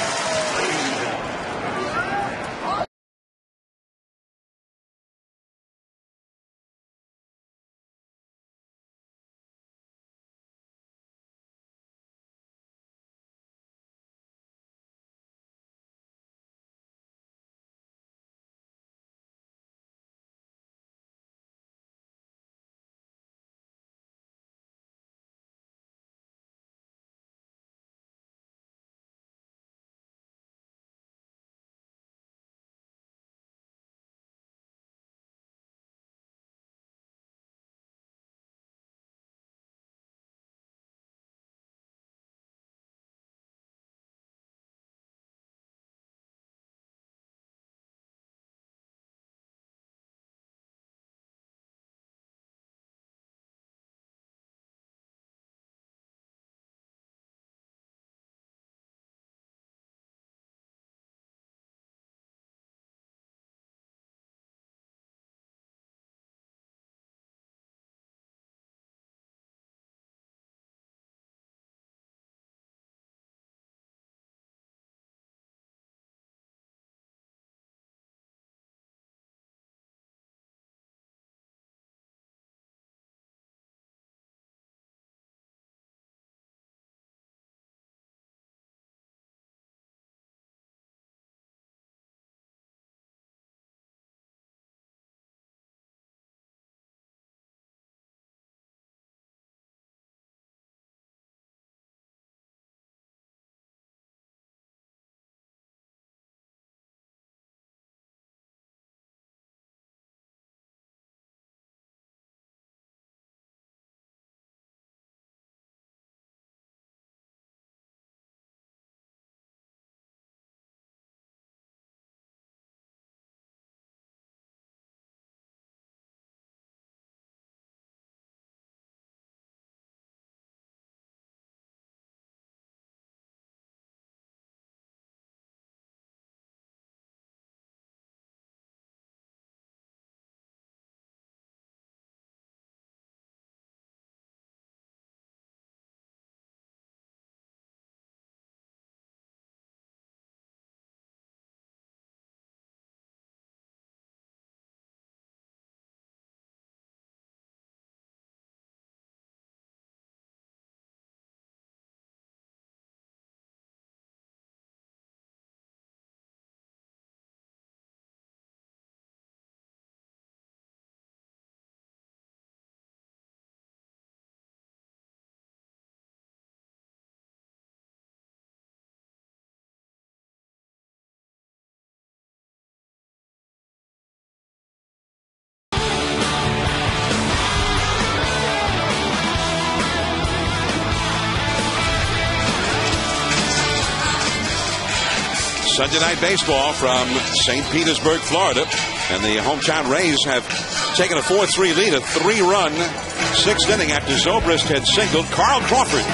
Sunday night baseball from St. Petersburg, Florida. And the hometown Rays have taken a 4-3 lead, a 3-run 6th inning after Zobrist had singled. Carl Crawford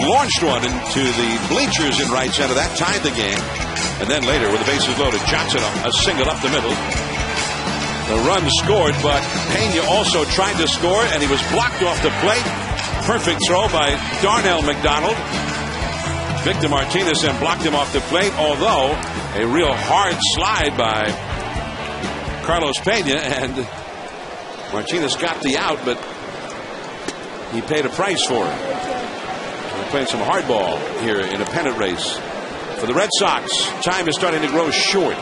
launched one into the bleachers in right center. That tied the game. And then later, with the bases loaded, Johnson a single up the middle. The run scored, but Peña also tried to score, and he was blocked off the plate. Perfect throw by Darnell McDonald. Victor Martinez then blocked him off the plate, although a real hard slide by Carlos Peña, and Martinez got the out, but he paid a price for it. They're playing some hardball here in a pennant race. For the Red Sox, time is starting to grow short.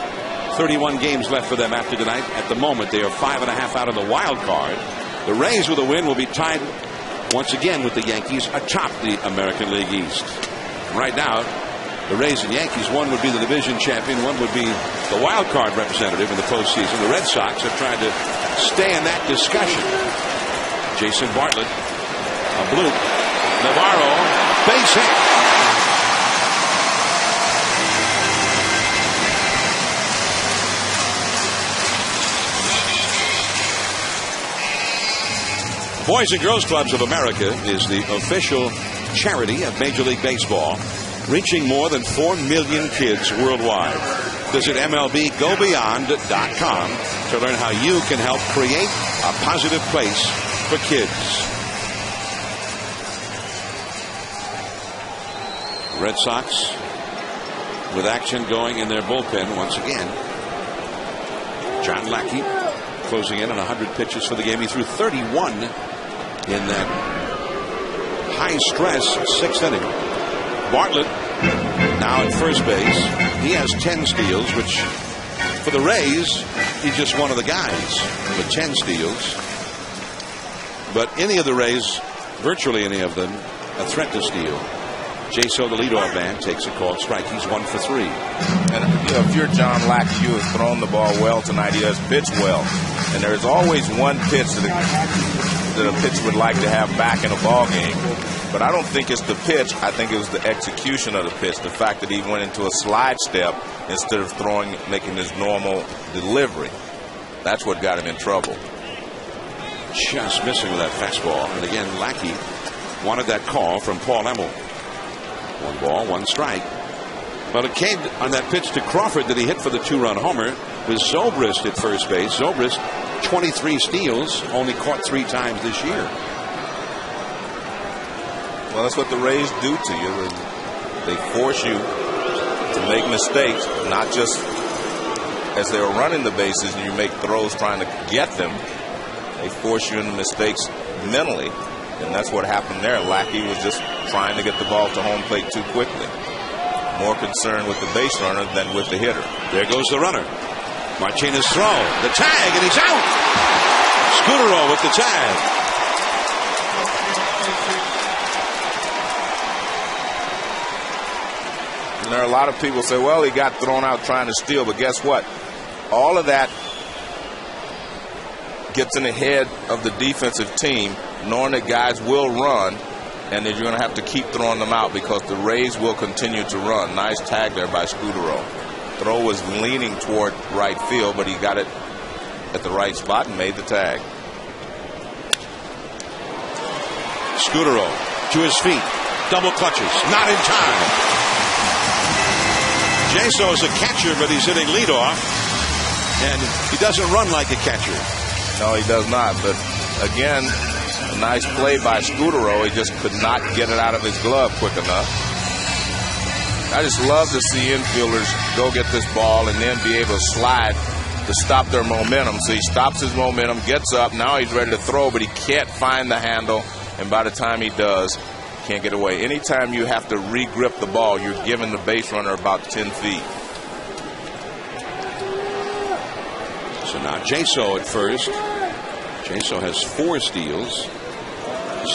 31 games left for them after tonight. At the moment, they are 5.5 out of the wild card. The Rays with a win will be tied once again with the Yankees atop the American League East. Right now, the Rays and Yankees, one would be the division champion, one would be the wild card representative in the postseason. The Red Sox are trying to stay in that discussion. Jason Bartlett, a bloop. Navarro, base hit. Boys and Girls Clubs of America is the official charity of Major League Baseball. reaching more than 4 million kids worldwide. Visit MLBGoBeyond.com to learn how you can help create a positive place for kids. Red Sox with action going in their bullpen once again. John Lackey closing in on 100 pitches for the game. He threw 31 in that high-stress 6th inning. Bartlett now at first base. He has 10 steals, which for the Rays, he's just one of the guys with 10 steals. But any of the Rays, virtually any of them, a threat to steal. Jaso, the leadoff man, takes a called strike. He's 1 for 3. And if you're John Lackey, you have thrown the ball well tonight. He does pitch well. And there's always one pitch that a pitcher would like to have back in a ball game. But I don't think it's the pitch. I think it was the execution of the pitch. The fact that he went into a slide step instead of making his normal delivery. That's what got him in trouble. Just missing with that fastball. And again, Lackey wanted that call from Paul Emmel. 1 ball, 1 strike. But it came on that pitch to Crawford that he hit for the 2-run homer with Zobrist at first base. Zobrist, 23 steals, only caught 3 times this year. Well, that's what the Rays do to you. They force you to make mistakes, not just as they were running the bases and you make throws trying to get them. They force you into mistakes mentally. And that's what happened there. Lackey was just trying to get the ball to home plate too quickly. More concerned with the base runner than with the hitter. There goes the runner. Martinez throw. The tag, and he's out. Scudero with the tag. And there are a lot of people say, well, he got thrown out trying to steal. But guess what? All of that gets in the head of the defensive team, knowing that guys will run and that you're going to have to keep throwing them out because the Rays will continue to run. Nice tag there by Scudero. Throw was leaning toward right field, but he got it at the right spot and made the tag. Scudero to his feet. Double clutches. Not in time. Jaso is a catcher, but he's hitting leadoff. And he doesn't run like a catcher. No, he does not. But again, a nice play by Scudero. He just could not get it out of his glove quick enough. I just love to see infielders go get this ball and then be able to slide to stop their momentum. So he stops his momentum, gets up. Now he's ready to throw, but he can't find the handle. And by the time he does, can't get away. Anytime you have to re-grip the ball, you're giving the base runner about 10 feet. So now Jaso at first. Jaso has 4 steals.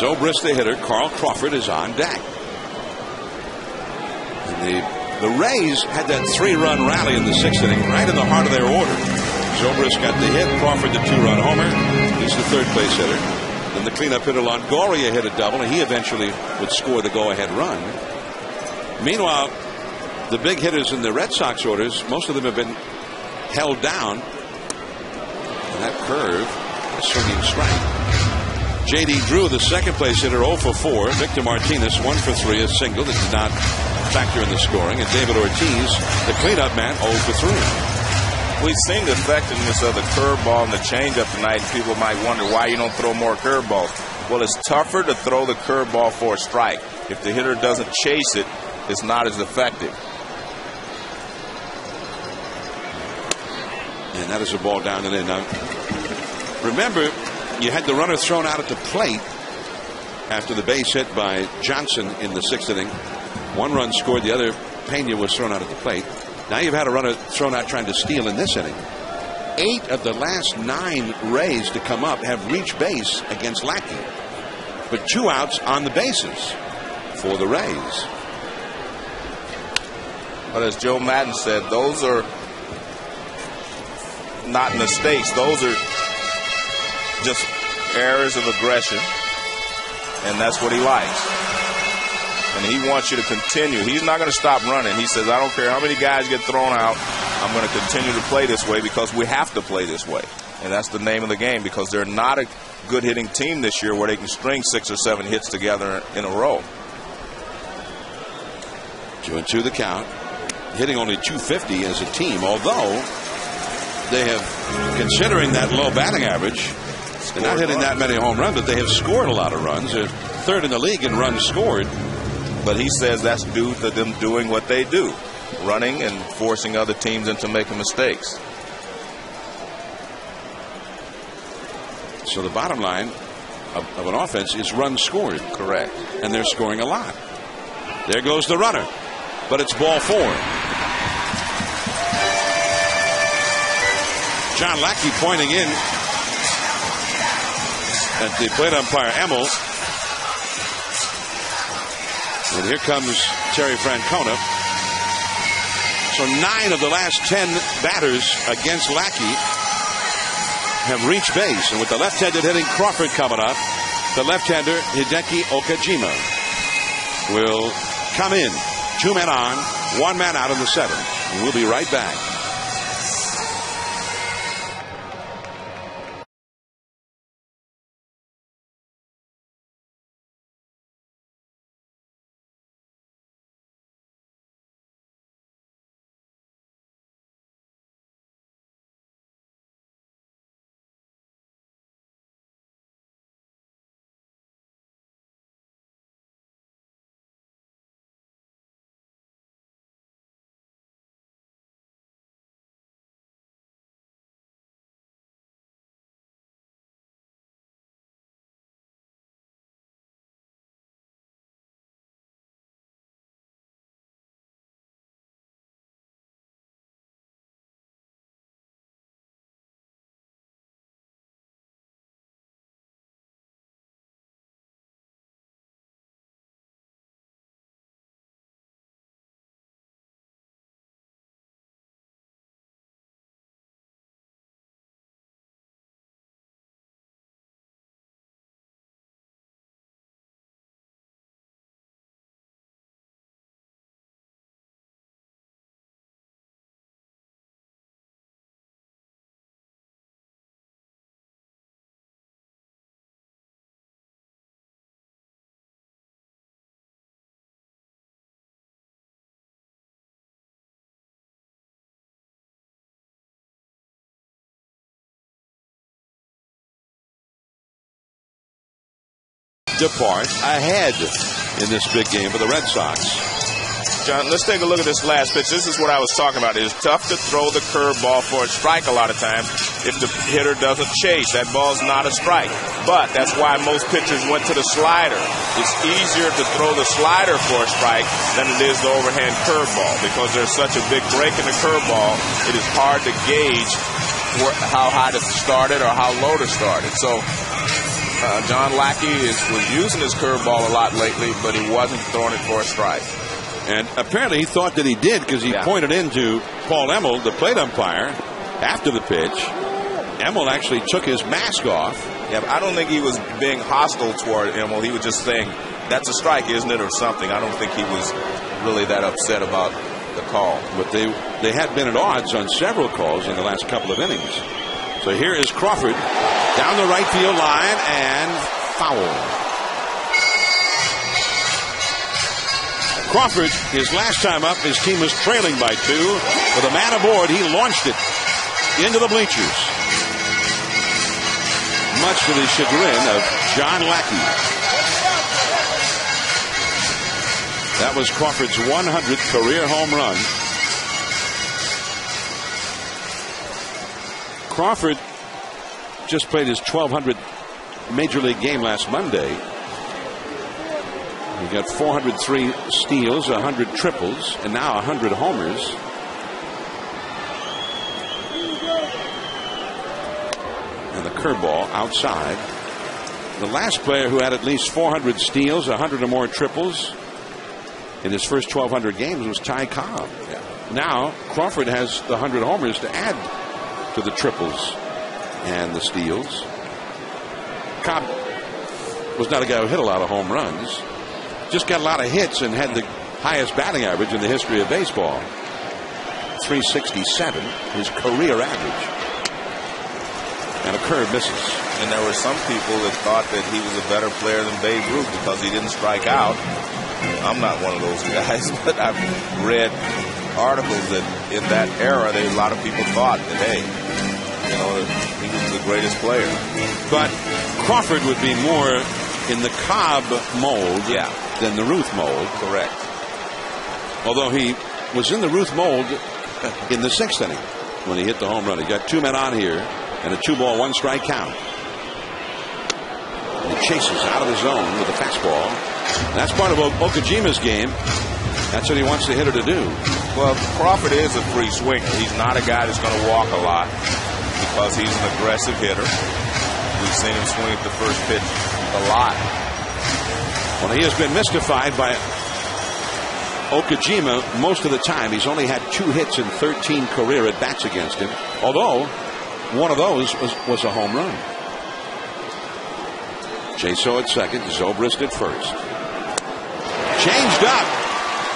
Zobrist, the hitter. Carl Crawford is on deck. And the Rays had that 3-run rally in the 6th inning, right in the heart of their order. Zobrist got the hit. Crawford the 2-run homer. He's the third place hitter. Then the cleanup hitter Longoria hit a double, and he eventually would score the go-ahead run. Meanwhile, the big hitters in the Red Sox orders, most of them have been held down. And that curve, a swinging strike. J.D. Drew, the second place hitter, 0 for 4. Victor Martinez, 1 for 3, a single that did not factor in the scoring. And David Ortiz, the cleanup man, 0 for 3. We've seen the effectiveness of the curveball and the changeup tonight. People might wonder why you don't throw more curveballs. Well, it's tougher to throw the curveball for a strike. If the hitter doesn't chase it, it's not as effective. And that is a ball down and in. Now, remember, you had the runner thrown out at the plate after the base hit by Johnson in the 6th inning. 1 run scored, the other, Peña, was thrown out at the plate. Now you've had a runner thrown out trying to steal in this inning. 8 of the last 9 Rays to come up have reached base against Lackey. But 2 outs on the bases for the Rays. But as Joe Madden said, those are not mistakes. Those are just errors of aggression. And that's what he likes. And he wants you to continue. He's not going to stop running. He says, I don't care how many guys get thrown out. I'm going to continue to play this way because we have to play this way. And that's the name of the game, because they're not a good hitting team this year where they can string 6 or 7 hits together in a row. 2-2 the count. Hitting only .250 as a team, although they have, considering that low batting average, they're not hitting that many home runs, but they have scored a lot of runs. They're third in the league in runs scored. But he says that's due to them doing what they do, running and forcing other teams into making mistakes. So the bottom line of an offense is runs scored. Correct. And they're scoring a lot. There goes the runner. But it's ball 4. John Lackey pointing in at the plate umpire Emmel. And here comes Terry Francona. So 9 of the last 10 batters against Lackey have reached base. And with the left-handed hitting Crawford coming up, the left-hander Hideki Okajima will come in. 2 men on, 1 man out in the 7th. And we'll be right back. Depart ahead in this big game for the Red Sox. John, let's take a look at this last pitch. This is what I was talking about. It is tough to throw the curveball for a strike a lot of times if the hitter doesn't chase. That ball's not a strike. But that's why most pitchers went to the slider. It's easier to throw the slider for a strike than it is the overhand curveball because there's such a big break in the curveball. It is hard to gauge how high to start it or how low to start it. So John Lackey was using his curveball a lot lately, but he wasn't throwing it for a strike. And apparently he thought that he did because he pointed into Paul Emmel, the plate umpire, after the pitch. Emmel actually took his mask off. Yeah, but I don't think he was being hostile toward Emmel. He was just saying, that's a strike, isn't it, or something. I don't think he was really that upset about the call. But they had been at odds on several calls in the last couple of innings. So here is Crawford down the right field line and foul. Crawford, his last time up, his team was trailing by 2. With a man aboard, he launched it into the bleachers. Much to the chagrin of John Lackey. That was Crawford's 100th career home run. Crawford just played his 1,200th Major League game last Monday. He got 403 steals, 100 triples, and now 100 homers. And the curveball outside. The last player who had at least 400 steals, 100 or more triples in his first 1,200 games was Ty Cobb. Now Crawford has the 100 homers to add to the triples and the steals. Cobb was not a guy who hit a lot of home runs. Just got a lot of hits and had the highest batting average in the history of baseball. 367, his career average. And a curve misses. And there were some people that thought that he was a better player than Babe Ruth because he didn't strike out. I'm not one of those guys, but I've read articles that in that era, a lot of people thought that, hey, you know, he was the greatest player. But Crawford would be more in the Cobb mold than the Ruth mold. Correct. Although he was in the Ruth mold in the 6th inning when he hit the home run. He got 2 men on here and a 2-ball, 1-strike count. And he chases out of the zone with a fastball. And that's part of Okajima's game. That's what he wants the hitter to do. Well, Crawford is a free swinger. He's not a guy that's going to walk a lot because he's an aggressive hitter. We've seen him swing at the first pitch a lot. Well, he has been mystified by Okajima most of the time. He's only had 2 hits in 13 career at-bats against him, although one of those was a home run. Jaso at second, Zobrist at first. Changed up.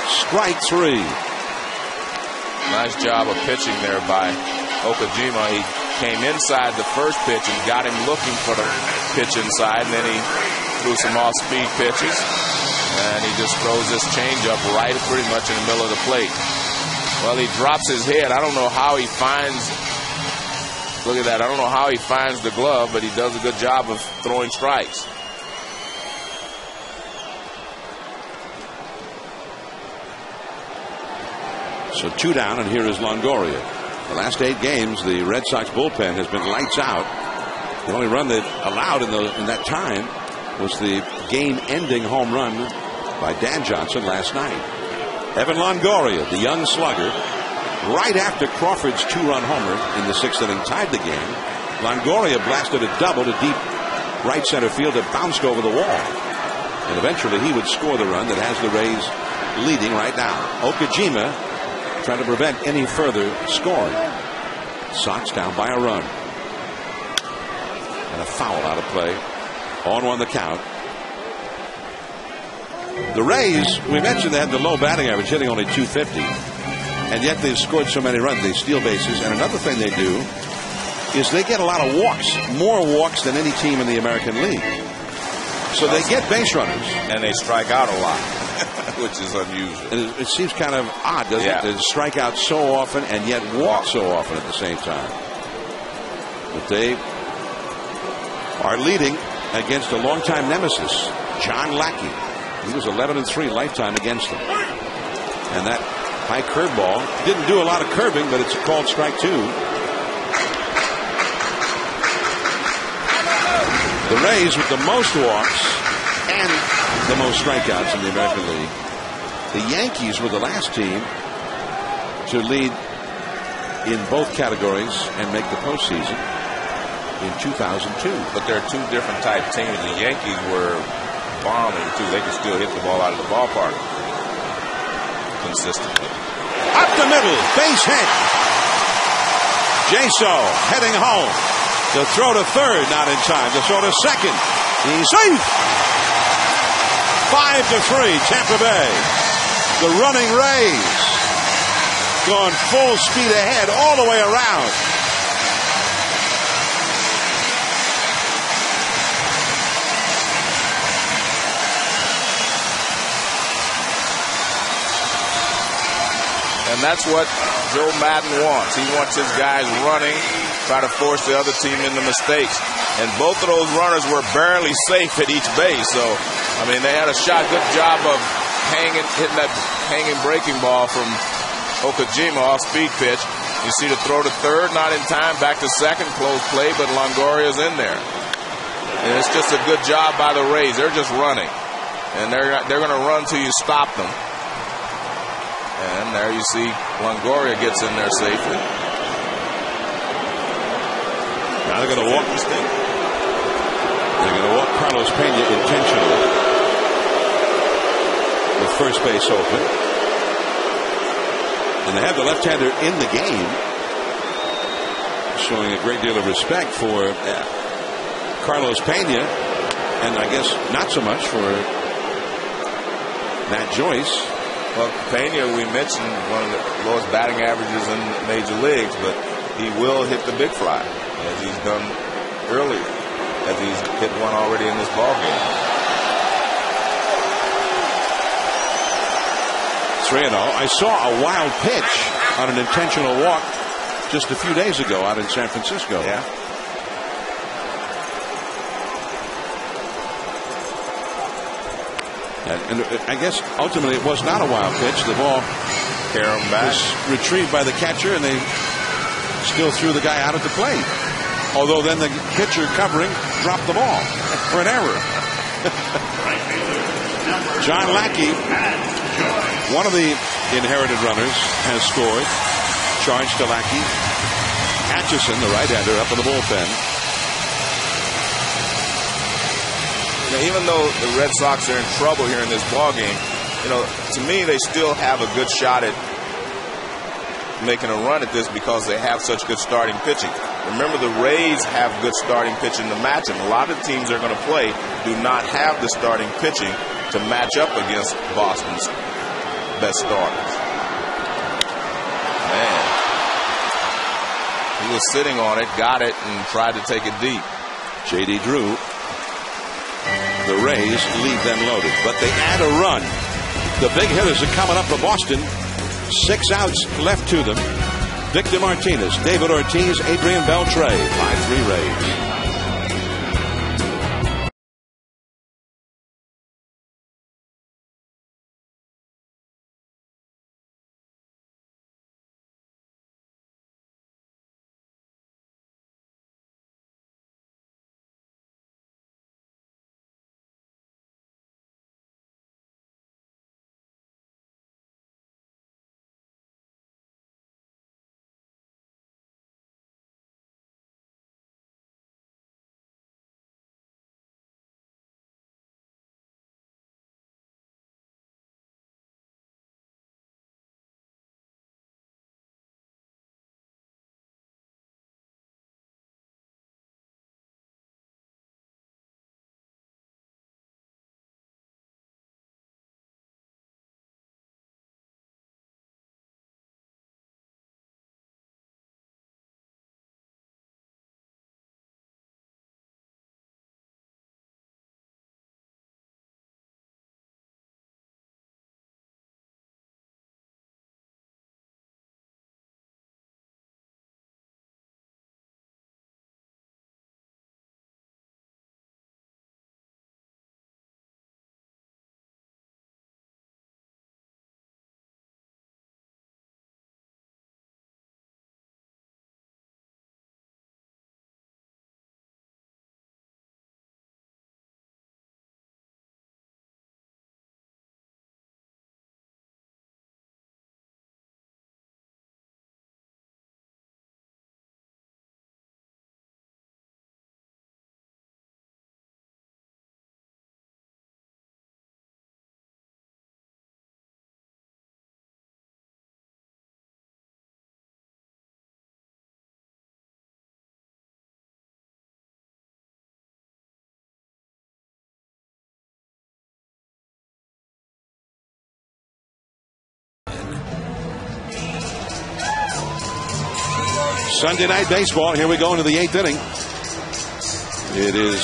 Strike 3. Nice job of pitching there by Okajima. He came inside the first pitch and got him looking for the pitch inside, and then he threw some off-speed pitches. And he just throws this changeup right pretty much in the middle of the plate. Well, he drops his head. I don't know how he finds, look at that, I don't know how he finds the glove, but he does a good job of throwing strikes. So 2 down, and here is Longoria. The last 8 games, the Red Sox bullpen has been lights out. The only run that allowed in that time was the game-ending home run by Dan Johnson last night. Evan Longoria, the young slugger, right after Crawford's 2-run homer in the 6th inning tied the game, Longoria blasted a double to deep right center field that bounced over the wall. And eventually he would score the run that has the Rays leading right now. Okajima trying to prevent any further scoring. Sox down by a run. And a foul out of play. 0-1 the count. The Rays, we mentioned they had the low batting average, hitting only .250. And yet they've scored so many runs. They steal bases. And another thing they do is they get a lot of walks. More walks than any team in the American League. So they get base runners. And they strike out a lot, which is unusual. It seems kind of odd, doesn't it? To strike out so often and yet walk so often at the same time. But they are leading against a longtime nemesis, John Lackey. He was 11-3 lifetime against them. And that high curveball didn't do a lot of curving, but it's a called strike 2. The Rays with the most walks and the most strikeouts in the American League. The Yankees were the last team to lead in both categories and make the postseason in 2002. But they're 2 different type teams. The Yankees were bombing too. They could still hit the ball out of the ballpark consistently. Up the middle, base hit. Jaso heading home. The throw to third, not in time. The throw to second. He's safe. 5-3, Tampa Bay. The running Rays going full speed ahead all the way around. And that's what Joe Madden wants. He wants his guys running, try to force the other team into mistakes. And both of those runners were barely safe at each base. So, I mean, they had a shot. Good job of hitting that hanging breaking ball from Okajima off speed pitch. You see the throw to third, not in time. Back to second, close play, but Longoria's in there. And it's just a good job by the Rays. They're just running. And they're going to run till you stop them. And there you see Longoria gets in there safely. Now they're going to walk this thing. They're going to walk Carlos Peña intentionally with first base open. And they have the left-hander in the game, showing a great deal of respect for Carlos Peña, and I guess not so much for Matt Joyce. Well, Peña, we mentioned one of the lowest batting averages in major leagues, but he will hit the big fly, as he's done earlier, as he's hit one already in this ball game. 3-0. I saw a wild pitch on an intentional walk just a few days ago out in San Francisco. Yeah. And I guess ultimately it was not a wild pitch. The ball was retrieved by the catcher, and they still threw the guy out at the plate. Although then the pitcher covering dropped the ball for an error. John Lackey, one of the inherited runners, has scored. Charge to Lackey. Atchison, the right-hander, up in the bullpen. Now, even though the Red Sox are in trouble here in this ballgame, to me they still have a good shot at making a run at this because they have such good starting pitching. Remember, the Rays have good starting pitching to match them. A lot of teams they're going to play do not have the starting pitching to match up against Boston's best starters. Man. He was sitting on it, got it, and tried to take it deep. J.D. Drew. The Rays leave them loaded, but they add a run. The big hitters are coming up for Boston. 6 outs left to them. Victor Martinez, David Ortiz, Adrian Beltre. 5-3 Rays. Sunday night baseball. Here we go into the 8th inning. It is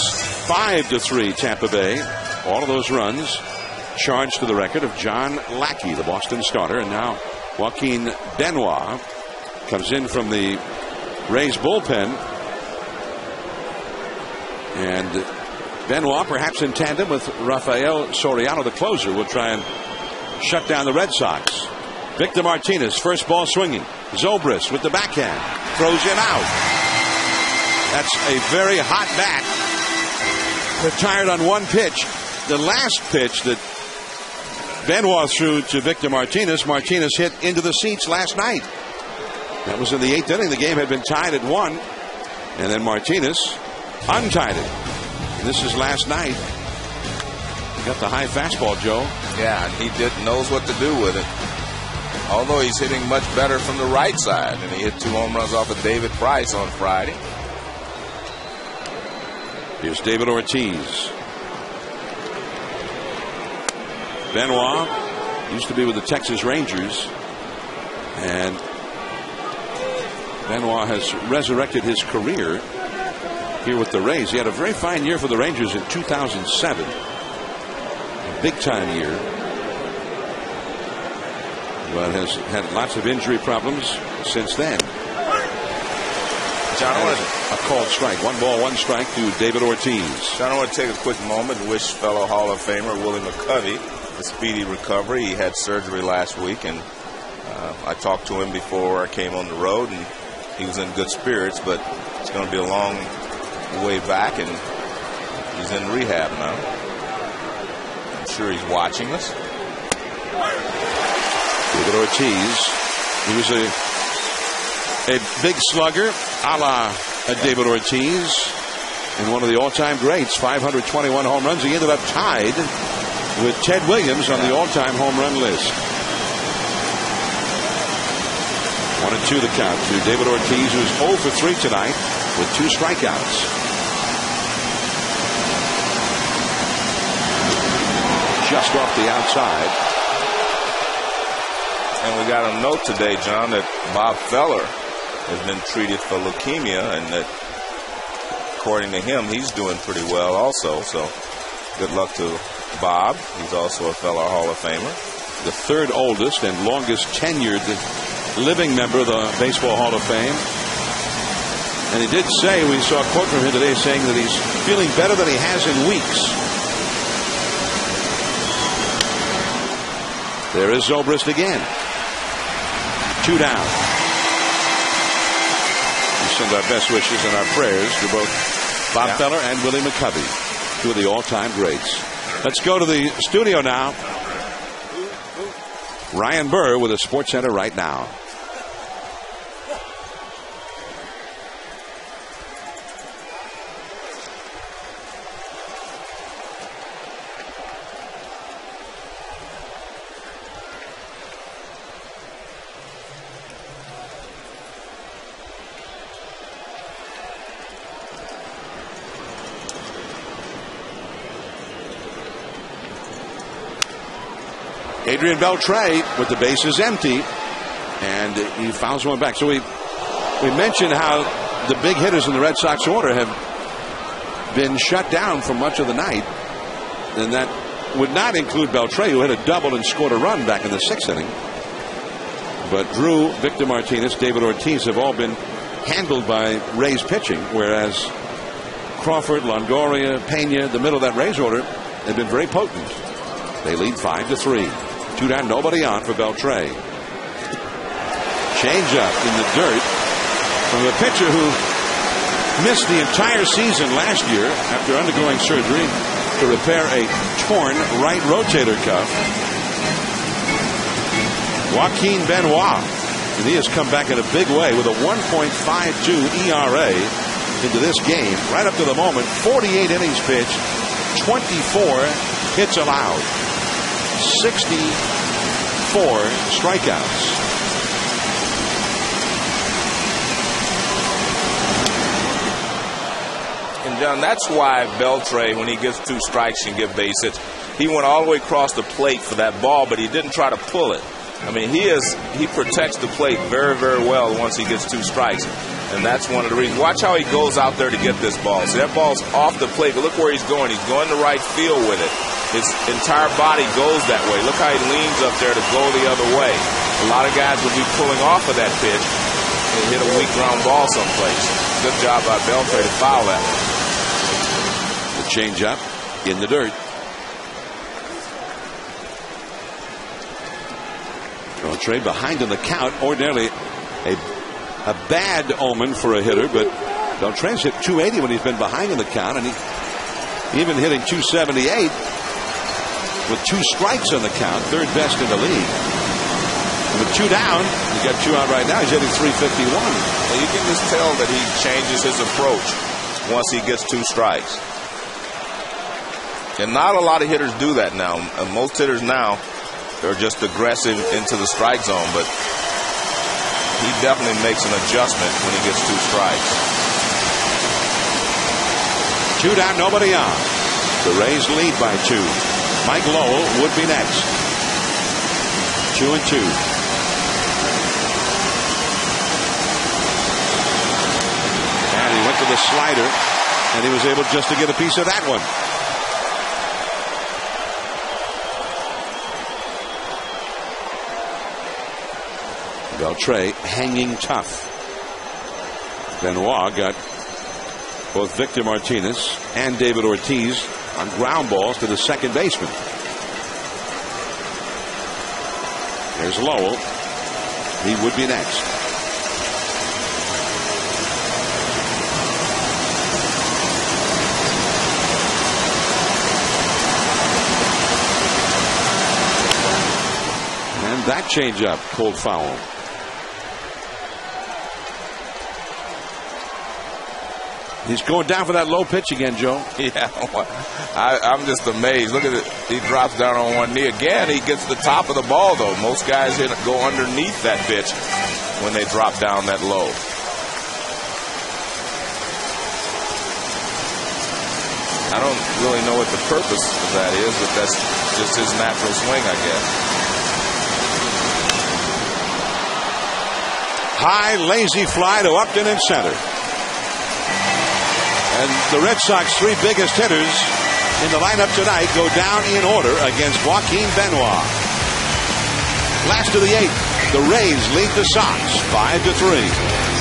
5-3 Tampa Bay. All of those runs charged to the record of John Lackey, the Boston starter. And now Joaquin Benoit comes in from the Rays bullpen. And Benoit, perhaps in tandem with Rafael Soriano, the closer, will try and shut down the Red Sox. Victor Martinez, first ball swinging. Zobrist with the backhand. Throws in out. That's a very hot bat. Retired on one pitch. The last pitch that Benoit threw to Victor Martinez, Martinez hit into the seats last night. That was in the 8th inning. The game had been tied at 1. And then Martinez untied it. And this is last night. He got the high fastball, Joe. Yeah, he knows what to do with it. Although he's hitting much better from the right side. And he hit 2 home runs off of David Price on Friday. Here's David Ortiz. Benoit used to be with the Texas Rangers. And Benoit has resurrected his career here with the Rays. He had a very fine year for the Rangers in 2007. A big-time year. but has had lots of injury problems since then. John, I want a called strike. 1 ball, 1 strike to David Ortiz. John, I want to take a quick moment and wish fellow Hall of Famer Willie McCovey a speedy recovery. He had surgery last week, and I talked to him before I came on the road, and he was in good spirits, but it's going to be a long way back, and he's in rehab now. I'm sure he's watching us. David Ortiz, he was a big slugger, a la David Ortiz, and one of the all-time greats, 521 home runs. He ended up tied with Ted Williams on the all-time home run list. 1-2 the count to David Ortiz, who's 0 for 3 tonight with 2 strikeouts. Just off the outside. And we got a note today, John, that Bob Feller has been treated for leukemia, and that according to him, he's doing pretty well also. So good luck to Bob. He's also a fellow Hall of Famer. The 3rd oldest and longest tenured living member of the Baseball Hall of Fame. And he did say, we saw a quote from him today saying that he's feeling better than he has in weeks. There is Zobrist again. 2 down. We send our best wishes and our prayers to both Bob Feller and Willie McCovey, 2 of the all-time greats. Let's go to the studio now. Ryan Burr with a Sports Center right now. Adrian Beltre with the bases empty, and he fouls one back. So we mentioned how the big hitters in the Red Sox order have been shut down for much of the night, and that would not include Beltre, who had a double and scored a run back in the 6th inning. But Drew, Victor Martinez, David Ortiz have all been handled by Rays pitching, whereas Crawford, Longoria, Peña, the middle of that Rays order, have been very potent. They lead 5-3. 2 down, nobody on for Beltre. Change up in the dirt from a pitcher who missed the entire season last year after undergoing surgery to repair a torn right rotator cuff. Joaquin Benoit. And he has come back in a big way with a 1.52 ERA into this game. Right up to the moment, 48 innings pitched, 24 hits allowed. 64 strikeouts. And John, that's why Beltre, when he gets 2 strikes and get base hits, he went all the way across the plate for that ball, but he didn't try to pull it. I mean, he protects the plate very, very well once he gets 2 strikes. And that's one of the reasons. Watch how he goes out there to get this ball. See, that ball's off the plate, but look where he's going. He's going to right field with it. His entire body goes that way. Look how he leans up there to go the other way. A lot of guys would be pulling off of that pitch and hit a weak ground ball someplace. Good job by Beltre to foul that one. The changeup in the dirt. Beltre behind in the count. Ordinarily a bad omen for a hitter, but Beltre's hit 280 when he's been behind in the count, and he even hitting 278 with 2 strikes on the count, 3rd best in the league. And with 2 down, he's got 2 out right now. He's hitting 351. Well, you can just tell that he changes his approach once he gets 2 strikes. And not a lot of hitters do that now. Most hitters now are just aggressive into the strike zone, but he definitely makes an adjustment when he gets 2 strikes. 2 down, nobody on. The Rays lead by 2. Mike Lowell would be next. 2-2. And he went to the slider, and he was able just to get a piece of that one. Beltre hanging tough. Benoit got both Victor Martinez and David Ortiz on ground balls to the second baseman. There's Lowell. He would be next. And that changeup, cold foul. He's going down for that low pitch again, Joe. Yeah, I'm just amazed. Look at it. He drops down on one knee. Again, he gets the top of the ball, though. Most guys go underneath that pitch when they drop down that low. I don't really know what the purpose of that is, but that's just his natural swing, I guess. High, lazy fly to Upton in center. And the Red Sox 3 biggest hitters in the lineup tonight go down in order against Joaquin Benoit. Last of the 8th, the Rays lead the Sox 5-3.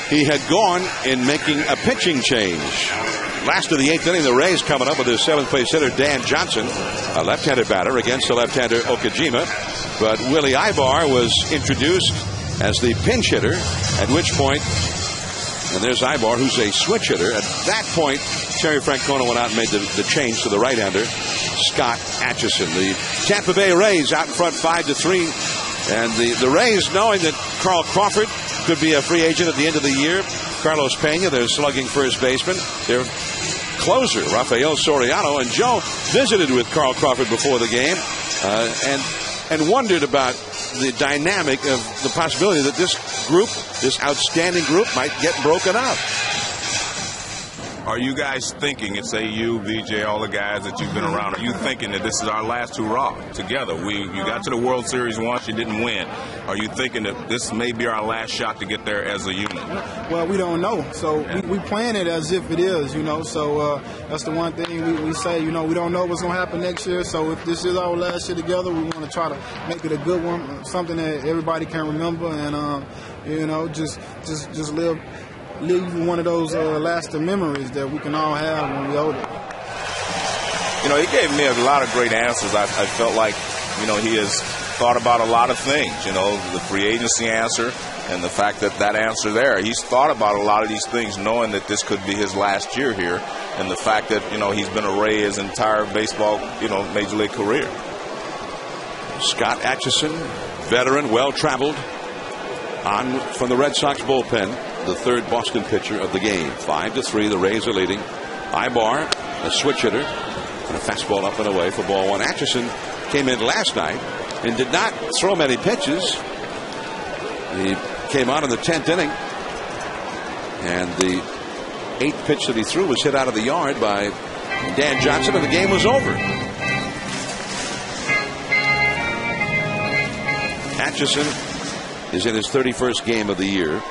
He had gone in making a pitching change. Last of the 8th inning, the Rays coming up with their 7th place hitter, Dan Johnson, a left-handed batter against the left-hander Okajima. But Willie Ibar was introduced as the pinch hitter, at which point, and there's Ibar, who's a switch hitter. At that point, Terry Francona went out and made the change to the right-hander, Scott Atchison. The Tampa Bay Rays out in front 5-3. And the Rays, knowing that Carl Crawford could be a free agent at the end of the year, Carlos Peña, their slugging first baseman, their closer, Rafael Soriano, and Joe visited with Carl Crawford before the game and wondered about the dynamic of the possibility that this group, this outstanding group, might get broken up. Are you guys thinking, it's you, VJ, all the guys that you've been around, are you thinking that this is our last hurrah together? You got to the World Series once, you didn't win. Are you thinking that this may be our last shot to get there as a unit? Well, we don't know. So we plan it as if it is, So that's the one thing we say, we don't know what's going to happen next year. So if this is our last year together, we want to try to make it a good one, something that everybody can remember and, just live one of those lasting memories that we can all have when we're older. He gave me a lot of great answers. I felt like, he has thought about a lot of things, you know, the free agency answer and the fact that that answer there. He's thought about a lot of these things knowing that this could be his last year here, and the fact that, you know, he's been a Ray his entire baseball, you know, major league career. Scott Atchison, veteran, well-traveled, on from the Red Sox bullpen, the third Boston pitcher of the game. 5-3, the Rays are leading. Ibar, a switch hitter, and a fastball up and away for ball one. Atchison came in last night and did not throw many pitches. He came out in the 10th inning, and the 8th pitch that he threw was hit out of the yard by Dan Johnson, and the game was over. Atchison is in his 31st game of the year.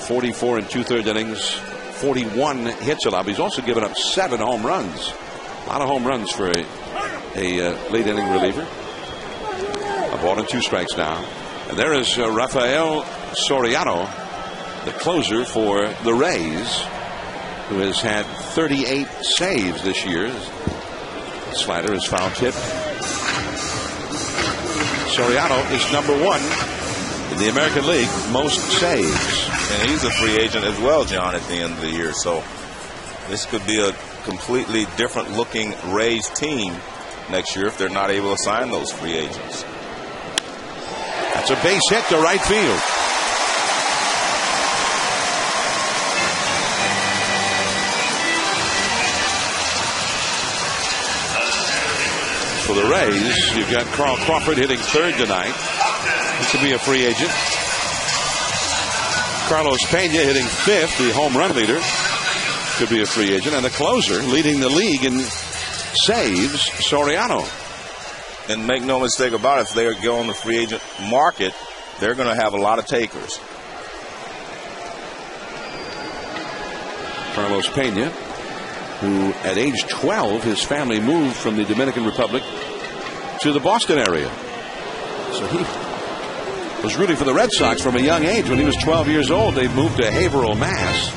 44 and 2/3 innings, 41 hits allowed. He's also given up 7 home runs. A lot of home runs for a late inning reliever. A ball and 2 strikes now. And there is Rafael Soriano, the closer for the Rays, who has had 38 saves this year. Slider is foul tip. Soriano is #1 in the American League, most saves. And he's a free agent as well, John, at the end of the year. So this could be a completely different looking Rays team next year if they're not able to sign those free agents. That's a base hit to right field. For the Rays, you've got Crawford hitting third tonight. He could be a free agent. Carlos Peña hitting 5th, the home run leader, could be a free agent. And the closer leading the league in saves, Soriano. And make no mistake about it, if they go on the free agent market, they're going to have a lot of takers. Carlos Peña, who at age 12, his family moved from the Dominican Republic to the Boston area. So he was rooting for the Red Sox from a young age. When he was 12 years old, they moved to Haverhill, Mass.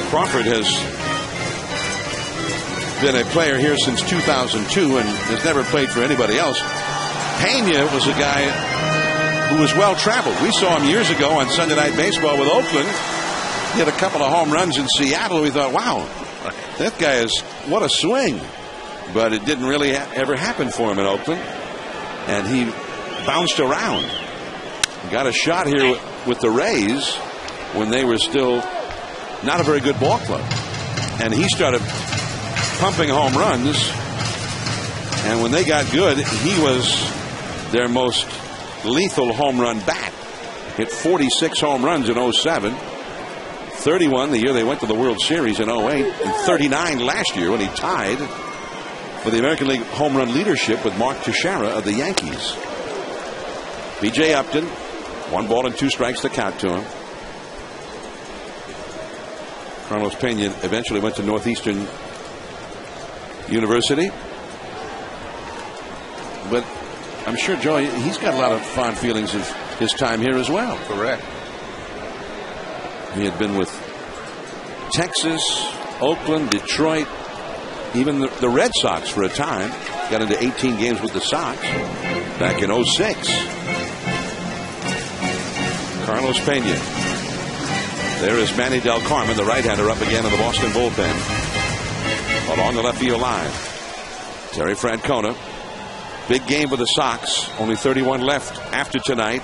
Crawford has been a player here since 2002 and has never played for anybody else. Peña was a guy who was well-traveled. We saw him years ago on Sunday Night Baseball with Oakland. He had a couple of home runs in Seattle. We thought, wow, that guy is, what a swing. But it didn't really ever happen for him in Oakland. And he bounced around. Got a shot here with the Rays when they were still not a very good ball club. And he started pumping home runs. And when they got good, he was their most lethal home run bat. Hit 46 home runs in 07. 31 the year they went to the World Series in 08. And 39 last year when he tied for the American League home run leadership with Mark Teixeira of the Yankees. B.J. Upton, 1 ball and 2 strikes to count to him. Carlos Peña eventually went to Northeastern University. But I'm sure, Joe, he's got a lot of fond feelings of his time here as well. Correct. He had been with Texas, Oakland, Detroit, even the Red Sox for a time. Got into 18 games with the Sox back in 06. Carlos Peña. There is Manny Del Carmen, the right-hander, up again in the Boston bullpen. Along the left field line. Terry Francona. Big game for the Sox. Only 31 left after tonight.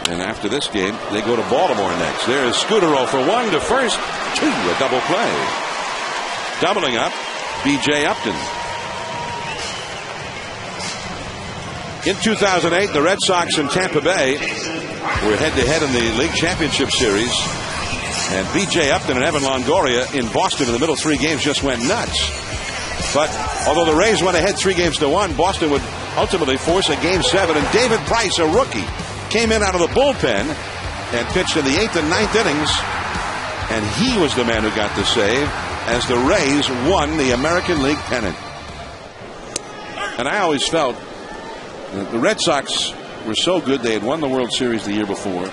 And after this game, they go to Baltimore next. There's Scudero for 1 to first. 2, a double play. Doubling up, B.J. Upton. In 2008, the Red Sox and Tampa Bay were head-to-head in the League Championship Series. And B.J. Upton and Evan Longoria in Boston in the middle 3 games just went nuts. But although the Rays went ahead 3-1, Boston would ultimately force a Game 7. And David Price, a rookie, came in out of the bullpen and pitched in the 8th and 9th innings. And he was the man who got the save as the Rays won the American League pennant. And I always felt that the Red Sox were so good, they had won the World Series the year before,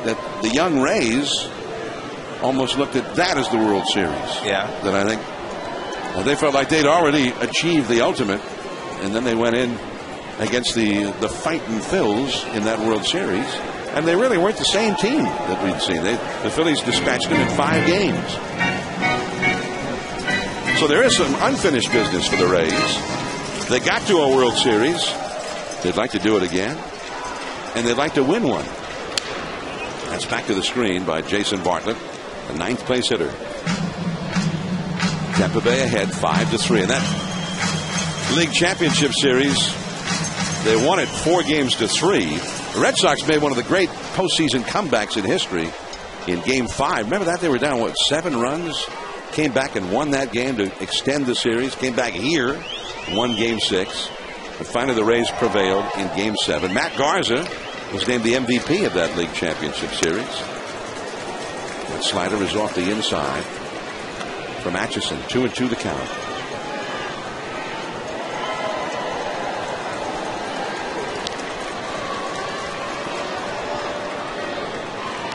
that the young Rays almost looked at that as the World Series. Yeah. That I think They felt like they'd already achieved the ultimate, and then they went in against the fighting Phils in that World Series, and they really weren't the same team that we'd seen. The Phillies dispatched them in 5 games. So there is some unfinished business for the Rays. They got to a World Series. They'd like to do it again, and they'd like to win one. That's back to the screen by Jason Bartlett, the 9th place hitter. Tampa Bay ahead 5-3 in that League Championship Series. They won it 4-3. The Red Sox made one of the great postseason comebacks in history in Game 5. Remember that? They were down 7 runs, came back and won that game to extend the series. Came back here, won Game 6, but finally the Rays prevailed in Game 7. Matt Garza was named the MVP of that League Championship Series. That slider is off the inside from Atchison. 2-2 the count.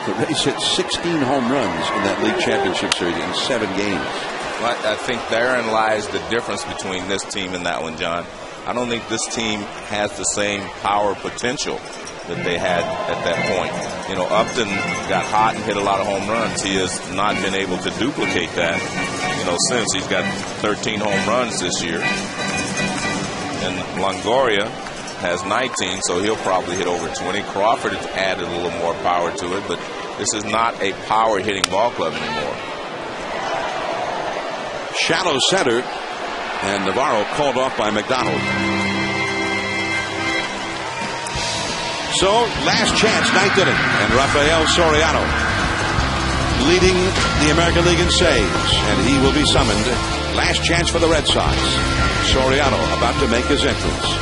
The Rays hit 16 home runs in that League Championship Series in 7 games. Well, I think therein lies the difference between this team and that one, John. I don't think this team has the same power potential that they had at that point. You know, Upton got hot and hit a lot of home runs. He has not been able to duplicate that, you know, since. He's got 13 home runs this year. And Longoria has 19, so he'll probably hit over 20. Crawford has added a little more power to it, but this is not a power hitting ball club anymore. Shallow center, and Navarro called off by McDonald. So, last chance, 9th inning, and Rafael Soriano leading the American League in saves, and he will be summoned. Last chance for the Red Sox. Soriano about to make his entrance.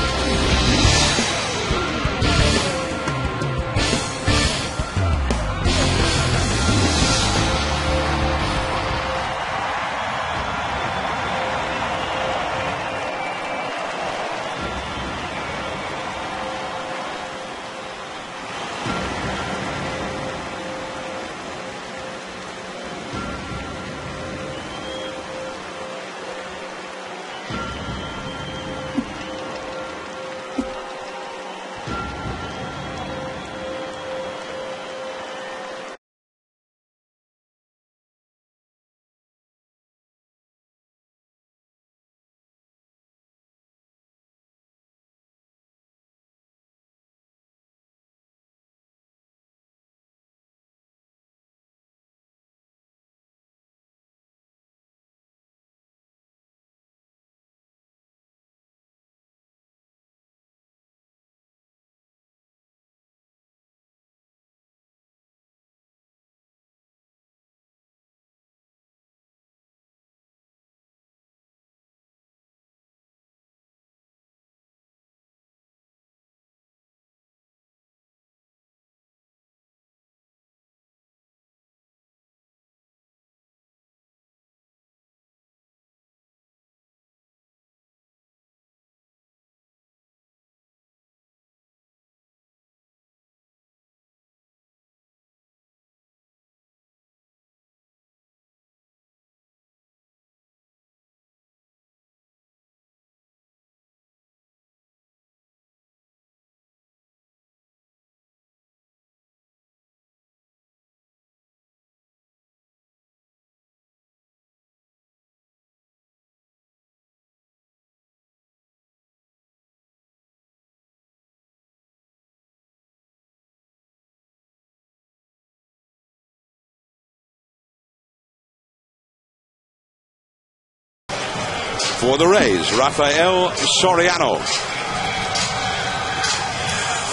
For the Rays, Rafael Soriano.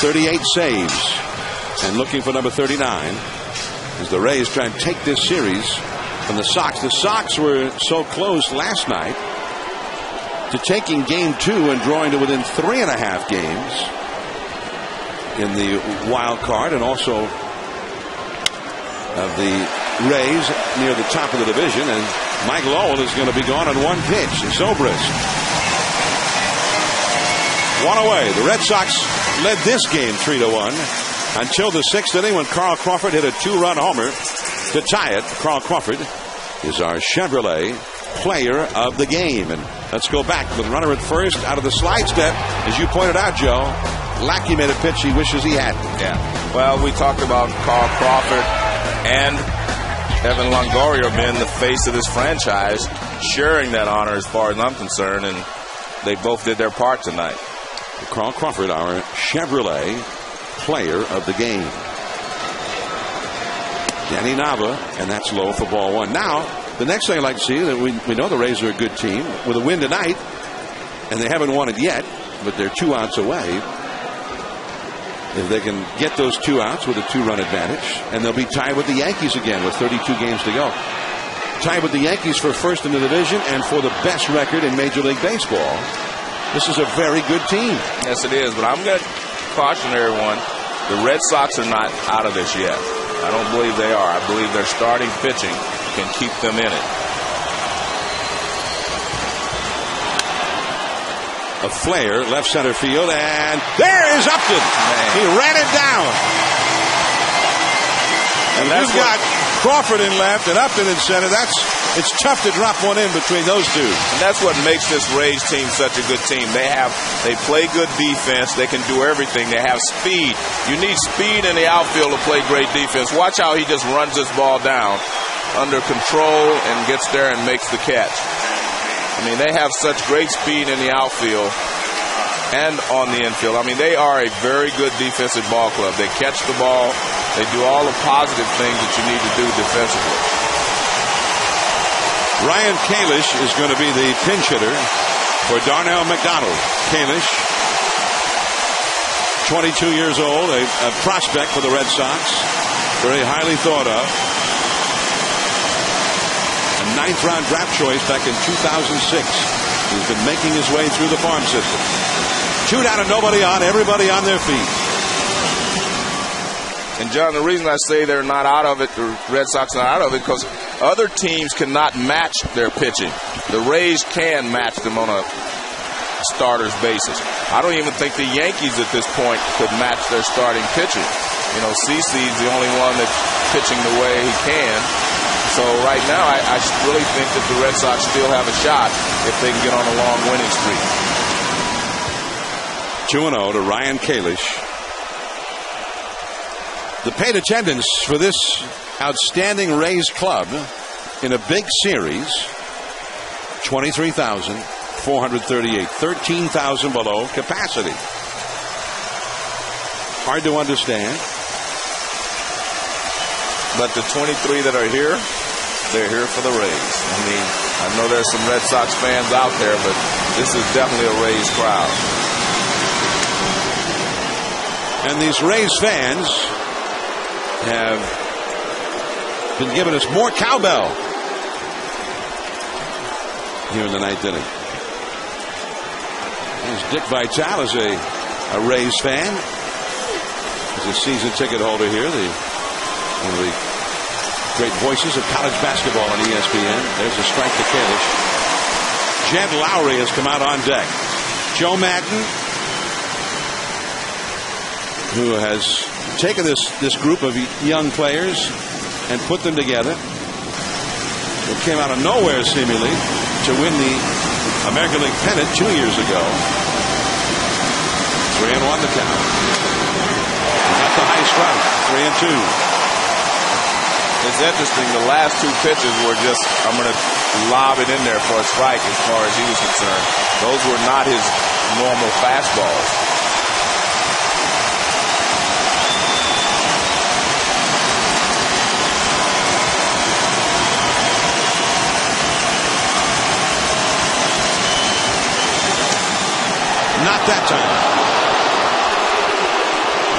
38 saves. And looking for number 39 as the Rays try and take this series from the Sox. The Sox were so close last night to taking Game 2 and drawing to within 3.5 games in the wild card, and also of the Rays near the top of the division. And Mike Lowell is going to be gone on 1 pitch. Zobrist. 1 away. The Red Sox led this game 3-1 until the 6th inning when Carl Crawford hit a 2-run homer to tie it. Carl Crawford is our Chevrolet player of the game. And let's go back with runner at first out of the slide step. As you pointed out, Joe, Lackey made a pitch he wishes he hadn't. Yeah. Well, we talked about Carl Crawford and Evan Longoria being the face of this franchise, sharing that honor as far as I'm concerned, and they both did their part tonight. Carl Crawford, our Chevrolet player of the game. Danny Nava, and that's low for ball one. Now, the next thing I'd like to see, that we know the Rays are a good team. With a win tonight, and they haven't won it yet, but they're 2 outs away. If they can get those 2 outs with a 2-run advantage, and they'll be tied with the Yankees again with 32 games to go. Tied with the Yankees for first in the division and for the best record in Major League Baseball. This is a very good team. Yes, it is, but I'm going to caution everyone, the Red Sox are not out of this yet. I don't believe they are. I believe their starting pitching can keep them in it. A flare, left center field, and there is Upton. Man. He ran it down. And you've got Crawford in left and Upton in center. It's tough to drop one in between those two. And that's what makes this Rays team such a good team. They play good defense. They can do everything. They have speed. You need speed in the outfield to play great defense. Watch how he just runs this ball down under control and gets there and makes the catch. I mean, they have such great speed in the outfield and on the infield. I mean, they are a very good defensive ball club. They catch the ball. They do all the positive things that you need to do defensively. Ryan Kalish is going to be the pinch hitter for Darnell McDonald. Kalish, 22 years old, a prospect for the Red Sox, very highly thought of. A 9th-round draft choice back in 2006. He's been making his way through the farm system. 2 down and nobody on, everybody on their feet. And, John, the reason I say they're not out of it, the Red Sox are not out of it, because other teams cannot match their pitching. The Rays can match them on a starter's basis. I don't even think the Yankees at this point could match their starting pitching. You know, CeCe's the only one that's pitching the way he can. So right now, I really think that the Red Sox still have a shot if they can get on a long winning streak. 2-0 to Ryan Kalish. The paid attendance for this outstanding Rays club in a big series, 23,438, 13,000 below capacity. Hard to understand. But the 23 that are here, they're here for the Rays. I mean, I know there's some Red Sox fans out there, but this is definitely a Rays crowd. And these Rays fans have been giving us more cowbell here in the 9th inning. There's Dick Vitale is a Rays fan. He's a season ticket holder here. One of the great voices of college basketball on ESPN. There's a strike to Kalish. Jed Lowry has come out on deck. Joe Madden, who has taken this group of young players and put them together. It came out of nowhere, seemingly, to win the American League pennant 2 years ago. 3-1 the count. Got the high strike. 3-2. It's interesting. The last 2 pitches were just, I'm going to lob it in there for a strike as far as he was concerned. Those were not his normal fastballs. Not that time.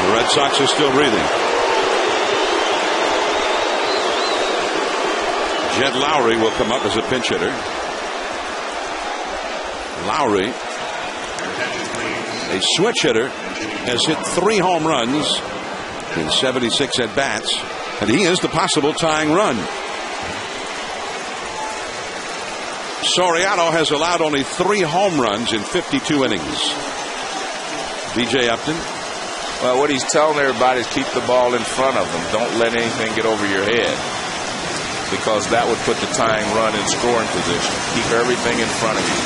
The Red Sox are still breathing. Jed Lowry will come up as a pinch hitter. Lowry, a switch hitter, has hit 3 home runs in 76 at-bats, and he is the possible tying run. Soriano has allowed only 3 home runs in 52 innings. B.J. Upton. Well, what he's telling everybody is keep the ball in front of them. Don't let anything get over your head. because that would put the tying run in scoring position. Keep everything in front of you.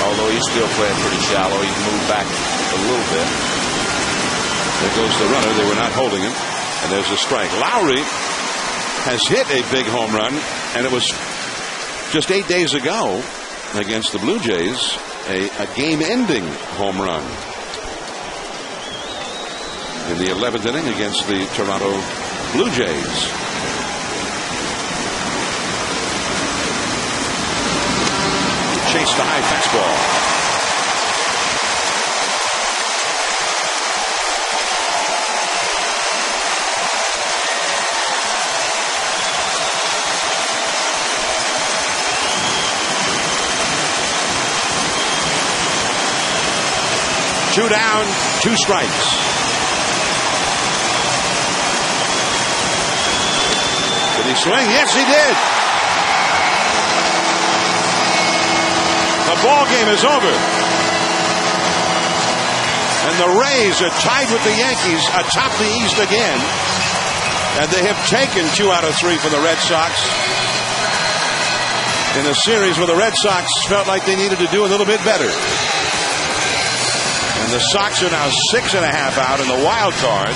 Although he's still playing pretty shallow, he's moved back a little bit. There goes the runner. They were not holding him. And there's a strike. Lowry has hit a big home run, and it was just 8 days ago against the Blue Jays, a game-ending home run in the 11th inning against the Toronto Blue Jays. Chase the high fastball. Two down, 2 strikes. Did he swing? Yes, he did. The ball game is over. And the Rays are tied with the Yankees atop the East again. And they have taken 2 out of 3 from the Red Sox in a series where the Red Sox felt like they needed to do a little bit better. And the Sox are now 6.5 out in the wild card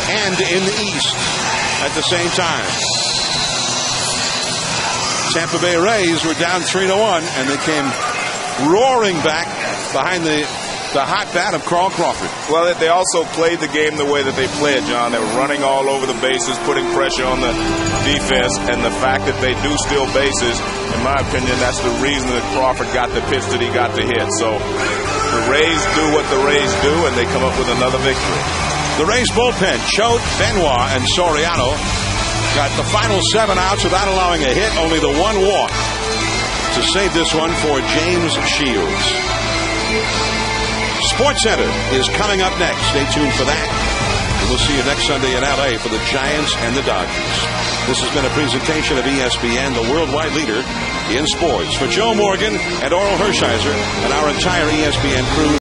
and in the East at the same time. Tampa Bay Rays were down 3-1, and they came roaring back behind the hot bat of Crawford. Well, they also played the game the way that they play it, John. They were running all over the bases, putting pressure on the defense, and the fact that they do steal bases, in my opinion, that's the reason that Crawford got the pitch that he got to hit. So the Rays do what the Rays do, and they come up with another victory. The Rays bullpen, Choate, Benoit, and Soriano got the final 7 outs without allowing a hit, only the 1 walk to save this one for James Shields. Sports Center is coming up next. Stay tuned for that. And we'll see you next Sunday in L.A. for the Giants and the Dodgers. This has been a presentation of ESPN, the worldwide leader in sports. For Joe Morgan and Oral Hershiser and our entire ESPN crew,